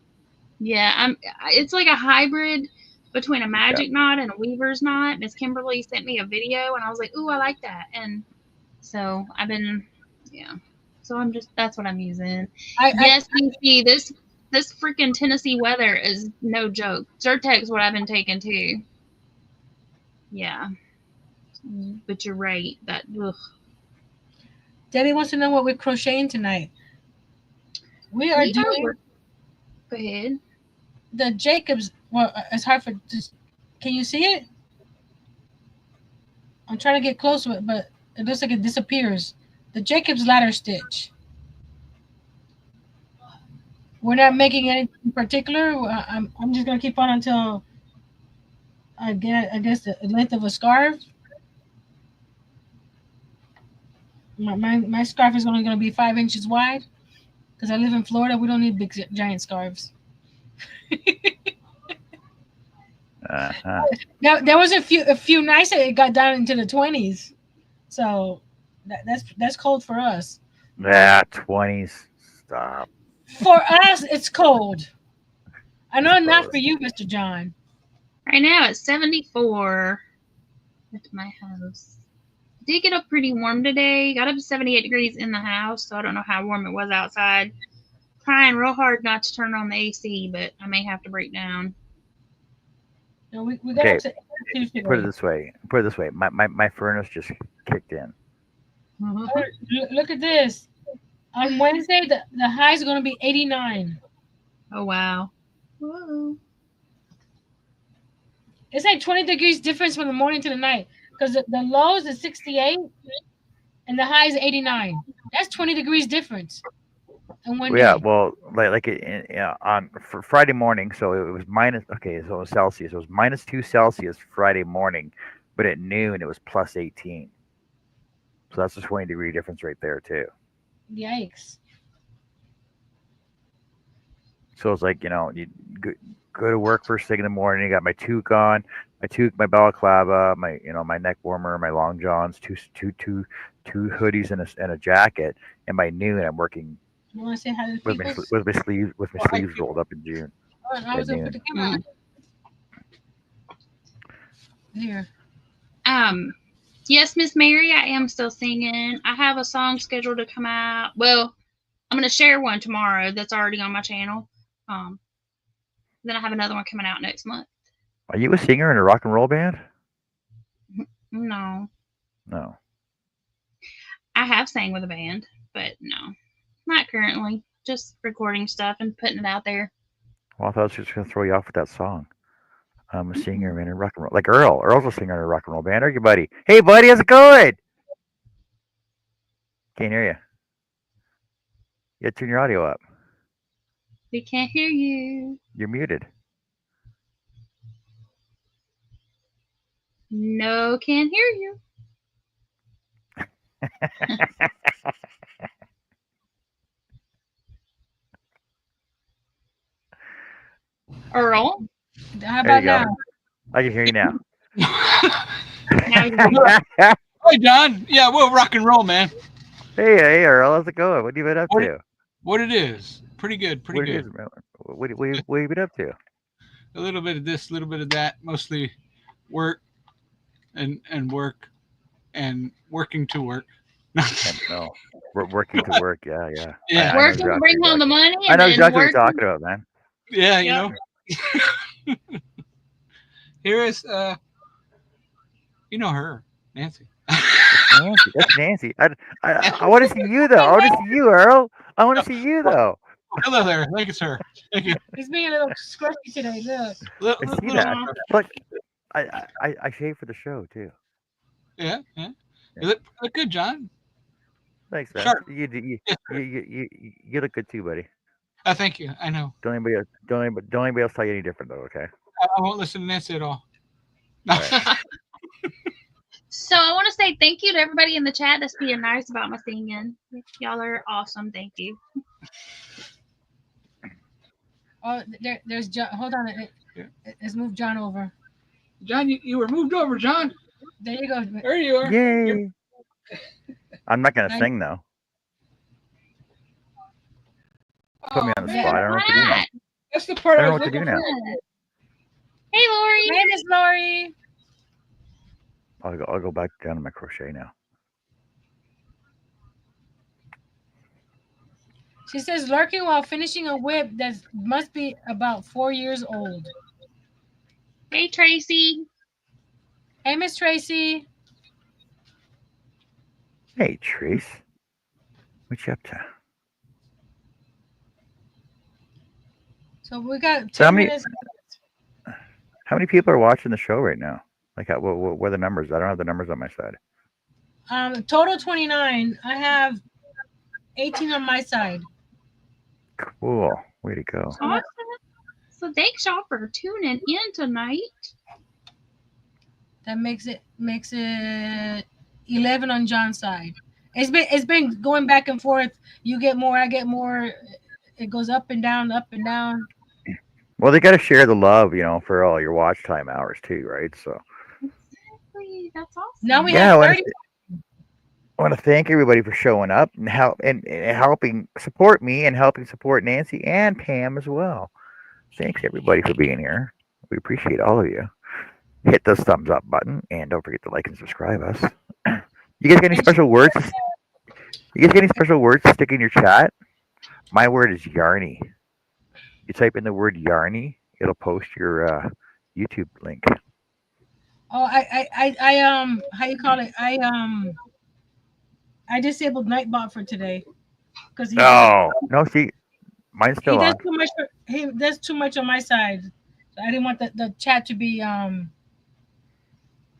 [SPEAKER 2] Yeah, it's like a hybrid between a magic knot and a weaver's knot. Miss Kimberly sent me a video, and I was like, "Ooh, I like that." And so I've been, yeah. So that's what I'm using. Yes, DC, this freaking Tennessee weather is no joke. Zyrtec's what I've been taking too. Yeah, but you're right. That ugh.
[SPEAKER 1] Debbie wants to know what we're crocheting tonight. We are doing
[SPEAKER 2] Go ahead.
[SPEAKER 1] the Jacob's. Well, it's hard for. Can you see it? I'm trying to get close to it, but it looks like it disappears. The Jacob's ladder stitch. We're not making anything in particular. I'm just gonna keep on until I guess the length of a scarf. My scarf is only gonna be 5 inches wide because I live in Florida. We don't need big giant scarves.
[SPEAKER 3] Uh-huh.
[SPEAKER 1] Now there was a few nights that it got down into the 20s. So that's cold for us.
[SPEAKER 3] Yeah, 20s. Stop.
[SPEAKER 1] For us, it's cold. I know not
[SPEAKER 3] Suppose.
[SPEAKER 1] for you, Mr. John.
[SPEAKER 2] Right now it's 74 at my house. Did get up pretty warm today. Got up to 78 degrees in the house, so I don't know how warm it was outside. Trying real hard not to turn on the AC, but I may have to break down.
[SPEAKER 1] No, we got
[SPEAKER 3] Okay,
[SPEAKER 1] up to 82
[SPEAKER 3] put it
[SPEAKER 1] today.
[SPEAKER 3] this way. Put it this way. My furnace just kicked in.
[SPEAKER 1] Look at this. On Wednesday, the high is going to be 89.
[SPEAKER 2] Oh wow. Whoa.
[SPEAKER 1] It's like 20 degrees difference from the morning to the night because the lows is 68 and the high is 89. That's 20 degrees difference in one
[SPEAKER 3] Yeah,
[SPEAKER 1] day.
[SPEAKER 3] well, on for Friday morning, so it was minus. Okay, so it was Celsius. It was -2 Celsius Friday morning, but at noon it was +18. So that's a 20-degree difference right there too.
[SPEAKER 1] Yikes.
[SPEAKER 3] So it's like you go to work first thing in the morning. You got my toque on, my balaclava, my neck warmer, my long johns, two hoodies and a jacket. And by noon, I'm working
[SPEAKER 1] You want to say hi to the
[SPEAKER 3] with my
[SPEAKER 1] people?
[SPEAKER 3] sleeves rolled up in June
[SPEAKER 1] I
[SPEAKER 3] at
[SPEAKER 1] was going to put
[SPEAKER 3] noon.
[SPEAKER 1] the camera on. Here.
[SPEAKER 2] Yes, Miss Mary, I am still singing. I have a song scheduled to come out. Well, I'm gonna share one tomorrow that's already on my channel. Then I have another one coming out next month.
[SPEAKER 3] Are you a singer in a rock and roll band?
[SPEAKER 2] No,
[SPEAKER 3] No.
[SPEAKER 2] I have sang with a band, but no, not currently. Just recording stuff and putting it out there.
[SPEAKER 3] Well, I thought I was just gonna throw you off with that song. I'm a singer in a rock and roll, like Earl. Earl's a singer in a rock and roll band. Are you, buddy? Hey, buddy, how's it going? Can't hear you. You gotta turn your audio up.
[SPEAKER 2] We can't hear you.
[SPEAKER 3] You're muted.
[SPEAKER 2] No, can't hear you. Earl.
[SPEAKER 1] How
[SPEAKER 3] There
[SPEAKER 1] about
[SPEAKER 3] you go.
[SPEAKER 1] now?
[SPEAKER 3] I can hear you now.
[SPEAKER 2] Now you can.
[SPEAKER 5] Hi, John. Yeah, we'll rock and roll, man.
[SPEAKER 3] Hey, Earl, how's it going? What have you been up
[SPEAKER 5] What-
[SPEAKER 3] to?
[SPEAKER 5] What it is. Pretty good. Pretty
[SPEAKER 3] What it
[SPEAKER 5] good.
[SPEAKER 3] is, man? What have you been up to?
[SPEAKER 5] A little bit of this, a little bit of that. Mostly work and work and working to work.
[SPEAKER 3] No, we're working to work. Yeah.
[SPEAKER 5] Yeah.
[SPEAKER 3] I know
[SPEAKER 2] Working to
[SPEAKER 3] exactly
[SPEAKER 2] bring home the money.
[SPEAKER 3] I
[SPEAKER 2] And
[SPEAKER 3] know
[SPEAKER 2] then
[SPEAKER 3] exactly what you're
[SPEAKER 2] working.
[SPEAKER 3] talking about, man.
[SPEAKER 5] Yeah,
[SPEAKER 2] Yep.
[SPEAKER 5] Here is you know her, Nancy.
[SPEAKER 3] Nancy, that's Nancy. I want to see you though. I want to see you, Earl. I want to see you though.
[SPEAKER 5] Hello there. I think it's her. Thank you.
[SPEAKER 1] He's being a little scruffy today. Look.
[SPEAKER 3] I see that. Look, I shave for the show too.
[SPEAKER 5] Yeah. You look good, John.
[SPEAKER 3] Thanks, man.
[SPEAKER 5] Sharp.
[SPEAKER 3] You look good too, buddy.
[SPEAKER 5] Thank you. I know.
[SPEAKER 3] Don't anybody else tell you any different though, okay?
[SPEAKER 5] I won't listen to Nancy at all.
[SPEAKER 3] Right.
[SPEAKER 2] So I want to say thank you to everybody in the chat that's being nice about my singing. Y'all are awesome. Thank you.
[SPEAKER 1] Oh, there's John. Hold on. Let's move John over.
[SPEAKER 5] John, you were moved over, John.
[SPEAKER 1] There you go.
[SPEAKER 5] There you are.
[SPEAKER 3] Yay! I'm not gonna sing though. Put me on the
[SPEAKER 1] man.
[SPEAKER 3] spot. I don't know what to do now.
[SPEAKER 5] That's the part
[SPEAKER 3] I
[SPEAKER 5] I,
[SPEAKER 3] don't know
[SPEAKER 5] was
[SPEAKER 3] what to do
[SPEAKER 5] looking
[SPEAKER 3] now.
[SPEAKER 5] for.
[SPEAKER 2] Hey, Lori.
[SPEAKER 1] Hey, Miss Lori.
[SPEAKER 3] I'll go back down to my crochet now.
[SPEAKER 1] She says lurking while finishing a whip that must be about 4 years old.
[SPEAKER 2] Hey, Tracy.
[SPEAKER 1] Hey, Miss Tracy.
[SPEAKER 3] Hey, Trace. What you up to?
[SPEAKER 1] So we got
[SPEAKER 3] So
[SPEAKER 1] 10 minutes.
[SPEAKER 3] How many people are watching the show right now? Like, what are the numbers? I don't have the numbers on my side.
[SPEAKER 1] Total 29. I have 18 on my side.
[SPEAKER 3] Cool. Way to go.
[SPEAKER 2] Awesome. So thanks y'all for tuning in tonight.
[SPEAKER 1] That makes it 11 on John's side. It's been going back and forth. You get more, I get more. It goes up and down, up and down.
[SPEAKER 3] Well, they got to share the love, for all your watch time hours too, right? So
[SPEAKER 2] Exactly. That's awesome.
[SPEAKER 1] Now we
[SPEAKER 3] yeah,
[SPEAKER 1] have 30.
[SPEAKER 3] I want to thank everybody for showing up and helping support me and helping support Nancy and Pam as well. Thanks everybody for being here. We appreciate all of you. Hit the thumbs up button and don't forget to like and subscribe us. You guys got any special words? You guys got any special words to stick in your chat? My word is yarny. You type in the word yarny, it'll post your YouTube link.
[SPEAKER 1] Oh, how you call it? I disabled Nightbot for today because
[SPEAKER 3] No, see, mine's
[SPEAKER 1] he
[SPEAKER 3] still
[SPEAKER 1] does
[SPEAKER 3] on.
[SPEAKER 1] too much. He does too much on my side. So I didn't want the chat to be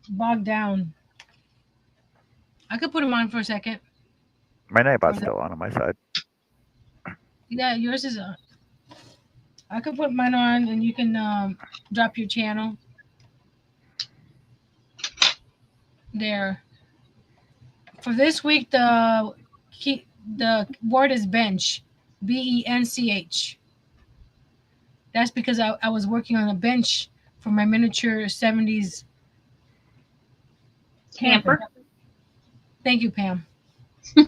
[SPEAKER 1] bogged down. I could put him on for a second.
[SPEAKER 3] My Nightbot's still on my side.
[SPEAKER 1] Yeah, yours is on. I could put mine on, and you can drop your channel there. For this week, the word is bench, bench. That's because I was working on a bench for my miniature 70s camper. Thank you, Pam.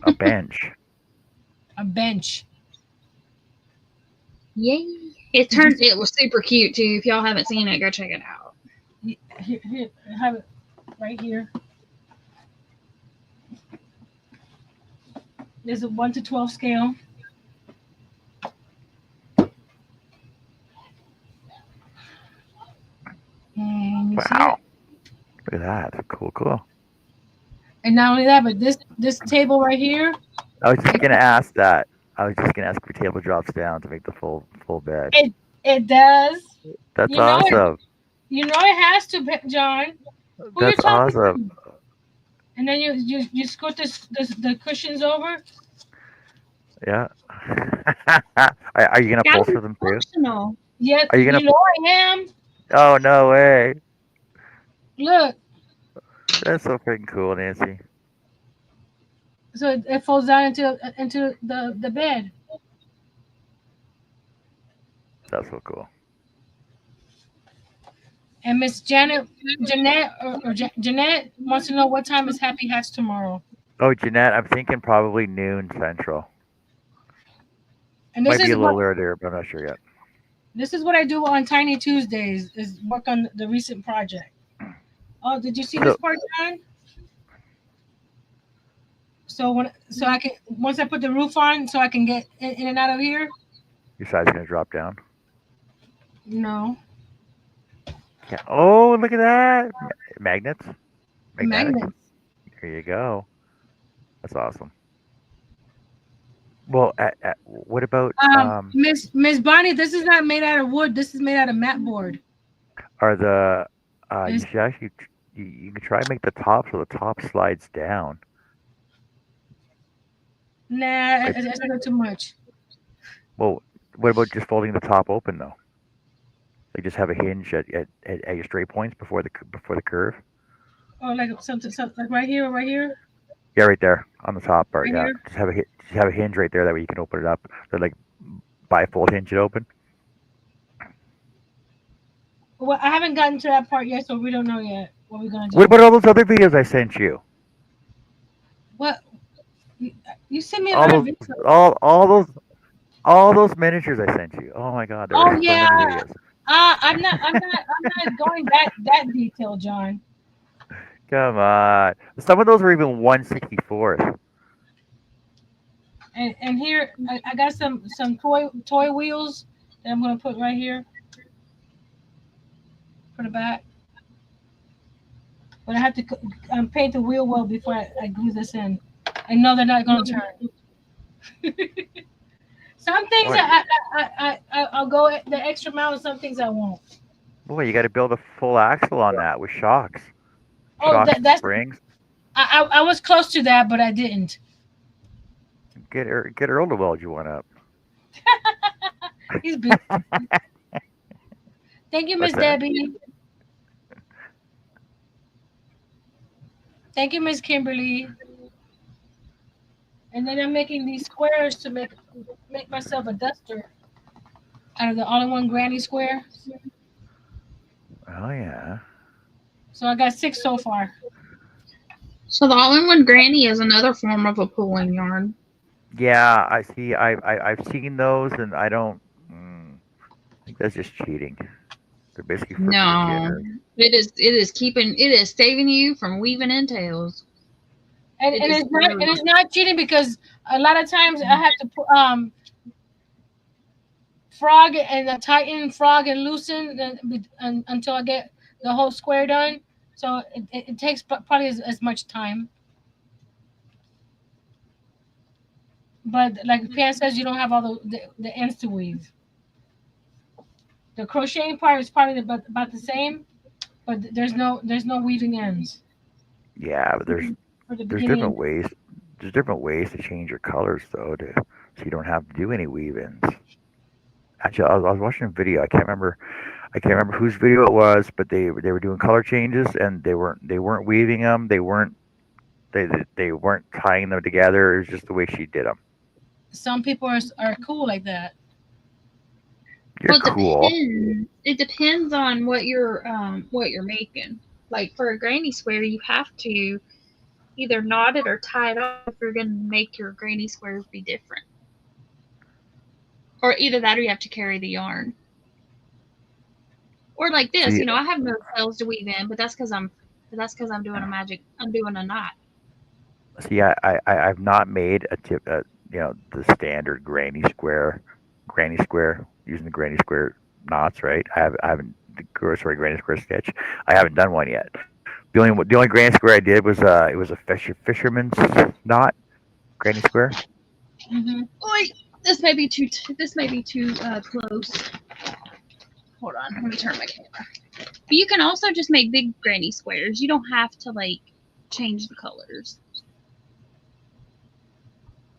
[SPEAKER 3] A bench.
[SPEAKER 1] A bench.
[SPEAKER 2] Yay. It was super cute too. If y'all haven't seen it, go check it out.
[SPEAKER 1] Here, I have it right here. There's a 1 to 12 scale. And you see
[SPEAKER 3] Wow.
[SPEAKER 1] it?
[SPEAKER 3] Look at that. Cool.
[SPEAKER 1] And not only that, but this table right here.
[SPEAKER 3] I was just gonna ask that. I was just gonna ask if your table drops down to make the full bed.
[SPEAKER 1] It does.
[SPEAKER 3] That's
[SPEAKER 1] You know
[SPEAKER 3] awesome.
[SPEAKER 1] it has to, John. Who you
[SPEAKER 3] That's
[SPEAKER 1] talking
[SPEAKER 3] awesome.
[SPEAKER 1] to? And then you scoot the cushions over.
[SPEAKER 3] Yeah. Are you gonna
[SPEAKER 2] Gotta be
[SPEAKER 3] bolster them too?
[SPEAKER 2] functional.
[SPEAKER 1] Yes,
[SPEAKER 3] Are you gonna?
[SPEAKER 1] I am.
[SPEAKER 3] Oh no way!
[SPEAKER 1] Look,
[SPEAKER 3] That's so freaking cool, Nancy.
[SPEAKER 1] so it folds down into the bed.
[SPEAKER 3] That's so cool.
[SPEAKER 1] And Miss Jeanette wants to know what time is Happy Hats tomorrow.
[SPEAKER 3] Oh, Jeanette, I'm thinking probably noon Central.
[SPEAKER 1] And this
[SPEAKER 3] Might be
[SPEAKER 1] is
[SPEAKER 3] a little earlier, but I'm not sure yet.
[SPEAKER 1] This is what I do on Tiny Tuesdays: is work on the recent project. Oh, did you see this part, John? So I can once I put the roof on, so I can get in and out of here.
[SPEAKER 3] Your side's gonna drop down.
[SPEAKER 1] No.
[SPEAKER 3] Yeah. Oh, look at that! Magnets.
[SPEAKER 1] Magnets.
[SPEAKER 3] There you go. That's awesome. Well, what about
[SPEAKER 1] Miss Bonnie? This is not made out of wood. This is made out of mat board.
[SPEAKER 3] are the you should actually you can try and make the top so the top slides down.
[SPEAKER 1] Nah, that's not too much.
[SPEAKER 3] Well, what about just folding the top open though? Like just have a hinge at your straight points before the curve.
[SPEAKER 1] Oh, like something like right here or right here.
[SPEAKER 3] Yeah, right there on the top part.
[SPEAKER 1] Right
[SPEAKER 3] Yeah,
[SPEAKER 1] here?
[SPEAKER 3] just have a hinge right there. That way you can open it up. So like bifold hinge it open.
[SPEAKER 1] Well, I haven't gotten to that part yet, so we don't know yet what we're gonna do.
[SPEAKER 3] What about all those other videos I sent you?
[SPEAKER 1] What? You sent me a
[SPEAKER 3] All
[SPEAKER 1] lot of
[SPEAKER 3] those
[SPEAKER 1] videos.
[SPEAKER 3] all those miniatures I sent you. Oh my God, there were so many videos.
[SPEAKER 1] I'm not going that detailed, John.
[SPEAKER 3] Come on, some of those were even 1/64th.
[SPEAKER 1] And here I got some toy wheels that I'm gonna put right here for the back. But I have to paint the wheel well before I glue this in. I know they're not gonna turn. Some things I'll go the extra mile, and some things I won't.
[SPEAKER 3] Boy, you got to build a full axle on that with shocks.
[SPEAKER 1] Oh,
[SPEAKER 3] Shocks,
[SPEAKER 1] that's
[SPEAKER 3] springs.
[SPEAKER 1] I was close to that, but I didn't.
[SPEAKER 3] Get Earl to weld you one up.
[SPEAKER 1] He's busy. Thank you, Miss
[SPEAKER 3] What's that?
[SPEAKER 1] Debbie. Thank you, Miss Kimberly. And then I'm making these squares to make myself a duster out of the all-in-one granny square.
[SPEAKER 3] Oh yeah.
[SPEAKER 1] So I got 6 so far.
[SPEAKER 2] So the all-in-one granny is another form of a pulling yarn.
[SPEAKER 3] Yeah, I see. I've seen those, and I don't. I think that's just cheating. They're basically for
[SPEAKER 2] No,
[SPEAKER 3] beginners.
[SPEAKER 2] it is saving you from weaving entails.
[SPEAKER 1] And,
[SPEAKER 2] It
[SPEAKER 1] and
[SPEAKER 2] is
[SPEAKER 1] it's not and
[SPEAKER 2] brilliant.
[SPEAKER 1] it's not cheating because a lot of times I have to put frog and tighten, frog and loosen until I get the whole square done. So it takes probably as much time. But like Pam says, you don't have all the ends to weave. The crocheting part is probably about the same, but there's no weaving ends
[SPEAKER 3] Yeah, but
[SPEAKER 1] for the
[SPEAKER 3] there's
[SPEAKER 1] beginning.
[SPEAKER 3] different ways. There's different ways to change your colors though, so you don't have to do any weave-ins. Actually, I was watching a video. I can't remember whose video it was, but they were doing color changes and they weren't weaving them. They weren't tying them together. It was just the way she did them.
[SPEAKER 1] Some people are cool like that.
[SPEAKER 3] You're
[SPEAKER 2] Well, it
[SPEAKER 3] cool.
[SPEAKER 2] depends. It depends on what you're making. Like for a granny square, you have to either knot it or tie it off if you're gonna make your granny squares be different. Or either that or you have to carry the yarn. Or like this,
[SPEAKER 3] See,
[SPEAKER 2] I have no tails to weave in, but that's because I'm doing I'm doing a knot.
[SPEAKER 3] I've not made a tip, the standard granny square using the granny square knots, right? I haven't the granny square stitch. I haven't done one yet. The only granny square I did was it was a fisherman's knot granny square.
[SPEAKER 1] Hmm.
[SPEAKER 2] Oi, this may be too close. Hold on, let me turn my camera. But you can also just make big granny squares. You don't have to like change the colors.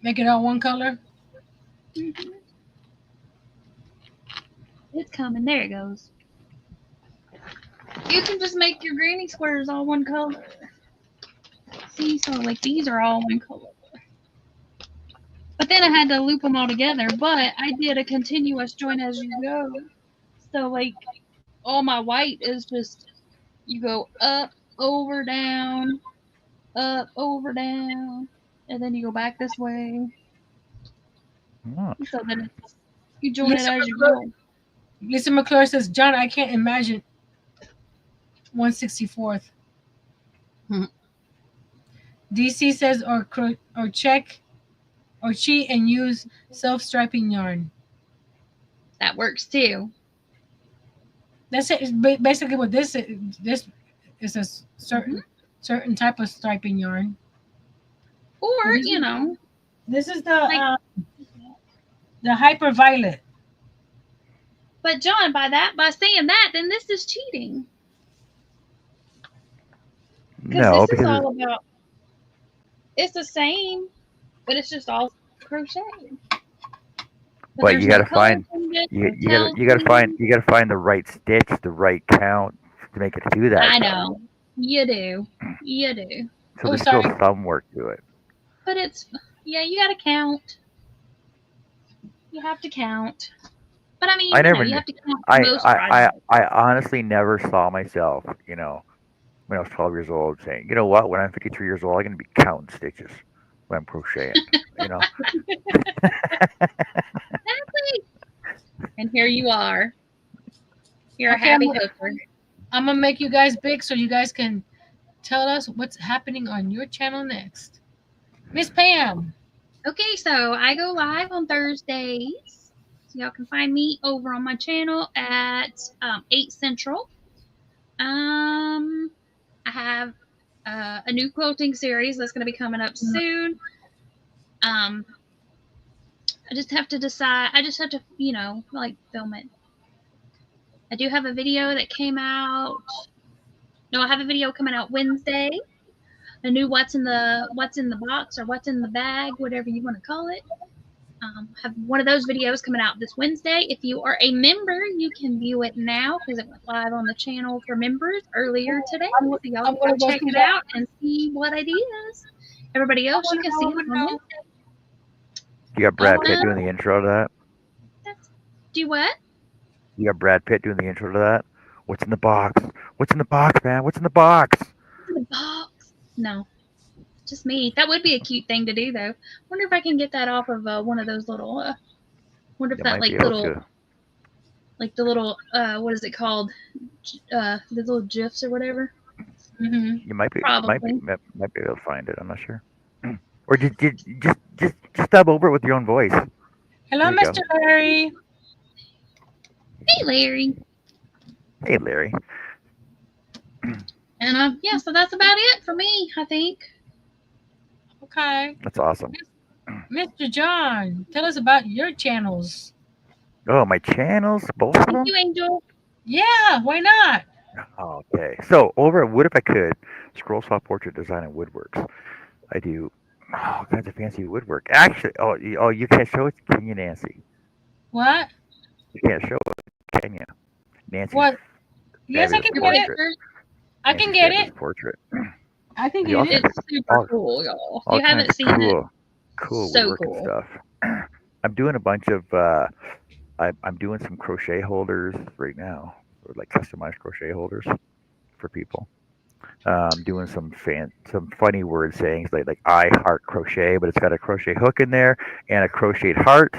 [SPEAKER 1] Make it all one color.
[SPEAKER 2] Mm-hmm. It's coming. There it goes. You can just make your granny squares all one color. See, so like these are all one color. But then I had to loop them all together. But I did a continuous join as you go. So like all my white is just you go up, over, down, up, over, down, and then you go back this way.
[SPEAKER 3] Oh,
[SPEAKER 2] So then you join it
[SPEAKER 1] Lisa
[SPEAKER 2] as you
[SPEAKER 1] McClure,
[SPEAKER 2] go.
[SPEAKER 1] Lisa McClure says, John, I can't imagine 1/64.
[SPEAKER 2] Hmm.
[SPEAKER 1] DC says, or check or cheat and use self-striping yarn.
[SPEAKER 2] That works too.
[SPEAKER 1] That's it. It's basically what this is. This is a certain type of striping yarn.
[SPEAKER 2] Or,
[SPEAKER 1] But this is
[SPEAKER 2] like,
[SPEAKER 1] the hyper violet.
[SPEAKER 2] but John, by saying that, then this is cheating. Because
[SPEAKER 3] no,
[SPEAKER 2] this is
[SPEAKER 3] because
[SPEAKER 2] all about, it's the same, but it's just all crochet. But
[SPEAKER 3] but
[SPEAKER 2] there's
[SPEAKER 3] you
[SPEAKER 2] no
[SPEAKER 3] gotta
[SPEAKER 2] color
[SPEAKER 3] find
[SPEAKER 2] changes,
[SPEAKER 3] you
[SPEAKER 2] no
[SPEAKER 3] you gotta
[SPEAKER 2] tails
[SPEAKER 3] you gotta find
[SPEAKER 2] changes.
[SPEAKER 3] you gotta find the right stitch, the right count to make it do that
[SPEAKER 2] I
[SPEAKER 3] though.
[SPEAKER 2] know. You do. You do.
[SPEAKER 3] So
[SPEAKER 1] Oh,
[SPEAKER 3] there's still
[SPEAKER 1] sorry.
[SPEAKER 3] some work to it.
[SPEAKER 2] But yeah, you gotta count. You have to count. But I mean,
[SPEAKER 3] I never
[SPEAKER 2] you
[SPEAKER 3] kn-
[SPEAKER 2] have to count for most projects.
[SPEAKER 3] I honestly never saw myself, when I was 12 years old saying, you know what, when I'm 53 years old, I'm going to be counting stitches when I'm crocheting, you know?
[SPEAKER 2] Exactly. And here you are. You're a
[SPEAKER 1] Okay,
[SPEAKER 2] happy hooker.
[SPEAKER 1] I'm gonna make you guys big so you guys can tell us what's happening on your channel next. Miss Pam.
[SPEAKER 2] Okay, so I go live on Thursdays. So y'all can find me over on my channel at 8 Central. I have a new quilting series that's going to be coming up soon. I just have to decide. I just have to, like film it. I do have a video that came out. No, I have a video coming out Wednesday. A new what's in the box or what's in the bag, whatever you want to call it. have one of those videos coming out this Wednesday. If you are a member, you can view it now because it went live on the channel for members earlier today. So y'all
[SPEAKER 1] I'm
[SPEAKER 2] can
[SPEAKER 1] gonna
[SPEAKER 2] go
[SPEAKER 1] go
[SPEAKER 2] check
[SPEAKER 1] see
[SPEAKER 2] it
[SPEAKER 1] that.
[SPEAKER 2] out and see what it is. Everybody else, you can see it on Wednesday.
[SPEAKER 3] You got Brad Pitt
[SPEAKER 2] Uh,
[SPEAKER 3] doing the intro to that.
[SPEAKER 2] Do what?
[SPEAKER 3] You got Brad Pitt doing the intro to that. What's in the box? What's in the box, man? What's in the box?
[SPEAKER 2] The box? No, just me. That would be a cute thing to do, though. Wonder if I can get that off of one of those little. Wonder if
[SPEAKER 3] You
[SPEAKER 2] that
[SPEAKER 3] might be
[SPEAKER 2] like
[SPEAKER 3] able
[SPEAKER 2] little,
[SPEAKER 3] to.
[SPEAKER 2] like the little what is it called? The little gifs or whatever.
[SPEAKER 1] Mm-hmm.
[SPEAKER 3] You might be
[SPEAKER 2] Probably.
[SPEAKER 3] might be able to find it. I'm not sure. Or just dub over it with your own voice.
[SPEAKER 1] Hello,
[SPEAKER 3] There you
[SPEAKER 1] Mr. Larry.
[SPEAKER 2] Hey, Larry.
[SPEAKER 3] Hey, Larry.
[SPEAKER 2] And yeah, so that's about it for me, I think.
[SPEAKER 1] Okay.
[SPEAKER 3] That's awesome.
[SPEAKER 1] Mr. John, tell us about your channels.
[SPEAKER 3] Oh, my channels, both of them.
[SPEAKER 2] Thank you, Angel.
[SPEAKER 1] Yeah, why not?
[SPEAKER 3] Okay. So over at Wood If I Could, Scroll Saw Portrait Design and Woodworks. I do all kinds of fancy woodwork. Actually, you can't show it, can you, Nancy?
[SPEAKER 1] What?
[SPEAKER 3] You can't show it, can you? Nancy.
[SPEAKER 1] What? Yes, I
[SPEAKER 3] Fabulous
[SPEAKER 1] can
[SPEAKER 2] Your
[SPEAKER 1] get it.
[SPEAKER 2] picture,
[SPEAKER 1] I can get it.
[SPEAKER 3] Portrait.
[SPEAKER 1] I can
[SPEAKER 3] You
[SPEAKER 1] get
[SPEAKER 3] also
[SPEAKER 1] it.
[SPEAKER 2] it's super
[SPEAKER 3] all-
[SPEAKER 2] cool, y'all. If
[SPEAKER 3] All
[SPEAKER 2] you haven't
[SPEAKER 3] kinds
[SPEAKER 2] seen
[SPEAKER 3] of
[SPEAKER 2] it,
[SPEAKER 3] cool
[SPEAKER 2] so
[SPEAKER 3] woodworking
[SPEAKER 2] cool.
[SPEAKER 3] stuff. I'm doing a bunch of. I'm doing some crochet holders right now, or like customized crochet holders for people. Doing some funny word sayings like I heart crochet, but it's got a crochet hook in there and a crocheted heart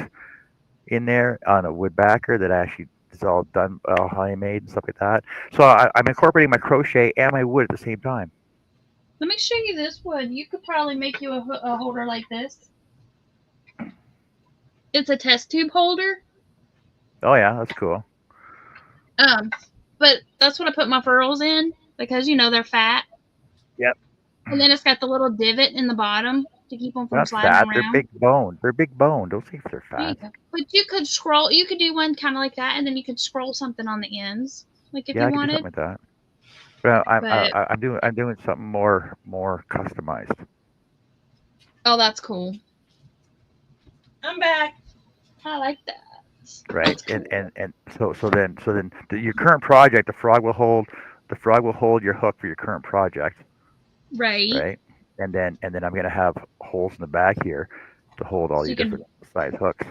[SPEAKER 3] in there on a wood backer that actually is all done, all handmade and stuff like that. So I'm incorporating my crochet and my wood at the same time.
[SPEAKER 2] Let me show you this wood. You could probably make you a holder like this. It's a test tube holder.
[SPEAKER 3] Oh yeah, that's cool.
[SPEAKER 2] But that's what I put my furls in because they're fat.
[SPEAKER 3] Yep.
[SPEAKER 2] And then it's got the little divot in the bottom to keep them from
[SPEAKER 3] They're not
[SPEAKER 2] sliding
[SPEAKER 3] fat.
[SPEAKER 2] around.
[SPEAKER 3] They're big boned. They're big boned. Don't say if they're
[SPEAKER 2] There you
[SPEAKER 3] fat.
[SPEAKER 2] go. But you could scroll. You could do one kind of like that, and then you could scroll something on the ends, like if
[SPEAKER 3] Yeah,
[SPEAKER 2] you
[SPEAKER 3] I can do
[SPEAKER 2] wanted.
[SPEAKER 3] something like that. Well,
[SPEAKER 2] But
[SPEAKER 3] I'm doing something more customized.
[SPEAKER 2] oh, that's cool.
[SPEAKER 1] I'm back.
[SPEAKER 2] I like that.
[SPEAKER 3] Right.
[SPEAKER 2] That's cool.
[SPEAKER 3] And so then your current project, the frog will hold your hook for your current project,
[SPEAKER 2] Right.
[SPEAKER 3] right? And then I'm gonna have holes in the back here to hold all
[SPEAKER 2] So
[SPEAKER 3] your
[SPEAKER 2] you can-
[SPEAKER 3] different size hooks.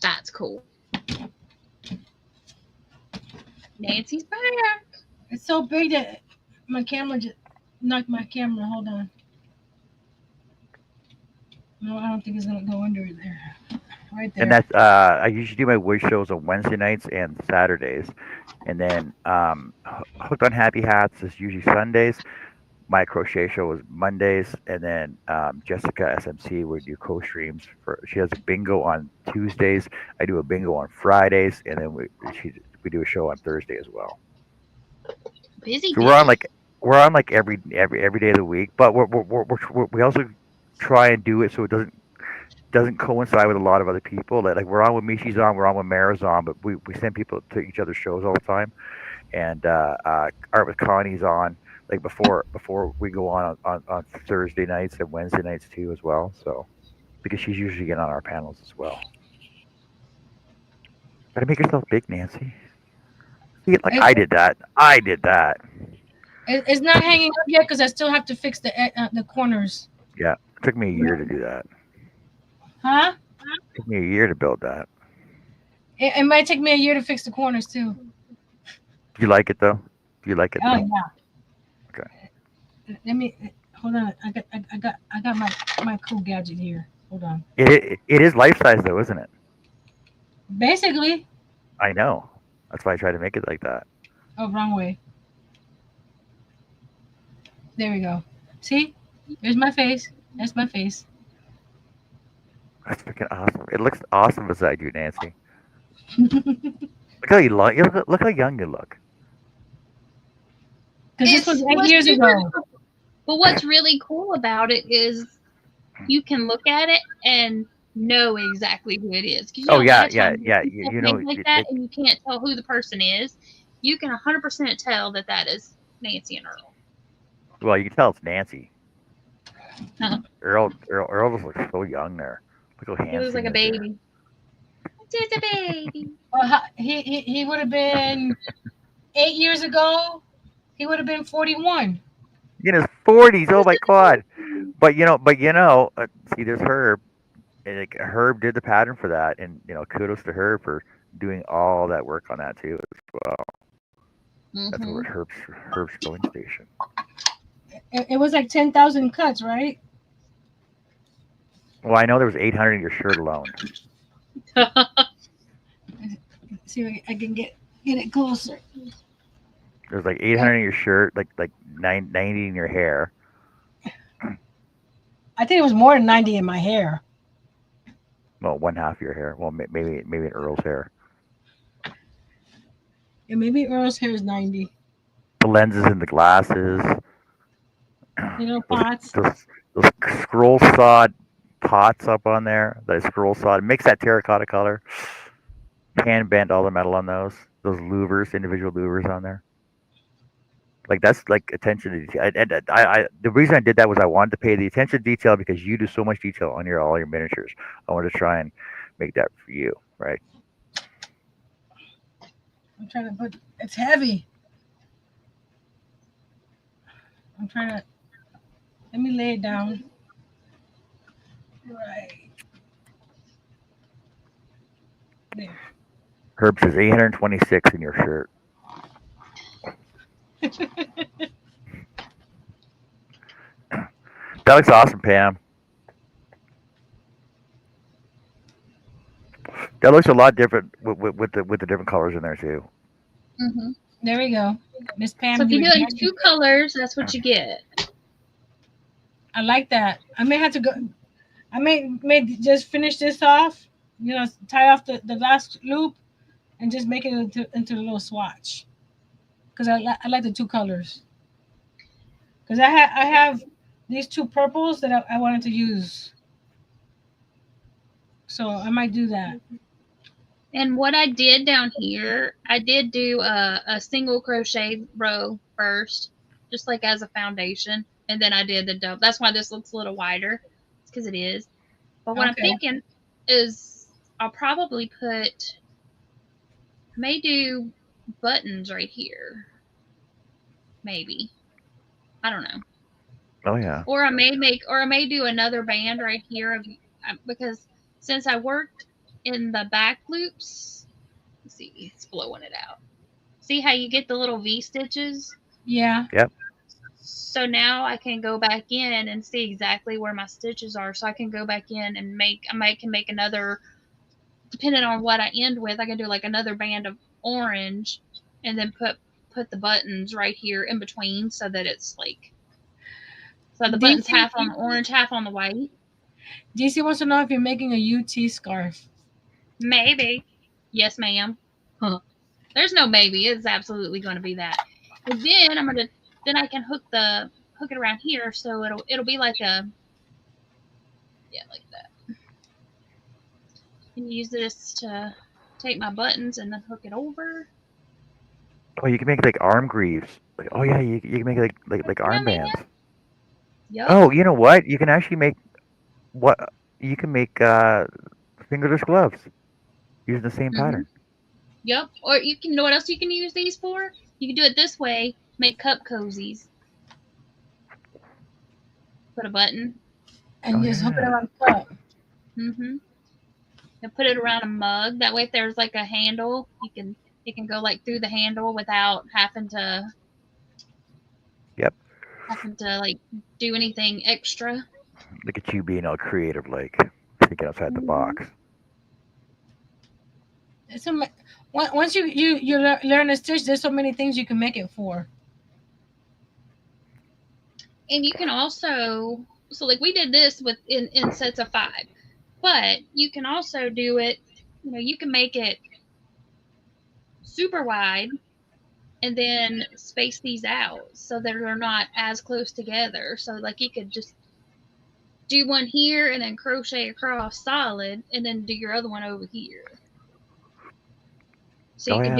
[SPEAKER 2] That's cool. Nancy's back.
[SPEAKER 1] It's so big that my camera just knocked my camera. Hold on. No, I don't think it's gonna go under there. Right there.
[SPEAKER 3] And that's I usually do my wood shows on Wednesday nights and Saturdays, and then Hooked on Happy Hats is usually Sundays. My crochet show is Mondays, and then Jessica SMC would do co-streams for. She has a bingo on Tuesdays. I do a bingo on Fridays, and then we do a show on Thursday as well.
[SPEAKER 2] Busy.
[SPEAKER 3] So we're on like every day of the week, but we also try and do it so it doesn't coincide with a lot of other people. Like we're on with Mishi's on, we're on with Mara's on, but we send people to each other's shows all the time. And Art with Connie's on like before we go on Thursday nights and Wednesday nights too as well. So because she's usually getting on our panels as well. Gotta make yourself big, Nancy. See, like I did that.
[SPEAKER 1] It's not hanging up yet because I still have to fix the corners.
[SPEAKER 3] Yeah, it took me a year to do that.
[SPEAKER 1] Huh?
[SPEAKER 3] It took me a year to build that.
[SPEAKER 1] It might take me a year to fix the corners too.
[SPEAKER 3] Do you like it though? Do you like it?
[SPEAKER 1] Oh
[SPEAKER 3] though?
[SPEAKER 1] yeah.
[SPEAKER 3] Okay.
[SPEAKER 1] Let me hold on. I got my cool gadget here. Hold on.
[SPEAKER 3] It is life size though, isn't it?
[SPEAKER 1] Basically.
[SPEAKER 3] I know. That's why I try to make it like that.
[SPEAKER 1] Oh, wrong way. There we go. See? There's my face. That's my face.
[SPEAKER 3] That's freaking awesome. It looks awesome beside you, Nancy. Look how you look. Look how young you look.
[SPEAKER 1] Because this was 8 years ago.
[SPEAKER 2] But what's really cool about it is you can look at it and know exactly who it is. 'Cause,
[SPEAKER 3] Oh
[SPEAKER 2] a
[SPEAKER 3] yeah,
[SPEAKER 2] lot of
[SPEAKER 3] yeah,
[SPEAKER 2] times
[SPEAKER 3] yeah.
[SPEAKER 2] you
[SPEAKER 3] You know,
[SPEAKER 2] like that, and you can't tell who the person is. You can 100% tell that is Nancy and Earl.
[SPEAKER 3] well, you can tell it's Nancy.
[SPEAKER 2] Huh.
[SPEAKER 3] Earl just looks so young there. Look how
[SPEAKER 2] He looks
[SPEAKER 3] handsome
[SPEAKER 2] like a
[SPEAKER 3] he is there.
[SPEAKER 2] baby. Just a baby.
[SPEAKER 1] Well, he would have been 8 years ago. He would have been 41.
[SPEAKER 3] In his 40s. Oh
[SPEAKER 2] Just
[SPEAKER 3] my
[SPEAKER 2] a
[SPEAKER 3] God.
[SPEAKER 2] baby.
[SPEAKER 3] But see, there's Herb. And like, Herb did the pattern for that, and kudos to Herb for doing all that work on that too as well. That's over
[SPEAKER 2] Mm-hmm.
[SPEAKER 3] at Herb's Sewing Station.
[SPEAKER 1] It was like 10,000 cuts, right?
[SPEAKER 3] Well, I know there was 800 in your shirt alone.
[SPEAKER 1] See if I can get it closer.
[SPEAKER 3] There's like 800 in your shirt, like 90 in your hair.
[SPEAKER 1] I think it was more than 90 in my hair.
[SPEAKER 3] Well, one half of your hair. Well, maybe in Earl's hair.
[SPEAKER 1] Yeah, maybe Earl's hair is 90.
[SPEAKER 3] The lenses and the glasses.
[SPEAKER 1] Little
[SPEAKER 3] Those,
[SPEAKER 1] pots.
[SPEAKER 3] those scroll sawed pots up on there. That is scroll sawed. It makes that terracotta color. Hand bent all the metal on those. Those louvers, individual louvers on there. Like that's like attention to detail. The reason I did that was I wanted to pay the attention to detail because you do so much detail on all your miniatures. I wanted to try and make that for you, right?
[SPEAKER 1] I'm trying to put. It's heavy. I'm trying to. Let me lay it down. Right there.
[SPEAKER 3] Herb says 826 in your shirt. That looks awesome, Pam. That looks a lot different with the different colors in there too.
[SPEAKER 2] Mm-hmm.
[SPEAKER 1] There we go. Miss Pam.
[SPEAKER 2] So if you do it in
[SPEAKER 1] exactly-
[SPEAKER 2] 2 colors, that's what you get.
[SPEAKER 1] I like that. I may have to go. I may just finish this off. Tie off the last loop, and just make it into a little swatch. Because I like the 2 colors. Because I have these 2 purples that I wanted to use. So I might do that.
[SPEAKER 2] And what I did down here, I did do a single crochet row first, just like as a foundation. And then I did the double. That's why this looks a little wider. It's because it is. But what I'm
[SPEAKER 1] Okay.
[SPEAKER 2] thinking is I'll probably I may do buttons right here. Maybe. I don't know.
[SPEAKER 3] Oh yeah.
[SPEAKER 2] Or I may do another band right here because since I worked in the back loops, let's see, it's blowing it out. See how you get the little V stitches?
[SPEAKER 1] Yeah.
[SPEAKER 3] Yep.
[SPEAKER 2] So now I can go back in and see exactly where my stitches are. So I can go back in and can make another, depending on what I end with, I can do like another band of orange and then put the buttons right here in between so that it's like, so the button's half on the orange, half on the white.
[SPEAKER 1] DC wants to know if you're making a UT scarf.
[SPEAKER 2] Maybe. Yes, ma'am. Huh. There's no maybe. It's absolutely going to be that. And then I can hook it around here, so it'll be like like that. And use this to take my buttons and then hook it over.
[SPEAKER 3] Oh, you can make like arm greaves. Oh yeah, you can make like armbands.
[SPEAKER 2] Yep.
[SPEAKER 3] Oh, you know what? You can actually make fingerless gloves using the same pattern.
[SPEAKER 2] Yep. Or you can know what else you can use these for? You can do it this way. Make cup cozies. Put a button.
[SPEAKER 1] And just hook it around the cup.
[SPEAKER 2] Mm-hmm. And put it around a mug. That way, if there's like a handle, it can go like through the handle without having to.
[SPEAKER 3] Yep.
[SPEAKER 2] Having to like do anything extra.
[SPEAKER 3] Look at you being all creative, like thinking outside the box.
[SPEAKER 1] Once you learn to stitch, there's so many things you can make it for.
[SPEAKER 2] And you can also, so like we did this in sets of 5, but you can also do it. You can make it super wide, and then space these out so that they're not as close together. So like you could just do one here and then crochet across solid, and then do your other one over here. So you can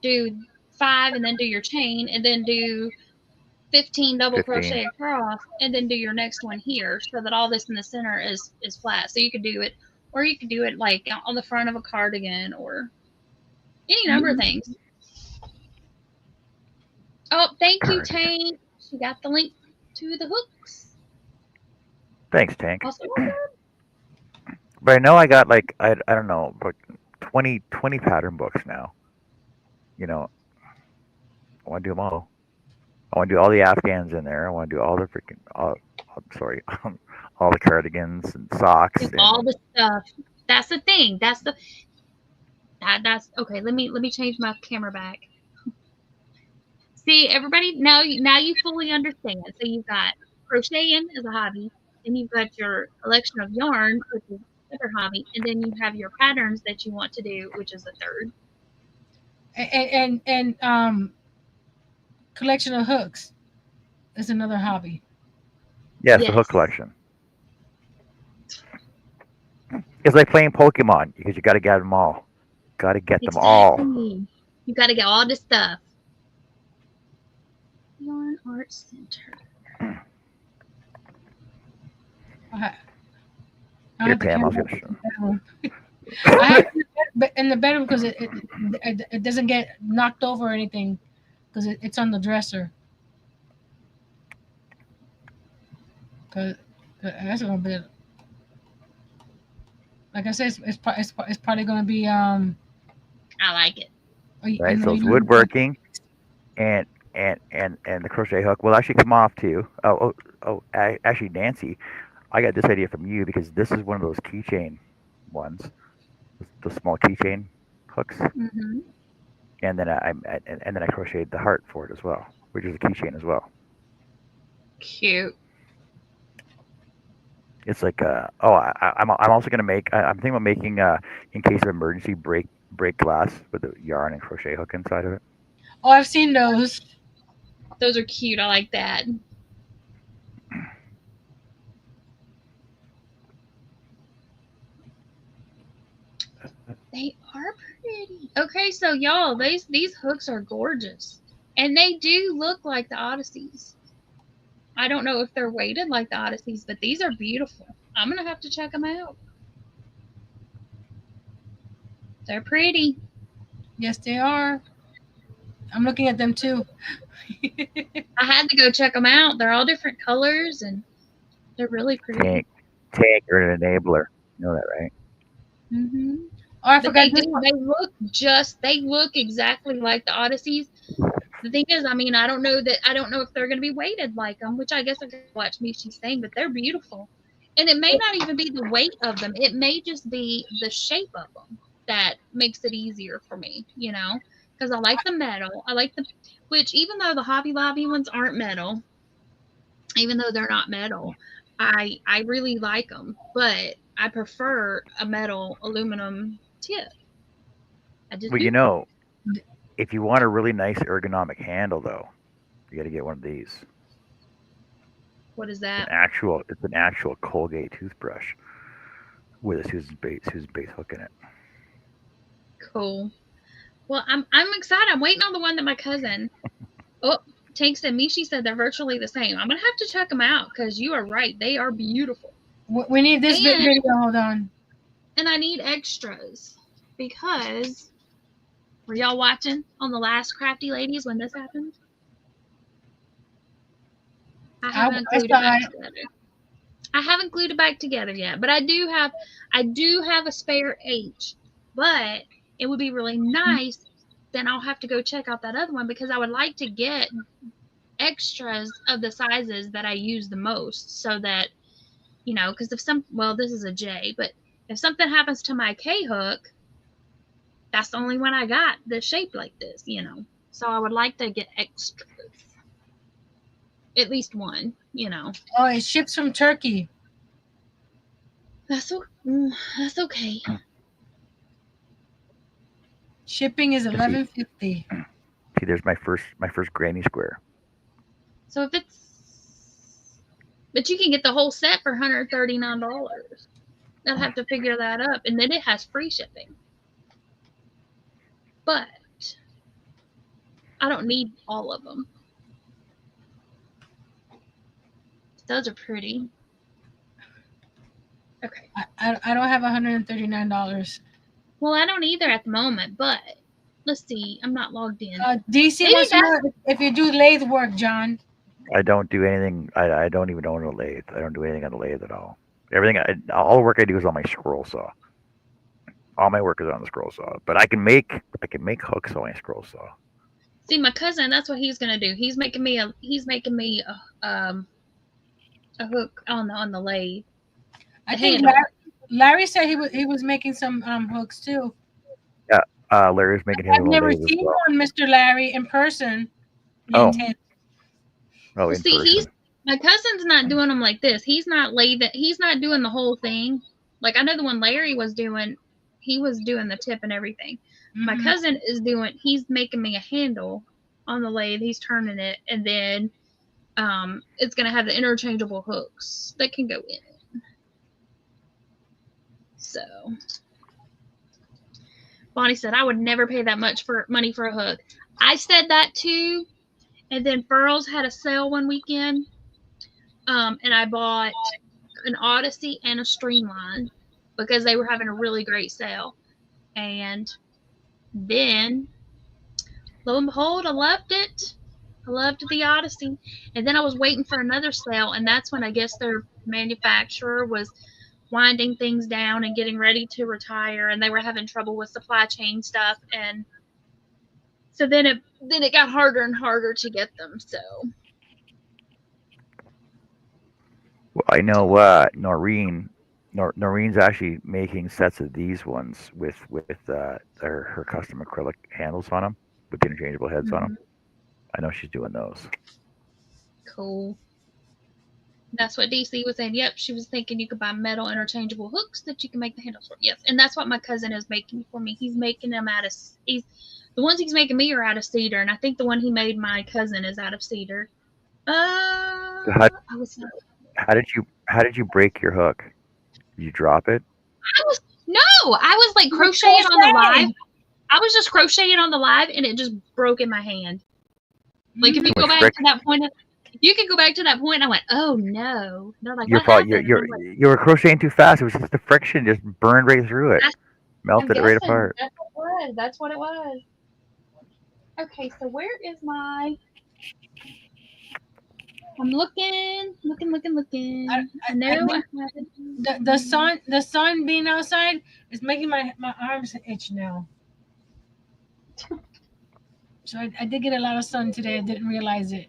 [SPEAKER 2] do 5 and then do your chain, and then do 15 double
[SPEAKER 3] 15.
[SPEAKER 2] crochet across, and then do your next one here, so that all this in the center is flat. So you could do it, or you could do it like on the front of a cardigan, or any number of things. Oh, thank you,
[SPEAKER 3] Cardigan.
[SPEAKER 2] Tank. She got the link to the hooks.
[SPEAKER 3] Thanks, Tank.
[SPEAKER 2] Also,
[SPEAKER 3] But I know I got like I don't know, but 20 pattern books now. You know, I want to do them all. I want to do all the Afghans in there. I want to do all the freaking sorry, all the cardigans and socks
[SPEAKER 2] do
[SPEAKER 3] and
[SPEAKER 2] all the stuff. That's the thing. That's okay. Let me change my camera back. See, everybody, now you fully understand. So you've got crocheting as a hobby, then you've got your collection of yarn, which is another hobby, and then you have your patterns that you want to do, which is the third.
[SPEAKER 1] And collection of hooks is another hobby.
[SPEAKER 3] yes, the hook collection. It's like playing Pokemon because you got to get them all. Got to get them all.
[SPEAKER 2] Exactly. You got to get all the stuff. Yarn Art Center.
[SPEAKER 3] Here, Pam, I'll get
[SPEAKER 1] I have it in the bedroom because it doesn't get knocked over or anything because it's on the dresser. Cause that's gonna be, like I said, it's probably gonna be
[SPEAKER 2] I like it.
[SPEAKER 3] Right, so it's woodworking, and the crochet hook will actually come off too. Actually, Nancy, I got this idea from you because this is one of those keychain ones, the small keychain hooks, and then I crocheted the heart for it as well, which is a keychain as well.
[SPEAKER 2] Cute.
[SPEAKER 3] It's like I'm also gonna make. I'm thinking about making in case of emergency break glass with a yarn and crochet hook inside of it.
[SPEAKER 1] Oh, I've seen those.
[SPEAKER 2] Those are cute. I like that. They are pretty. Okay, so y'all, these hooks are gorgeous, and they do look like the Odysseys. I don't know if they're weighted like the Odysseys, but these are beautiful. I'm gonna have to check them out. They're pretty.
[SPEAKER 1] Yes, they are. I'm looking at them too.
[SPEAKER 2] I had to go check them out. They're all different colors, and they're really pretty.
[SPEAKER 3] Tank or an enabler. You know that, right?
[SPEAKER 1] Oh, I
[SPEAKER 2] But
[SPEAKER 1] forgot.
[SPEAKER 2] they look exactly like the Odysseys. The thing is, I mean, I don't know if they're going to be weighted like them, which I guess I could watch Mishi's thing, but they're beautiful. And it may not even be the weight of them. It may just be the shape of them that makes it easier for me, you know, because I like the metal. Which even though the Hobby Lobby ones aren't metal, even though they're not metal, I really like them, but I prefer a metal aluminum tip.
[SPEAKER 3] Well, you know, if you want a really nice ergonomic handle, though, you got to get one of these.
[SPEAKER 2] What is that?
[SPEAKER 3] It's an actual Colgate toothbrush with a Susan Bates hook in it.
[SPEAKER 2] Cool. Well, I'm excited. I'm waiting on the one that my cousin. Oh, Tanks and Mishi said they're virtually the same. I'm gonna have to check them out because you are right. They are beautiful.
[SPEAKER 1] We need this video. Hold on.
[SPEAKER 2] And I need extras because were y'all watching on the last Crafty Ladies when this happened? I haven't glued it back together. I haven't glued it back together yet, but I do have a spare H. But it would be really nice. Then I'll have to go check out that other one because I would like to get extras of the sizes that I use the most, so that, you know, because this is a J, but if something happens to my K hook, that's the only one I got that's shaped like this, you know. So I would like to get extras. At least one, you know.
[SPEAKER 1] Oh, it ships from Turkey.
[SPEAKER 2] That's okay.
[SPEAKER 1] Shipping is $11.50.
[SPEAKER 3] See, there's my first granny square.
[SPEAKER 2] So but you can get the whole set for $139. I'll have to figure that up, and then it has free shipping. But I don't need all of them. Those are pretty. Okay.
[SPEAKER 1] I don't have $139.
[SPEAKER 2] Well, I don't either at the moment, but let's see. I'm not logged in.
[SPEAKER 1] DC
[SPEAKER 2] Maybe
[SPEAKER 1] wants to know if you do lathe work, John.
[SPEAKER 3] I don't do anything. I don't even own a lathe. I don't do anything on the lathe at all. Everything, all the work I do is on my scroll saw. All my work is on the scroll saw. But I can make hooks on my scroll saw.
[SPEAKER 2] See, my cousin, that's what he's gonna do. He's making me a hook on the lathe.
[SPEAKER 1] I think Larry said he was making some hooks too.
[SPEAKER 3] Yeah, Larry's making his
[SPEAKER 1] I've
[SPEAKER 3] own
[SPEAKER 1] never
[SPEAKER 3] lathe as
[SPEAKER 1] seen
[SPEAKER 3] well.
[SPEAKER 1] one, Mr. Larry, in person.
[SPEAKER 3] Oh.
[SPEAKER 2] Well,
[SPEAKER 3] in
[SPEAKER 2] see,
[SPEAKER 3] person.
[SPEAKER 2] my cousin's not doing them like this. He's not He's not doing the whole thing. Like I know the one Larry was doing. He was doing the tip and everything.
[SPEAKER 1] Mm-hmm.
[SPEAKER 2] My cousin is he's making me a handle on the lathe. He's turning it, and then it's going to have the interchangeable hooks that can go in it. So, Bonnie said, I would never pay that much money for a hook. I said that too, and then Furls had a sale one weekend, and I bought an Odyssey and a Streamline because they were having a really great sale. And then, lo and behold, I loved it. I loved the Odyssey. And then I was waiting for another sale, and that's when I guess their manufacturer was winding things down and getting ready to retire, and they were having trouble with supply chain stuff. And so then it got harder and harder to get them. So.
[SPEAKER 3] Well, I know Noreen's actually making sets of these ones with her custom acrylic handles on them with interchangeable heads on them. I know she's doing those.
[SPEAKER 2] Cool. That's what DC was saying. Yep, she was thinking you could buy metal interchangeable hooks that you can make the handles for. Yes, and that's what my cousin is making for me. He's making them the ones he's making me are out of cedar, and I think the one he made my cousin is out of cedar.
[SPEAKER 3] How did you break your hook? Did you drop it?
[SPEAKER 2] I was like crocheting on the live. I was just crocheting on the live, and it just broke in my hand. Like if you go back to that point, you can go back to that point. And I went, oh no! They're like,
[SPEAKER 3] your fault. You were crocheting too fast. It was just the friction just burned right through it, melted it right apart.
[SPEAKER 2] That's what it was. Okay, so where is my? I'm looking. I know
[SPEAKER 1] the sun being outside is making my arms itch now. So I did get a lot of sun today. I didn't realize it.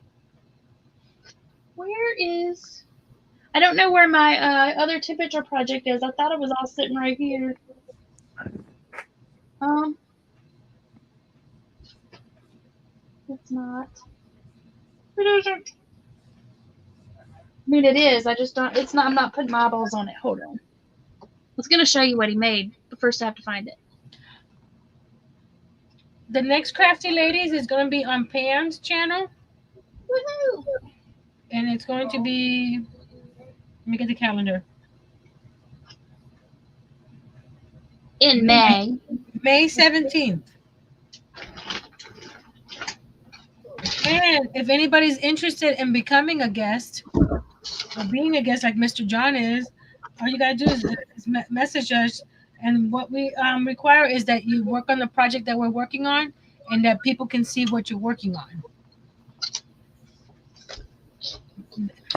[SPEAKER 2] Where is? I don't know where my other temperature project is. I thought it was all sitting right here. It's not. It isn't. I mean, it is. I just don't. It's not. I'm not putting my eyeballs on it. Hold on. I was gonna show you what he made, but first I have to find it.
[SPEAKER 1] The next Crafty Ladies is going to be on Pam's channel.
[SPEAKER 2] Woohoo!
[SPEAKER 1] And it's going to be. Let me get the calendar.
[SPEAKER 2] In May.
[SPEAKER 1] May 17th. And if anybody's interested in becoming a guest or being a guest like Mr. John is, all you got to do is message us. And what we require is that you work on the project that we're working on and that people can see what you're working on.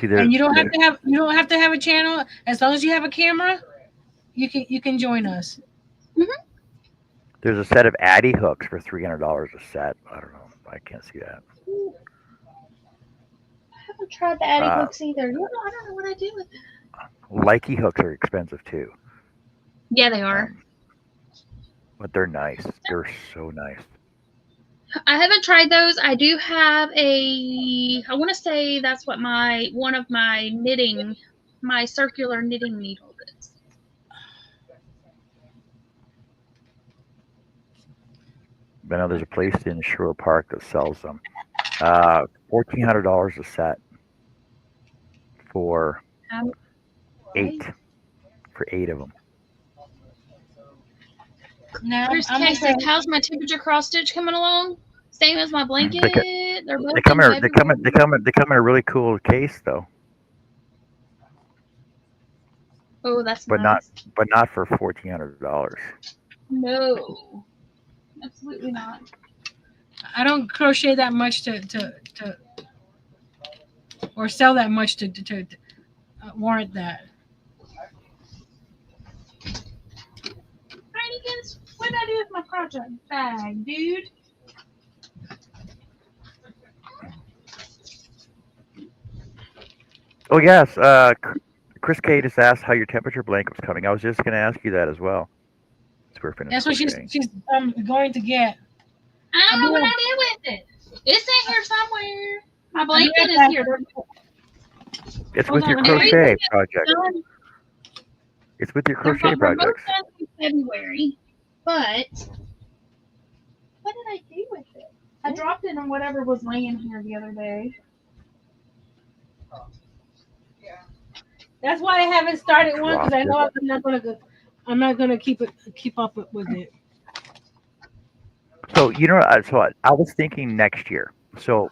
[SPEAKER 1] And you don't have to have a channel. As long as you have a camera, you can join us.
[SPEAKER 2] Mm-hmm.
[SPEAKER 3] There's a set of Addy hooks for $300 a set. I don't know. I can't see that.
[SPEAKER 2] I haven't tried the Addy hooks either. I don't know what I do with that.
[SPEAKER 3] Likey hooks are expensive too.
[SPEAKER 2] Yeah, they are.
[SPEAKER 3] But they're nice. They're so nice.
[SPEAKER 2] I haven't tried those. I do have I want to say that's what one of my circular knitting needles is.
[SPEAKER 3] I know there's a place in Sherwood Park that sells them. $1,400 a set for 8 of them.
[SPEAKER 1] Now,
[SPEAKER 2] Here's Casey. How's my temperature cross stitch coming along? Same as my blanket.
[SPEAKER 3] They come in a really cool case though.
[SPEAKER 2] Oh, that's
[SPEAKER 3] but
[SPEAKER 2] nice.
[SPEAKER 3] not for $1,400.
[SPEAKER 2] No, absolutely not.
[SPEAKER 1] I don't crochet that much to or sell that much to warrant that.
[SPEAKER 2] Heinekens, what did I do with my project bag, dude?
[SPEAKER 3] Oh yes, Chris K just asked how your temperature blanket was coming. I was just going to ask you that as well. So we're finished
[SPEAKER 1] That's what
[SPEAKER 3] crocheting.
[SPEAKER 1] she's going to get.
[SPEAKER 2] I don't know what
[SPEAKER 1] I
[SPEAKER 2] I did with it. It's in here somewhere. My
[SPEAKER 1] I'll be
[SPEAKER 2] blanket
[SPEAKER 1] right
[SPEAKER 2] is
[SPEAKER 1] back.
[SPEAKER 2] here.
[SPEAKER 3] It's
[SPEAKER 1] Hold
[SPEAKER 3] with your
[SPEAKER 1] on,
[SPEAKER 3] crochet project.
[SPEAKER 2] Done.
[SPEAKER 3] It's with your
[SPEAKER 2] They're
[SPEAKER 3] crochet
[SPEAKER 2] both
[SPEAKER 3] projects.
[SPEAKER 2] done in February. But what did I do with it? I dropped it on whatever was laying here the other day.
[SPEAKER 1] That's why I haven't started one because I
[SPEAKER 3] Dropped
[SPEAKER 1] know I'm not gonna go. I'm not gonna keep up with it.
[SPEAKER 3] So I was thinking next year. So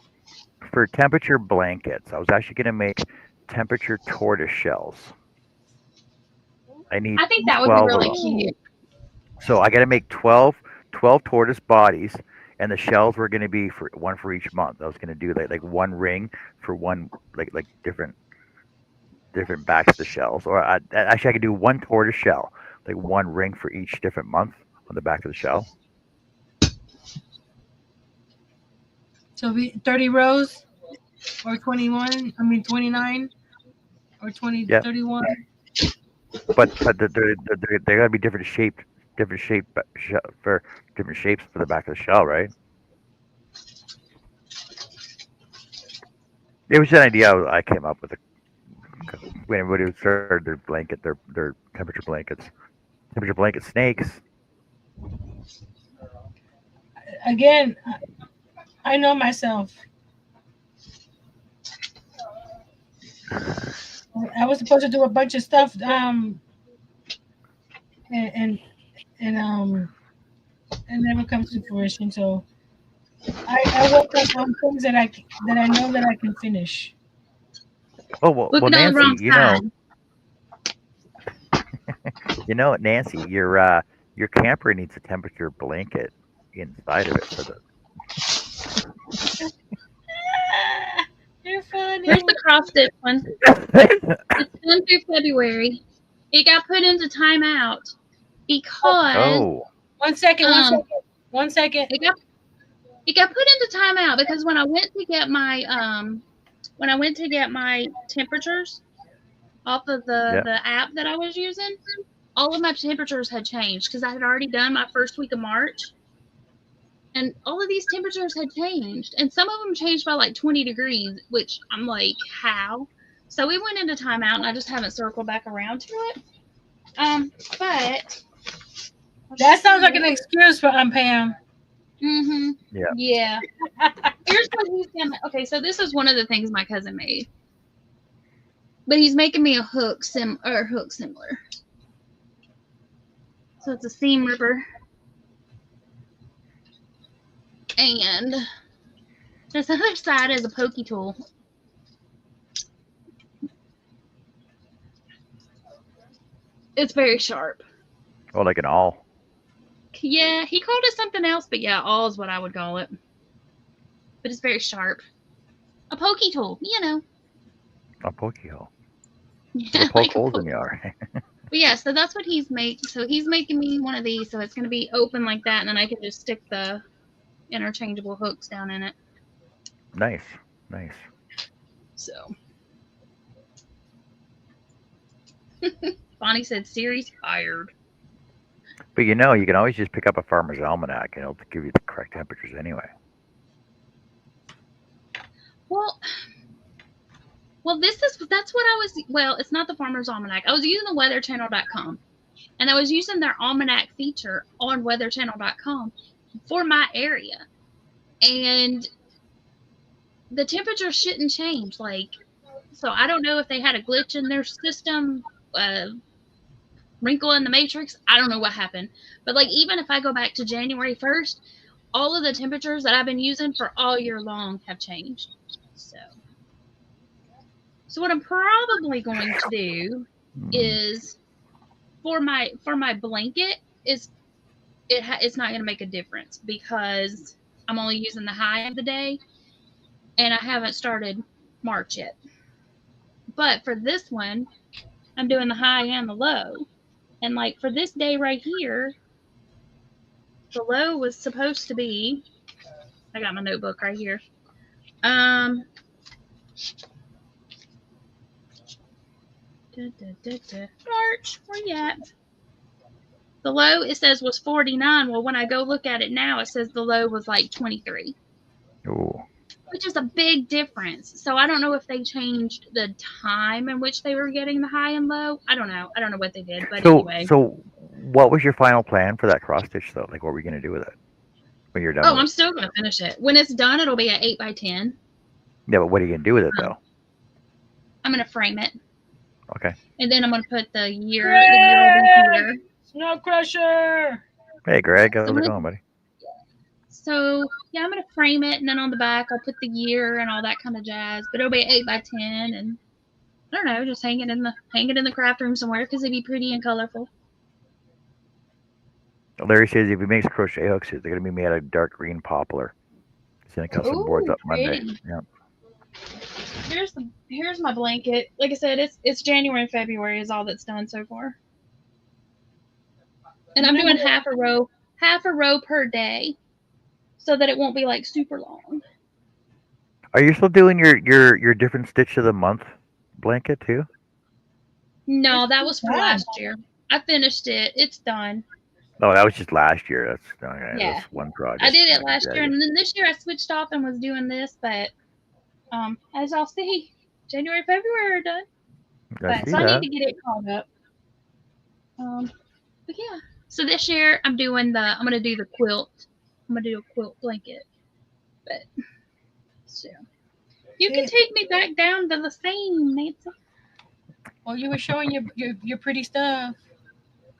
[SPEAKER 3] for temperature blankets, I was actually going to make temperature tortoise shells. I need
[SPEAKER 2] I think that would be
[SPEAKER 3] 12 of
[SPEAKER 2] really
[SPEAKER 3] them.
[SPEAKER 2] cute.
[SPEAKER 3] So I got to make 12 tortoise bodies, and the shells were going to be for one for each month. I was going to do like one ring for one like different backs of the shells, or actually I could do one tortoise shell, like one ring for each different month on the back of the shell.
[SPEAKER 1] So it'll be 30 rows or 21. I mean 29 or 20
[SPEAKER 3] Yeah.
[SPEAKER 1] 31.
[SPEAKER 3] But they got to be different shape for different shapes for the back of the shell, right? It was an idea I came up with when everybody started their temperature blanket snakes.
[SPEAKER 1] Again, I know myself. I was supposed to do a bunch of stuff and and it never comes to fruition. So I work on things that I know that I can finish.
[SPEAKER 3] Oh well,
[SPEAKER 2] Looking on the
[SPEAKER 3] Nancy,
[SPEAKER 2] wrong side.
[SPEAKER 3] Nancy, your camper needs a temperature blanket inside of it for the.
[SPEAKER 1] You're funny.
[SPEAKER 2] Here's the cross stitch one. It's done through February. It got put into timeout because
[SPEAKER 3] Oh,
[SPEAKER 1] One second.
[SPEAKER 2] Um,
[SPEAKER 1] One second.
[SPEAKER 2] it got put into timeout because when I went to get my temperatures off of the app that I was using, all of my temperatures had changed because I had already done my first week of March, and all of these temperatures had changed, and some of them changed by like 20 degrees, which I'm like, how? So we went into timeout, and I just haven't circled back around to it. But
[SPEAKER 1] That sounds like an excuse for Pam.
[SPEAKER 2] Yeah. Here's what he's gonna. Okay, so this is one of the things my cousin made, but he's making me a hook similar. So it's a seam ripper, and this other side is a pokey tool. It's very sharp.
[SPEAKER 3] oh, like an awl.
[SPEAKER 2] Yeah, he called it something else, but yeah, awl is what I would call it. But it's very sharp. A pokey tool,
[SPEAKER 3] A pokey hole.
[SPEAKER 2] Yeah,
[SPEAKER 3] Poke
[SPEAKER 2] like a
[SPEAKER 3] holes in
[SPEAKER 2] poke.
[SPEAKER 3] the yard.
[SPEAKER 2] But yeah, so that's what he's making. So he's making me one of these, so it's going to be open like that, and then I can just stick the interchangeable hooks down in it.
[SPEAKER 3] Nice.
[SPEAKER 2] So Bonnie said Siri's fired.
[SPEAKER 3] But you can always just pick up a farmer's almanac and it'll give you the correct temperatures anyway.
[SPEAKER 2] Well, that's what I was. Well, it's not the Farmer's Almanac. I was using the weatherchannel.com, and I was using their almanac feature on weatherchannel.com for my area, and the temperature shouldn't change. So I don't know if they had a glitch in their system, wrinkle in the matrix. I don't know what happened, but even if I go back to January 1st, all of the temperatures that I've been using for all year long have changed. So what I'm probably going to do is for my blanket it's not going to make a difference because I'm only using the high of the day and I haven't started March yet. But for this one, I'm doing the high and the low. And like for this day right here, the low was supposed to be, I got my notebook right here. March, where you at? The low, it says, was 49. Well, when I go look at it now, it says the low was like 23.
[SPEAKER 3] Ooh.
[SPEAKER 2] Which is a big difference. So I don't know if they changed the time in which they were getting the high and low. I don't know. I don't know what they did, but anyway.
[SPEAKER 3] So what was your final plan for that cross stitch though? Like, what were you gonna do with it when you're done?
[SPEAKER 2] Oh, I'm still gonna finish it. When it's done, it'll be an 8x10.
[SPEAKER 3] Yeah, but what are you gonna do with it though?
[SPEAKER 2] I'm gonna frame it.
[SPEAKER 3] Okay.
[SPEAKER 2] And then I'm gonna put the year here.
[SPEAKER 1] Snow Crusher.
[SPEAKER 3] Hey, Greg, how's it going, buddy?
[SPEAKER 2] So yeah, I'm gonna frame it, and then on the back I'll put the year and all that kind of jazz. But it'll be 8x10, and I don't know, just hang it in the craft room somewhere because it'd be pretty and colorful.
[SPEAKER 3] Larry says if he makes crochet hooks, they're gonna be made out of dark green poplar. He's gonna cut some boards up Monday.
[SPEAKER 2] Pretty.
[SPEAKER 3] Yeah.
[SPEAKER 2] Here's my blanket. Like I said, it's January and February is all that's done so far. And I'm doing half a row per day, so that it won't be like super long.
[SPEAKER 3] Are you still doing your different stitch of the month blanket too?
[SPEAKER 2] No, that was for last year. I finished it. It's done.
[SPEAKER 3] Oh, that was just last year. That's okay.
[SPEAKER 2] Yeah.
[SPEAKER 3] That's one project.
[SPEAKER 2] I did it last year, and then this year I switched off and was doing this. But as y'all see, January, February are done. I need to get it caught up. But yeah. So this year I'm gonna do the quilt. I'm gonna do a quilt blanket. But so you can take me back down to the same, Nancy.
[SPEAKER 1] Well, you were showing your pretty stuff.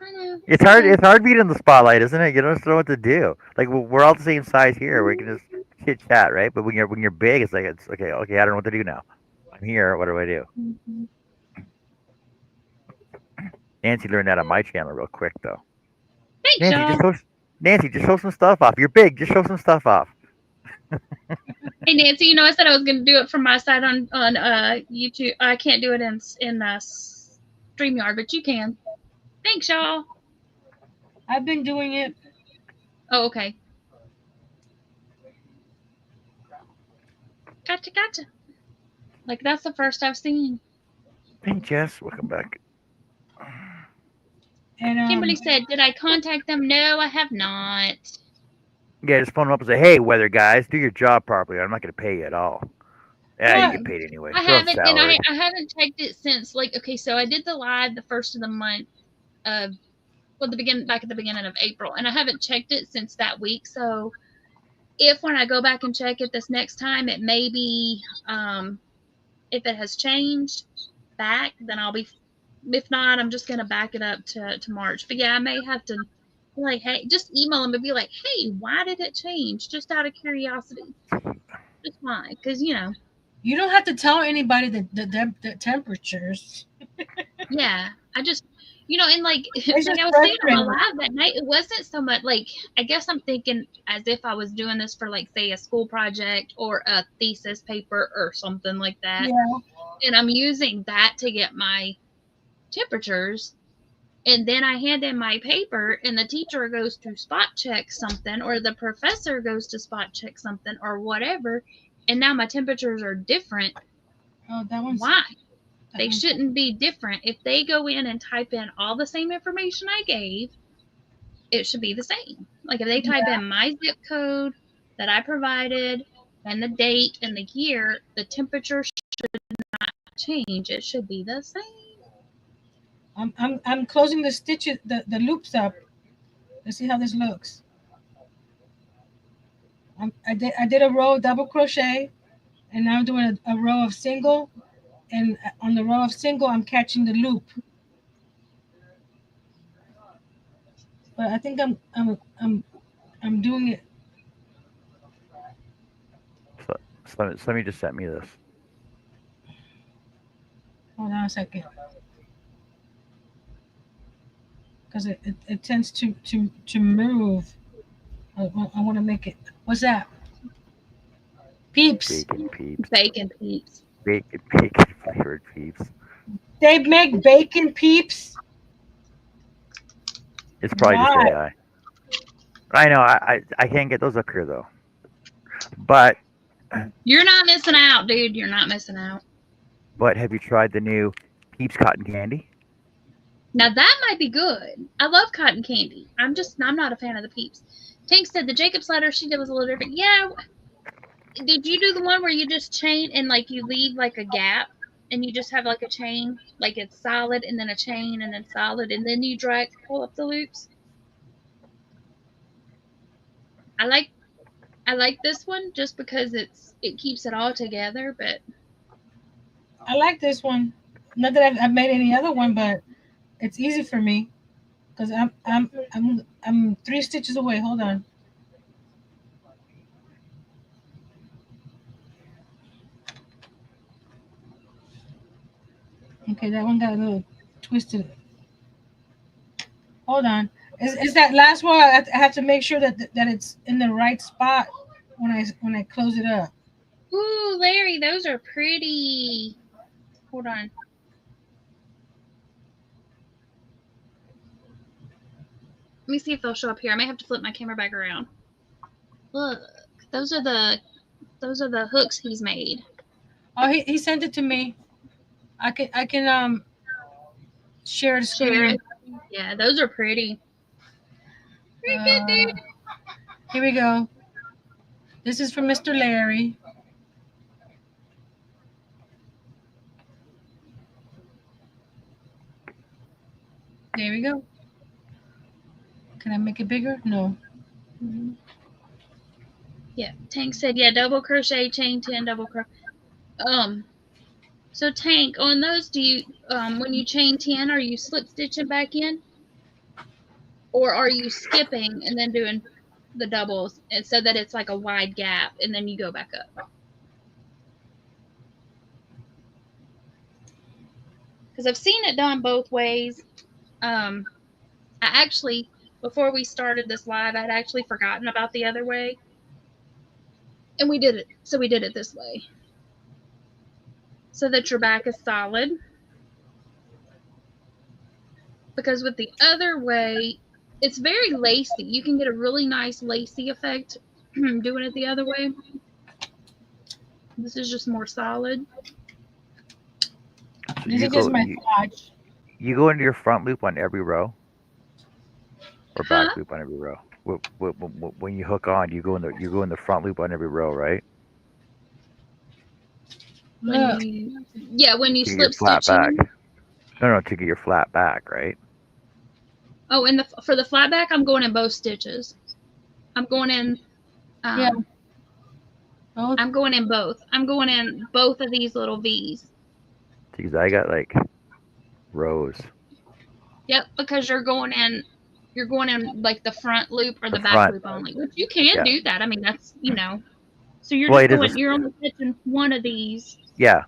[SPEAKER 2] I know.
[SPEAKER 3] It's hard being in the spotlight, isn't it? You don't know what to do. Like we're all the same size here. We can just chit chat, right? But when you're big, it's like it's okay. I don't know what to do now. I'm here. What do I do?
[SPEAKER 2] Mm-hmm.
[SPEAKER 3] Nancy learned that on my channel real quick though.
[SPEAKER 2] Thanks,
[SPEAKER 3] Nancy, just show some stuff off. You're big. Just show some stuff off.
[SPEAKER 2] Hey Nancy, I said I was going to do it from my side on YouTube. I can't do it in StreamYard, but you can. Thanks, y'all.
[SPEAKER 1] I've been doing it.
[SPEAKER 2] Oh, okay. Gotcha. Like that's the first I've seen.
[SPEAKER 3] Hey Jess, welcome back.
[SPEAKER 1] And
[SPEAKER 2] Kimberly said, "Did I contact them?" No, I have not.
[SPEAKER 3] Yeah, just phone them up and say, "Hey, weather guys, do your job properly. I'm not going to pay you at all." Yeah, you get paid anyway.
[SPEAKER 2] I haven't, and I haven't checked it since so I did the live the first of the month of back at the beginning of April, and I haven't checked it since that week. So if when I go back and check it this next time, it may be if it has changed back, then I'll be. If not, I'm just gonna back it up to March. But yeah, I may have to be like, hey, just email them and be like, hey, why did it change? Just out of curiosity. Just why? Because you
[SPEAKER 1] don't have to tell anybody the temperatures.
[SPEAKER 2] Yeah, I just and like I was saying on my live that night, it wasn't so much like I guess I'm thinking as if I was doing this for like say a school project or a thesis paper or something like that.
[SPEAKER 1] Yeah.
[SPEAKER 2] And I'm using that to get my temperatures, and then I hand in my paper and the teacher goes to spot check something or the professor goes to spot check something or whatever, and now my temperatures are different.
[SPEAKER 1] Oh, that one's
[SPEAKER 2] why? They shouldn't be different. If they go in and type in all the same information I gave, it should be the same. Like if they type in my zip code that I provided and the date and the year, the temperature should not change. It should be the same.
[SPEAKER 1] I'm closing the stitches, the loops up. Let's see how this looks. I did a row of double crochet, and now I'm doing a row of single, and on the row of single I'm catching the loop. But I think I'm doing it.
[SPEAKER 3] So let me just send me this.
[SPEAKER 1] Hold on a second. because it tends to move. I want to make it. What's that? Peeps.
[SPEAKER 3] Bacon peeps.
[SPEAKER 2] Bacon peeps.
[SPEAKER 3] Bacon flavored peeps.
[SPEAKER 1] They make bacon peeps.
[SPEAKER 3] It's probably just
[SPEAKER 1] Why?
[SPEAKER 3] AI. I know. I can't get those up here though. But
[SPEAKER 2] You're not missing out, dude. You're not missing out.
[SPEAKER 3] have you tried the new Peeps cotton candy?
[SPEAKER 2] Now that might be good. I love cotton candy. I'm not a fan of the peeps. Tank said the Jacob's ladder she did was a little different. Yeah. Did you do the one where you just chain and like you leave like a gap and you just have like a chain, like it's solid and then a chain and then solid and then you pull up the loops? I like this one just because it keeps it all together, but
[SPEAKER 1] I like this one. Not that I've made any other one, but it's easy for me because I'm 3 stitches away. Hold on. Okay, that one got a little twisted. Hold on. Is that last one? I have to make sure that it's in the right spot when I close it up.
[SPEAKER 2] ooh, Larry, those are pretty. Hold on. Let me see if they'll show up here. I may have to flip my camera back around. Look, those are the hooks he's made.
[SPEAKER 1] Oh, he sent it to me. I can share the screen.
[SPEAKER 2] Share it. Yeah, those are pretty. Pretty good, dude.
[SPEAKER 1] Here we go. This is from Mr. Larry. There we go. Can I make it bigger? No.
[SPEAKER 2] Mm-hmm. Yeah, Tank said, yeah, double crochet, chain 10, double crochet. So Tank, on those, do you, when you chain 10, are you slip stitching back in? Or are you skipping and then doing the doubles and so that it's like a wide gap and then you go back up? Because I've seen it done both ways. I actually, before we started this live, I'd actually forgotten about the other way. And we did it. So we did it this way. So that your back is solid. Because with the other way, it's very lacy. You can get a really nice lacy effect doing it the other way. This is just more solid.
[SPEAKER 3] So
[SPEAKER 1] This is just my swatch.
[SPEAKER 3] You go into your front loop on every row, or back loop on every row. When you hook on, you go in the front loop on every row, right?
[SPEAKER 2] When you slip
[SPEAKER 3] flat
[SPEAKER 2] stitching.
[SPEAKER 3] back. No, to get your flat back, right?
[SPEAKER 2] Oh, and for the flat back, I'm going in both stitches. I'm going in.
[SPEAKER 1] Yeah. Both?
[SPEAKER 2] I'm going in both. I'm going in both of these little V's.
[SPEAKER 3] Because I got like rows.
[SPEAKER 2] Yep, because you're going in like the front loop or the back loop only. Which you can do that. I mean, that's So you're you're only stitching one of these.
[SPEAKER 3] Yeah.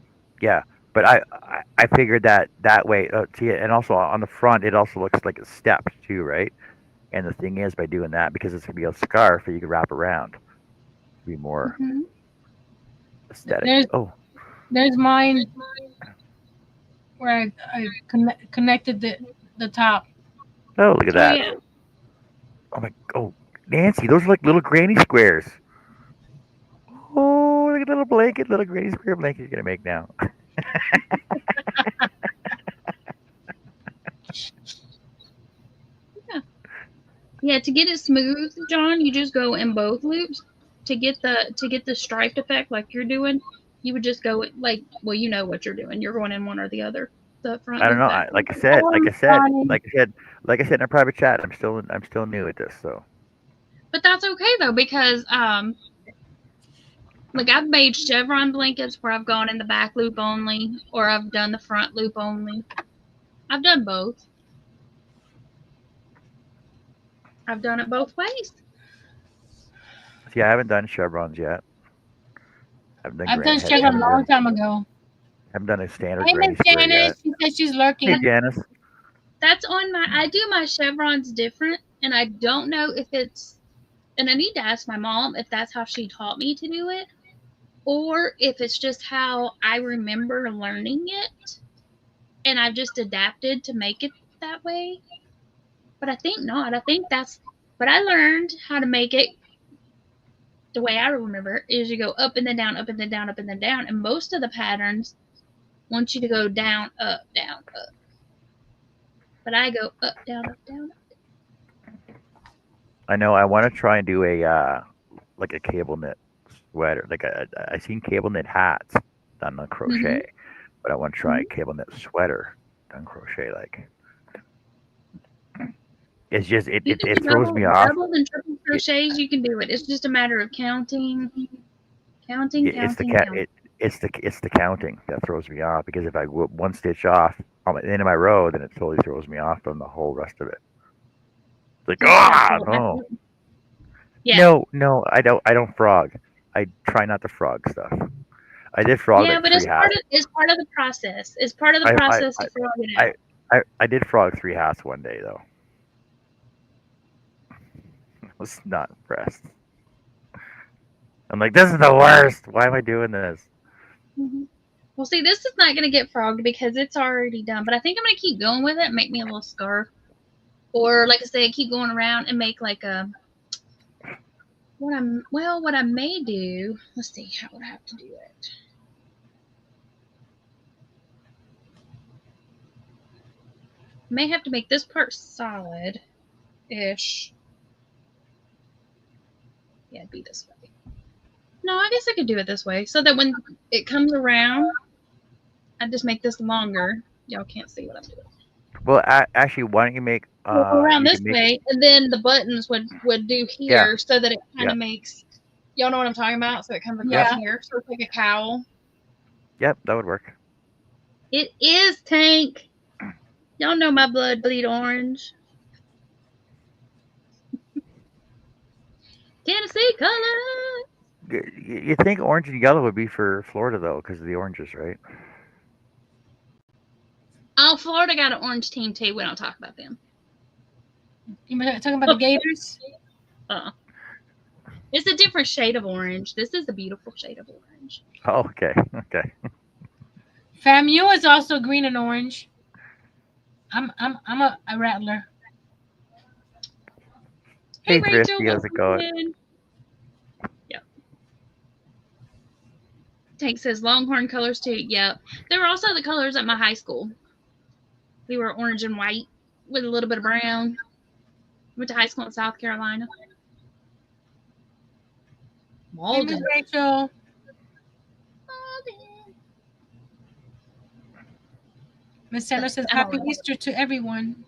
[SPEAKER 3] But I figured that way. See, and also on the front, it also looks like a step too, right? And the thing is, by doing that, because it's gonna be a scarf that you can wrap around, it'll be more aesthetic.
[SPEAKER 1] There's mine where I connected the top.
[SPEAKER 3] Oh, look at that!
[SPEAKER 2] Yeah.
[SPEAKER 3] Oh, Nancy, those are like little granny squares. Oh, look at little granny square blanket you're gonna make now.
[SPEAKER 2] Yeah, to get it smooth, John, you just go in both loops. To get the striped effect like you're doing, you would just go you know what you're doing. You're going in one or the other. The front.
[SPEAKER 3] I don't know. Like I said in a private chat, I'm still new at this, so.
[SPEAKER 2] But that's okay though, because like I've made chevron blankets where I've gone in the back loop only, or I've done the front loop only. I've done both. I've done it both ways.
[SPEAKER 3] See, I haven't done chevrons yet.
[SPEAKER 1] I've done chevron a long time ago.
[SPEAKER 3] I haven't done a standard
[SPEAKER 1] Hey,
[SPEAKER 3] granny
[SPEAKER 1] Miss
[SPEAKER 3] square
[SPEAKER 1] Janice.
[SPEAKER 3] yet.
[SPEAKER 1] She said she's lurking.
[SPEAKER 3] Hey, Janice.
[SPEAKER 2] That's on my. I do my chevrons different, and I don't know if it's. And I need to ask my mom if that's how she taught me to do it, or if it's just how I remember learning it, and I've just adapted to make it that way. But I think not. I think that's. But I learned how to make it the way I remember is you go up and then down, up and then down, up and then down, and most of the patterns want you to go down, up, down, up. But I go up, down, up, down.
[SPEAKER 3] I know. I want to try and do a like a cable knit sweater. Like I seen cable knit hats done on crochet, but I want to try a cable knit sweater done crochet. Like it's just it throws me off.
[SPEAKER 2] Double and triple crochets, you can do it. It's just a matter of counting.
[SPEAKER 3] It's the counting that throws me off, because if I go one stitch off on the end of my row, then it totally throws me off from the whole rest of it. It's like, no.
[SPEAKER 2] Yeah.
[SPEAKER 3] No, I don't frog. I try not to frog stuff. I did frog.
[SPEAKER 2] Yeah,
[SPEAKER 3] like
[SPEAKER 2] but it's part of the process. It's part of the process to frog it out.
[SPEAKER 3] I did frog 3 hats one day though. I was not impressed. I'm like, this is the worst. Why am I doing this?
[SPEAKER 2] Well, see, this is not going to get frogged because it's already done. But I think I'm going to keep going with it and make me a little scarf. Or, like I say, keep going around and make like a... What I may do... Let's see, how would I have to do it? I may have to make this part solid-ish. Yeah, it'd be this way. No, I guess I could do it this way. So that when it comes around, I just make this longer. Y'all can't see what I'm doing.
[SPEAKER 3] Well, actually, why don't you make...
[SPEAKER 2] around this way, and then the buttons would do here, so that it kind of makes... Y'all know what I'm talking about? So it comes across here. So it's like a cowl.
[SPEAKER 3] Yep, that would work.
[SPEAKER 2] It is, Tank. Y'all know my blood bleed orange. Tennessee color.
[SPEAKER 3] You think orange and yellow would be for Florida, though, because of the oranges, right?
[SPEAKER 2] Oh, Florida got an orange team, too. We don't talk about them.
[SPEAKER 1] You talking about the Gators?
[SPEAKER 2] It's a different shade of orange. This is a beautiful shade of orange.
[SPEAKER 3] Oh, okay. Okay.
[SPEAKER 1] FAMU is also green and orange. I'm a rattler.
[SPEAKER 3] Hey,
[SPEAKER 2] Rachel,
[SPEAKER 3] Thrifty, how's it going?
[SPEAKER 2] Yep. Tank says Longhorn colors too. Yep. There were also the colors at my high school. We were orange and white with a little bit of brown. Went to high school in South Carolina.
[SPEAKER 1] Hey, Miss Rachel. Miss Sanders says Happy Easter to everyone.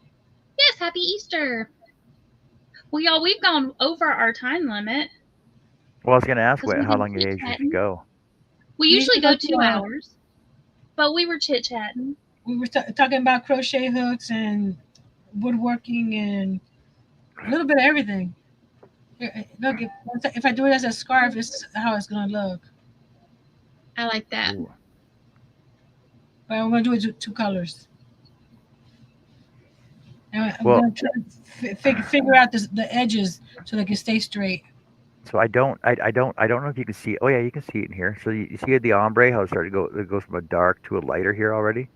[SPEAKER 2] Yes, Happy Easter. Well, y'all, we've gone over our time limit.
[SPEAKER 3] Well, I was going to ask how long you usually go.
[SPEAKER 2] We usually go 2 hours, but we were chit-chatting.
[SPEAKER 1] We were talking about crochet hooks and woodworking and a little bit of everything. Look, if I do it as a scarf, this is how it's going to look.
[SPEAKER 2] I like that.
[SPEAKER 3] Ooh.
[SPEAKER 1] But I'm going to do it 2 colors. And I'm going to try to figure out the edges so they can stay straight.
[SPEAKER 3] So I don't know if you can see. Oh yeah, you can see it in here. So you see the ombre, how it started to go. It goes from a dark to a lighter here already.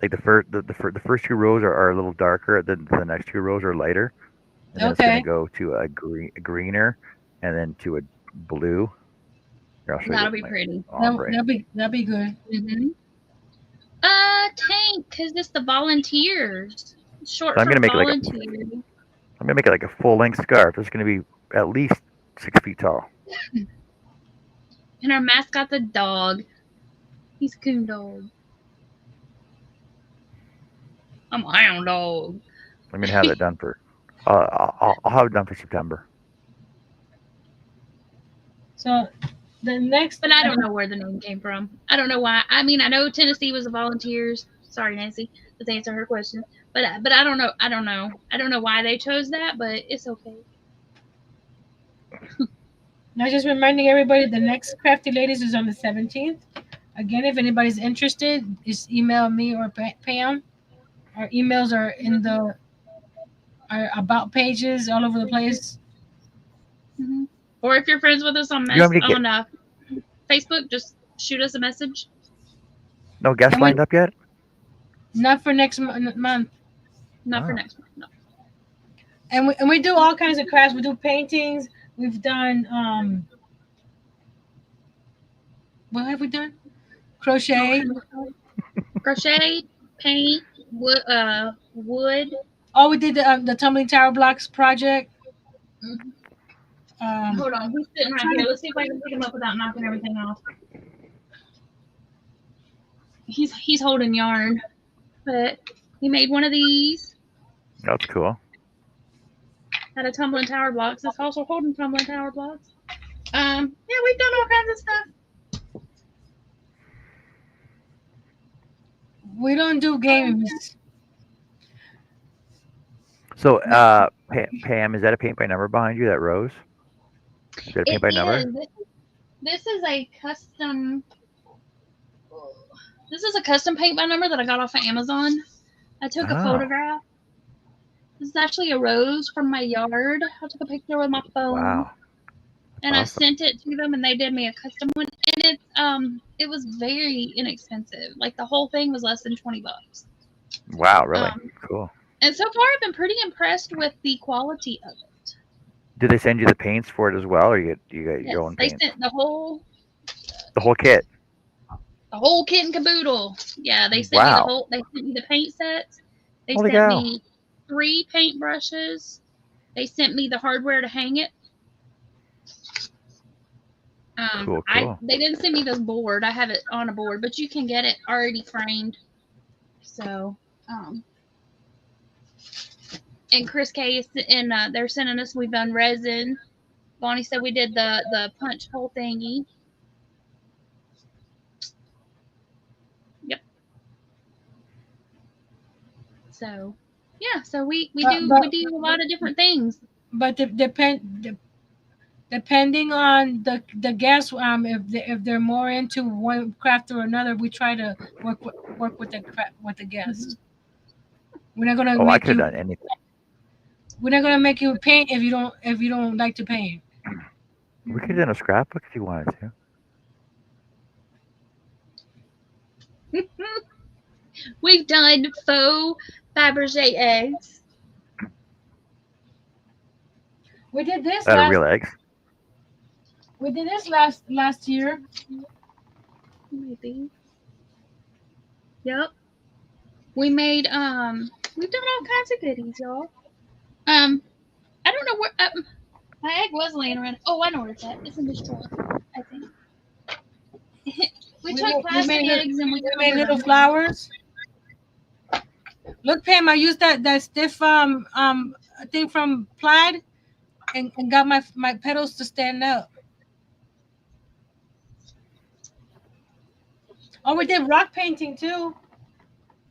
[SPEAKER 3] Like the first 2 rows are a little darker. Then the next 2 rows are lighter. And then it's going to go to a greener, and then to a blue.
[SPEAKER 2] That'll be pretty.
[SPEAKER 1] That'll be good.
[SPEAKER 2] Tank, because it's the volunteers. Short
[SPEAKER 3] so I'm
[SPEAKER 2] for
[SPEAKER 3] gonna make
[SPEAKER 2] volunteers.
[SPEAKER 3] I'm gonna make it like a full-length scarf. It's gonna be at least 6 feet tall.
[SPEAKER 2] And our mascot's a dog. He's a coon dog. I'm a hound dog.
[SPEAKER 3] I'm gonna have it done for. I'll have it done for September.
[SPEAKER 1] So the next,
[SPEAKER 2] but I don't know where the name came from. I don't know why. I mean, I know Tennessee was the volunteers. Sorry, Nancy, to answer her question. But I don't know. I don't know why they chose that, but it's okay.
[SPEAKER 1] Now, just reminding everybody, the next Crafty Ladies is on the 17th. Again, if anybody's interested, just email me or Pam. Our emails are in the our about pages all over the place.
[SPEAKER 2] Mhm. Or if you're friends with us on
[SPEAKER 3] You want me to get
[SPEAKER 2] Facebook, just shoot us a message.
[SPEAKER 3] no guests
[SPEAKER 1] And we
[SPEAKER 3] lined up yet?
[SPEAKER 1] not for next month.
[SPEAKER 2] Not for
[SPEAKER 3] Oh.
[SPEAKER 2] next month. No.
[SPEAKER 1] And we do all kinds of crafts. We do paintings. We've done what have we done? Crochet.
[SPEAKER 2] Crochet, paint, wood.
[SPEAKER 1] Oh, we did the tumbling tower blocks project.
[SPEAKER 2] Mhm.
[SPEAKER 1] Um,
[SPEAKER 2] Hold on, he's sitting right here. Let's see if I can pick him up without knocking everything off. He's holding yarn, but he made one of these.
[SPEAKER 3] That's cool.
[SPEAKER 2] Had a tumbling tower blocks. It's also holding tumbling tower blocks. Yeah, we've done all kinds of stuff.
[SPEAKER 1] we don't do games.
[SPEAKER 3] So, Pam, is that a paint by number behind you? That rose? Is that a paint
[SPEAKER 2] It
[SPEAKER 3] by number?
[SPEAKER 2] is. This is a custom. This is a custom paint by number that I got off of Amazon. I took a
[SPEAKER 3] Oh,
[SPEAKER 2] photograph. This is actually a rose from my yard. I took a picture with my phone.
[SPEAKER 3] wow.
[SPEAKER 2] And I
[SPEAKER 3] Awesome.
[SPEAKER 2] sent it to them, and they did me a custom one. And it was very inexpensive. Like the whole thing was less than $20.
[SPEAKER 3] Wow, really?
[SPEAKER 2] Um,
[SPEAKER 3] Cool.
[SPEAKER 2] and so far, I've been pretty impressed with the quality of it.
[SPEAKER 3] Did they send you the paints for it as well, or you got
[SPEAKER 2] Yes,
[SPEAKER 3] your own
[SPEAKER 2] they
[SPEAKER 3] paints?
[SPEAKER 2] sent the whole
[SPEAKER 3] kit.
[SPEAKER 2] kit and caboodle. Yeah, they sent me the
[SPEAKER 3] Wow.
[SPEAKER 2] whole. They sent me the paint sets. They
[SPEAKER 3] Holy
[SPEAKER 2] sent
[SPEAKER 3] cow.
[SPEAKER 2] me 3 paint brushes. They sent me the hardware to hang it.
[SPEAKER 3] Cool.
[SPEAKER 2] They didn't send me this board. I have it on a board, but you can get it already framed. So, and Chris K is and they're sending us. We've done resin. Bonnie said we did the punch hole thingy. Yep. So, yeah. So we do a lot of different things.
[SPEAKER 1] But depending on the guests, if they're more into one craft or another, we try to work with the guest. We're not gonna
[SPEAKER 3] Oh, I
[SPEAKER 1] make
[SPEAKER 3] could
[SPEAKER 1] you.
[SPEAKER 3] have done anything.
[SPEAKER 1] We're not gonna make you paint if you don't like to paint.
[SPEAKER 3] We could have done a scrapbook if you wanted to.
[SPEAKER 2] We've done faux Fabergé eggs.
[SPEAKER 1] We did this
[SPEAKER 3] Out of
[SPEAKER 1] last.
[SPEAKER 3] real eggs.
[SPEAKER 1] We did this last year.
[SPEAKER 2] Maybe. Yep. We made we've done all kinds of goodies, y'all. I don't know where my egg was laying around. Oh, I know where it's at. It's in this drawer, I think. we took plastic eggs and we
[SPEAKER 1] made little flowers. Look, Pam, I used that stiff thing from plaid and got my petals to stand up. Oh, we did rock painting too.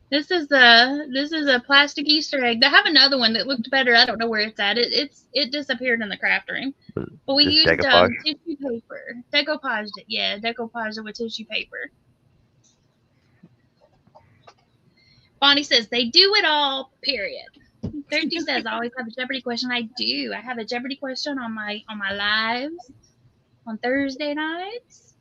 [SPEAKER 2] This is a plastic Easter egg. They have another one that looked better. I don't know where it's at. It disappeared in the craft room. But we
[SPEAKER 3] Just
[SPEAKER 2] used
[SPEAKER 3] decoupage.
[SPEAKER 2] tissue paper. Decoupaged it. Yeah, decoupaged it with tissue paper. Bonnie says they do it all. Period. Thirsty says I always have a Jeopardy question. I do. I have a Jeopardy question on my lives on Thursday nights.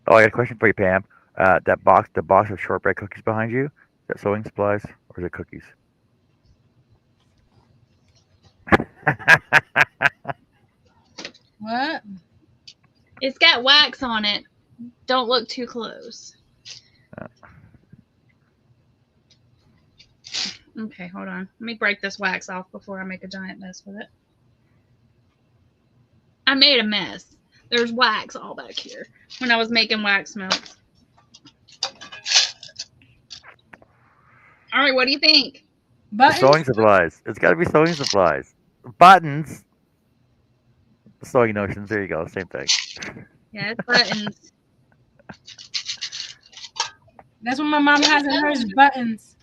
[SPEAKER 3] Oh, I got a question for you, Pam. The box of shortbread cookies behind you. Is that sewing supplies or is it cookies?
[SPEAKER 1] What?
[SPEAKER 2] It's got wax on it. Don't look too close. Okay, hold on. Let me break this wax off before I make a giant mess with it. I made a mess. There's wax all back here when I was making wax melts. All right, what do you think?
[SPEAKER 1] Buttons?
[SPEAKER 3] Sewing supplies. It's got to be sewing supplies. Buttons. Sewing notions. There you go. Same thing.
[SPEAKER 2] Yeah, it's buttons.
[SPEAKER 1] That's what my mom has in hers, buttons.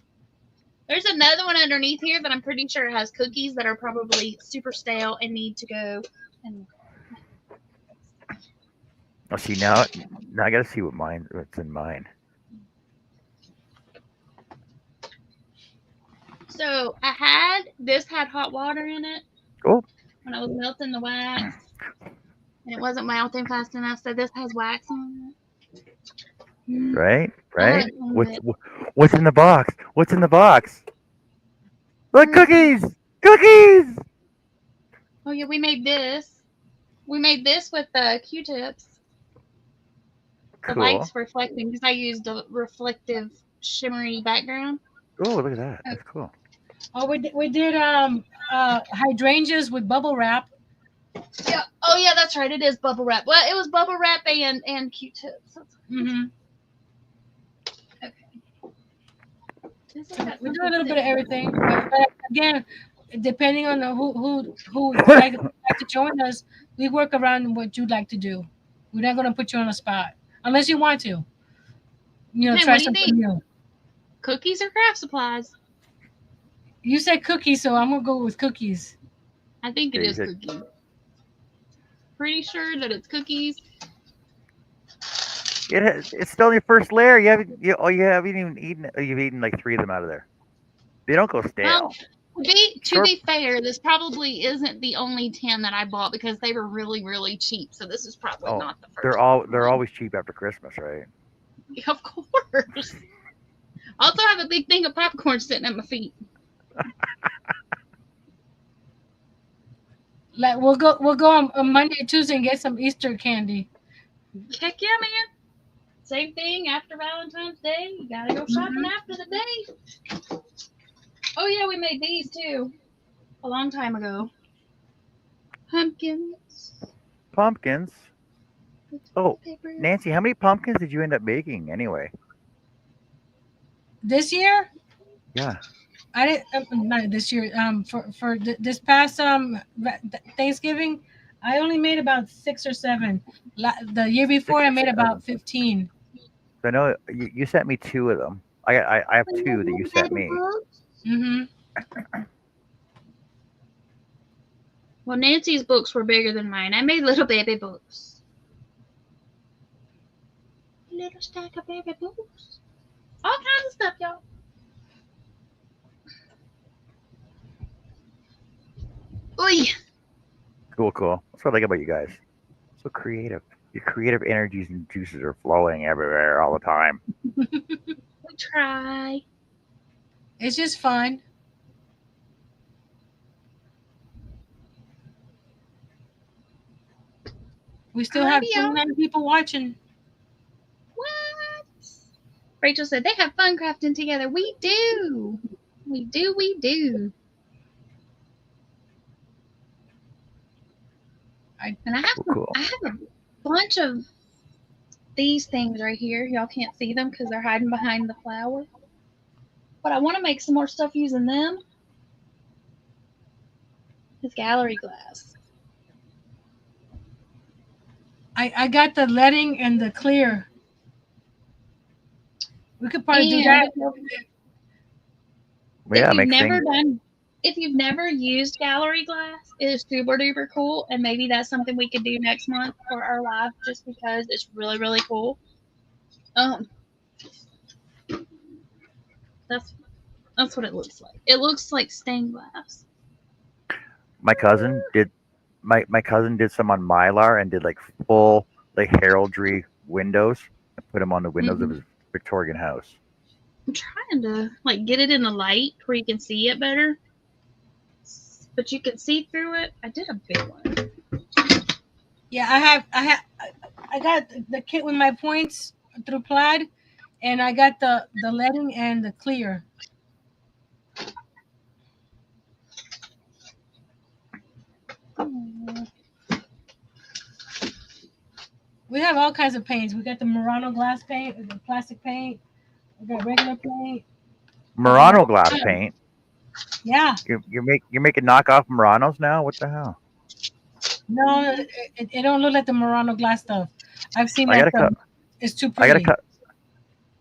[SPEAKER 2] There's another one underneath here that I'm pretty sure has cookies that are probably super stale and need to go. And
[SPEAKER 3] Oh, see now I gotta see what's in mine.
[SPEAKER 2] So this had hot water in it
[SPEAKER 3] Oh,
[SPEAKER 2] when I was melting the wax, and it wasn't melting fast enough. So this has wax on it.
[SPEAKER 3] right,
[SPEAKER 2] I
[SPEAKER 3] right.
[SPEAKER 2] haven't cleaned it.
[SPEAKER 3] What's in the box? What's in the box? Look,
[SPEAKER 2] Mm.
[SPEAKER 3] cookies, cookies.
[SPEAKER 2] Oh yeah, we made this. We made this with the Q-tips. The
[SPEAKER 3] Cool.
[SPEAKER 2] light's reflecting because I used a reflective, shimmery background.
[SPEAKER 3] Oh, look at that. That's cool.
[SPEAKER 1] Oh, we did hydrangeas with bubble wrap.
[SPEAKER 2] Yeah. Oh yeah, that's right. It is bubble wrap. Well, it was bubble wrap and Q-tips.
[SPEAKER 1] Mm-hmm.
[SPEAKER 2] Okay.
[SPEAKER 1] We do a little bit of everything, but again, depending on who would like to join us, we work around what you'd like to do. We're not going to put you on the spot unless you want to.
[SPEAKER 2] Hey,
[SPEAKER 1] Try
[SPEAKER 2] what do you
[SPEAKER 1] something
[SPEAKER 2] think?
[SPEAKER 1] new.
[SPEAKER 2] Cookies or craft supplies?
[SPEAKER 1] You said cookies, so I'm gonna go with cookies.
[SPEAKER 2] I think it
[SPEAKER 3] Yeah, you
[SPEAKER 2] is
[SPEAKER 3] said-
[SPEAKER 2] cookies. Pretty sure that it's cookies.
[SPEAKER 3] It's still your first layer. You haven't even eaten. You've eaten like 3 of them out of there. They don't go stale.
[SPEAKER 2] Well, to be fair, this probably isn't the only 10 that I bought because they were really, really cheap. So this is probably
[SPEAKER 3] Oh,
[SPEAKER 2] not the first.
[SPEAKER 3] they're always cheap after Christmas, right?
[SPEAKER 2] Of course. I also have a big thing of popcorn sitting at my feet.
[SPEAKER 1] Like we'll go on Monday or Tuesday and get some Easter candy.
[SPEAKER 2] Heck yeah, man. Same thing after Valentine's Day. You gotta go shopping after the day. Oh yeah, we made these too. A long time ago. Pumpkins.
[SPEAKER 3] Pumpkins. Oh,
[SPEAKER 2] Paper.
[SPEAKER 3] Nancy, how many pumpkins did you end up making anyway?
[SPEAKER 1] This year,
[SPEAKER 3] Yeah.
[SPEAKER 1] I didn't. Not this year. This past Thanksgiving, I only made about 6 or 7. The year before, I made about 15.
[SPEAKER 3] So I know you sent me 2 of them. I have 2 that you sent me.
[SPEAKER 1] Mm-hmm.
[SPEAKER 2] Well, Nancy's books were bigger than mine. I made little baby books. Little stack of baby books. All kinds of stuff, y'all. Oy.
[SPEAKER 3] Cool. That's what I like about you guys. So creative. Your creative energies and juices are flowing everywhere all the time.
[SPEAKER 2] We try.
[SPEAKER 1] It's just fun. We still have
[SPEAKER 2] Alrighty, y'all.
[SPEAKER 1] 29 people watching.
[SPEAKER 2] What? Rachel said they have fun crafting together. We do. We do. And I have
[SPEAKER 3] Cool.
[SPEAKER 2] I have a bunch of these things right here. Y'all can't see them because they're hiding behind the flower. But I want to make some more stuff using them. It's gallery glass.
[SPEAKER 1] I got the leading and the clear. We could probably do that.
[SPEAKER 3] Yeah,
[SPEAKER 2] If you've never used gallery glass, it is super duper cool, and maybe that's something we could do next month for our live, just because it's really, really cool. That's what it looks like. It looks like stained glass.
[SPEAKER 3] My cousin did some on Mylar and did like full like heraldry windows and put them on the windows of his Victorian house.
[SPEAKER 2] I'm trying to like get it in the light where you can see it better, but you can see through it. I did a big one.
[SPEAKER 1] Yeah, I got the kit with my points through plaid, and I got the leading and the clear. We have all kinds of paints. We got the Murano glass paint, the plastic paint. We got regular paint.
[SPEAKER 3] Murano glass paint.
[SPEAKER 1] Yeah.
[SPEAKER 3] You're making knockoff Muranos now? What the hell?
[SPEAKER 1] No, it don't look like the Murano glass stuff. I've seen
[SPEAKER 3] I
[SPEAKER 1] that
[SPEAKER 3] gotta
[SPEAKER 1] stuff.
[SPEAKER 3] cut.
[SPEAKER 1] It's too
[SPEAKER 3] I
[SPEAKER 1] pretty.
[SPEAKER 3] gotta cut.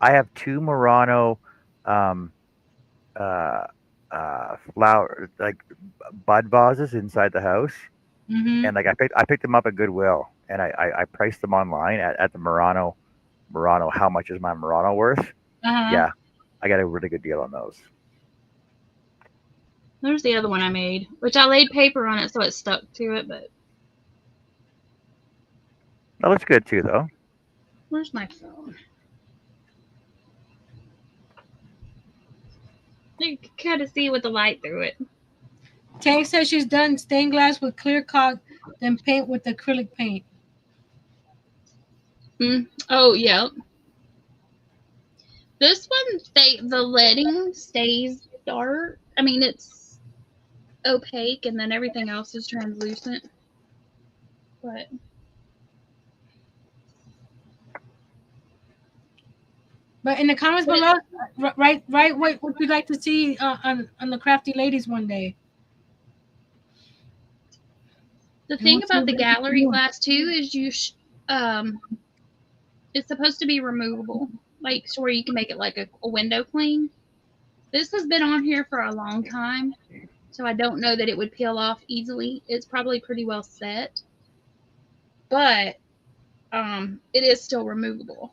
[SPEAKER 3] I have 2 Murano flower like bud vases inside the house,
[SPEAKER 1] Mm-hmm.
[SPEAKER 3] and like I picked them up at Goodwill. and I priced them online at the Murano. Murano, how much is my Murano worth?
[SPEAKER 1] Uh-huh.
[SPEAKER 3] Yeah, I got a really good deal on those.
[SPEAKER 2] There's the other one I made, which I laid paper on it so it stuck to it, but
[SPEAKER 3] That looks good too, though.
[SPEAKER 2] where's my phone? You can kind of see with the light through it.
[SPEAKER 1] Tay says she's done stained glass with clear caulk, then paint with acrylic paint.
[SPEAKER 2] Oh, yeah. This one, the leading stays dark. I mean, it's opaque, and then everything else is translucent. But
[SPEAKER 1] in the comments below, write what would you like to see on the Crafty Ladies one day.
[SPEAKER 2] the thing about the gallery glass too is it's supposed to be removable, like so where you can make it like a window clean. This has been on here for a long time, so I don't know that it would peel off easily. It's probably pretty well set, but it is still removable.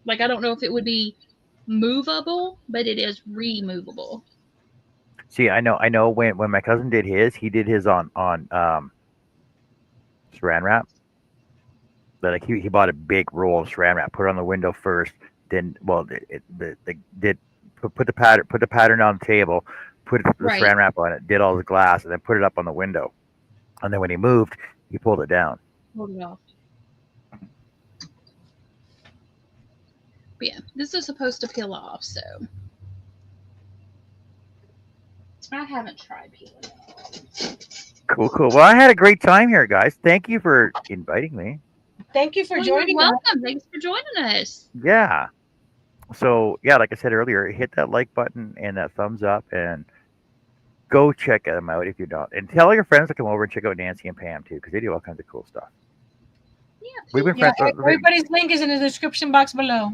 [SPEAKER 2] Like I don't know if it would be movable, but it is removable.
[SPEAKER 3] See, I know when my cousin did his, he did his on saran wrap. But like he bought a big roll of saran wrap, put it on the window first, then put the pattern on the table, put the
[SPEAKER 2] Right.
[SPEAKER 3] saran wrap on it, did all the glass, and then put it up on the window. And then when he moved, he pulled it down.
[SPEAKER 2] Hold it off. But yeah, this is supposed to peel off, so I haven't tried peeling it off.
[SPEAKER 3] Cool. Well, I had a great time here, guys. Thank you for inviting me.
[SPEAKER 1] Thank you for joining
[SPEAKER 2] You're welcome. Thanks for joining us.
[SPEAKER 3] Yeah. So yeah, like I said earlier, hit that like button and that thumbs up, and go check them out if you don't. And tell all your friends to come over and check out Nancy and Pam too, because they do all kinds of cool stuff.
[SPEAKER 2] Yeah.
[SPEAKER 3] We've been
[SPEAKER 1] Yeah,
[SPEAKER 3] friends.
[SPEAKER 1] everybody's link is in the description box below.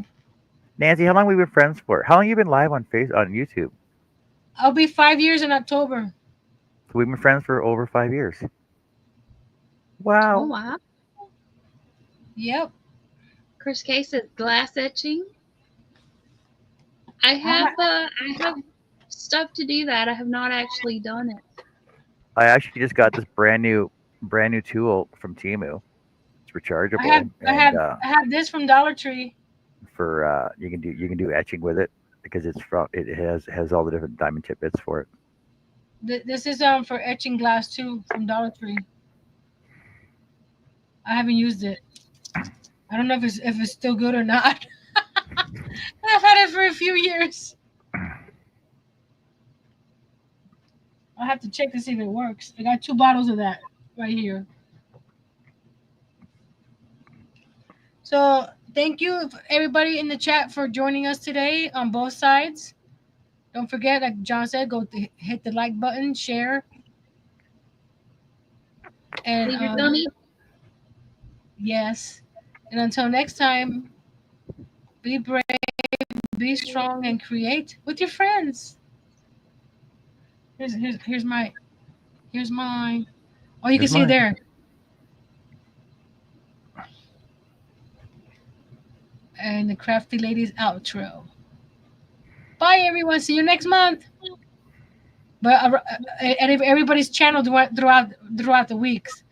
[SPEAKER 3] Nancy, how long have we been friends for? How long have you been live on YouTube?
[SPEAKER 1] I'll be 5 years in October.
[SPEAKER 3] So we've been friends for over 5 years. Wow.
[SPEAKER 2] Oh wow.
[SPEAKER 1] Yep.
[SPEAKER 2] Chris K says glass etching. I have stuff to do that. I have not actually done it.
[SPEAKER 3] I actually just got this brand new tool from Temu. It's rechargeable.
[SPEAKER 1] I have this from Dollar Tree.
[SPEAKER 3] For you can do etching with it because it has all the different diamond tip bits for it.
[SPEAKER 1] This is for etching glass too from Dollar Tree. I haven't used it. I don't know if it's still good or not. I've had it for a few years. I'll have to check to see if it works. I got 2 bottles of that right here. So thank you everybody in the chat for joining us today on both sides. Don't forget, like John said, hit the like button, share, and
[SPEAKER 2] Leave your dummy.
[SPEAKER 1] Yes. And until next time, be brave, be strong, and create with your friends. Here's mine. Oh, you can see it there. And the Crafty Ladies outro. Bye, everyone. See you next month. But and everybody's channel throughout the weeks.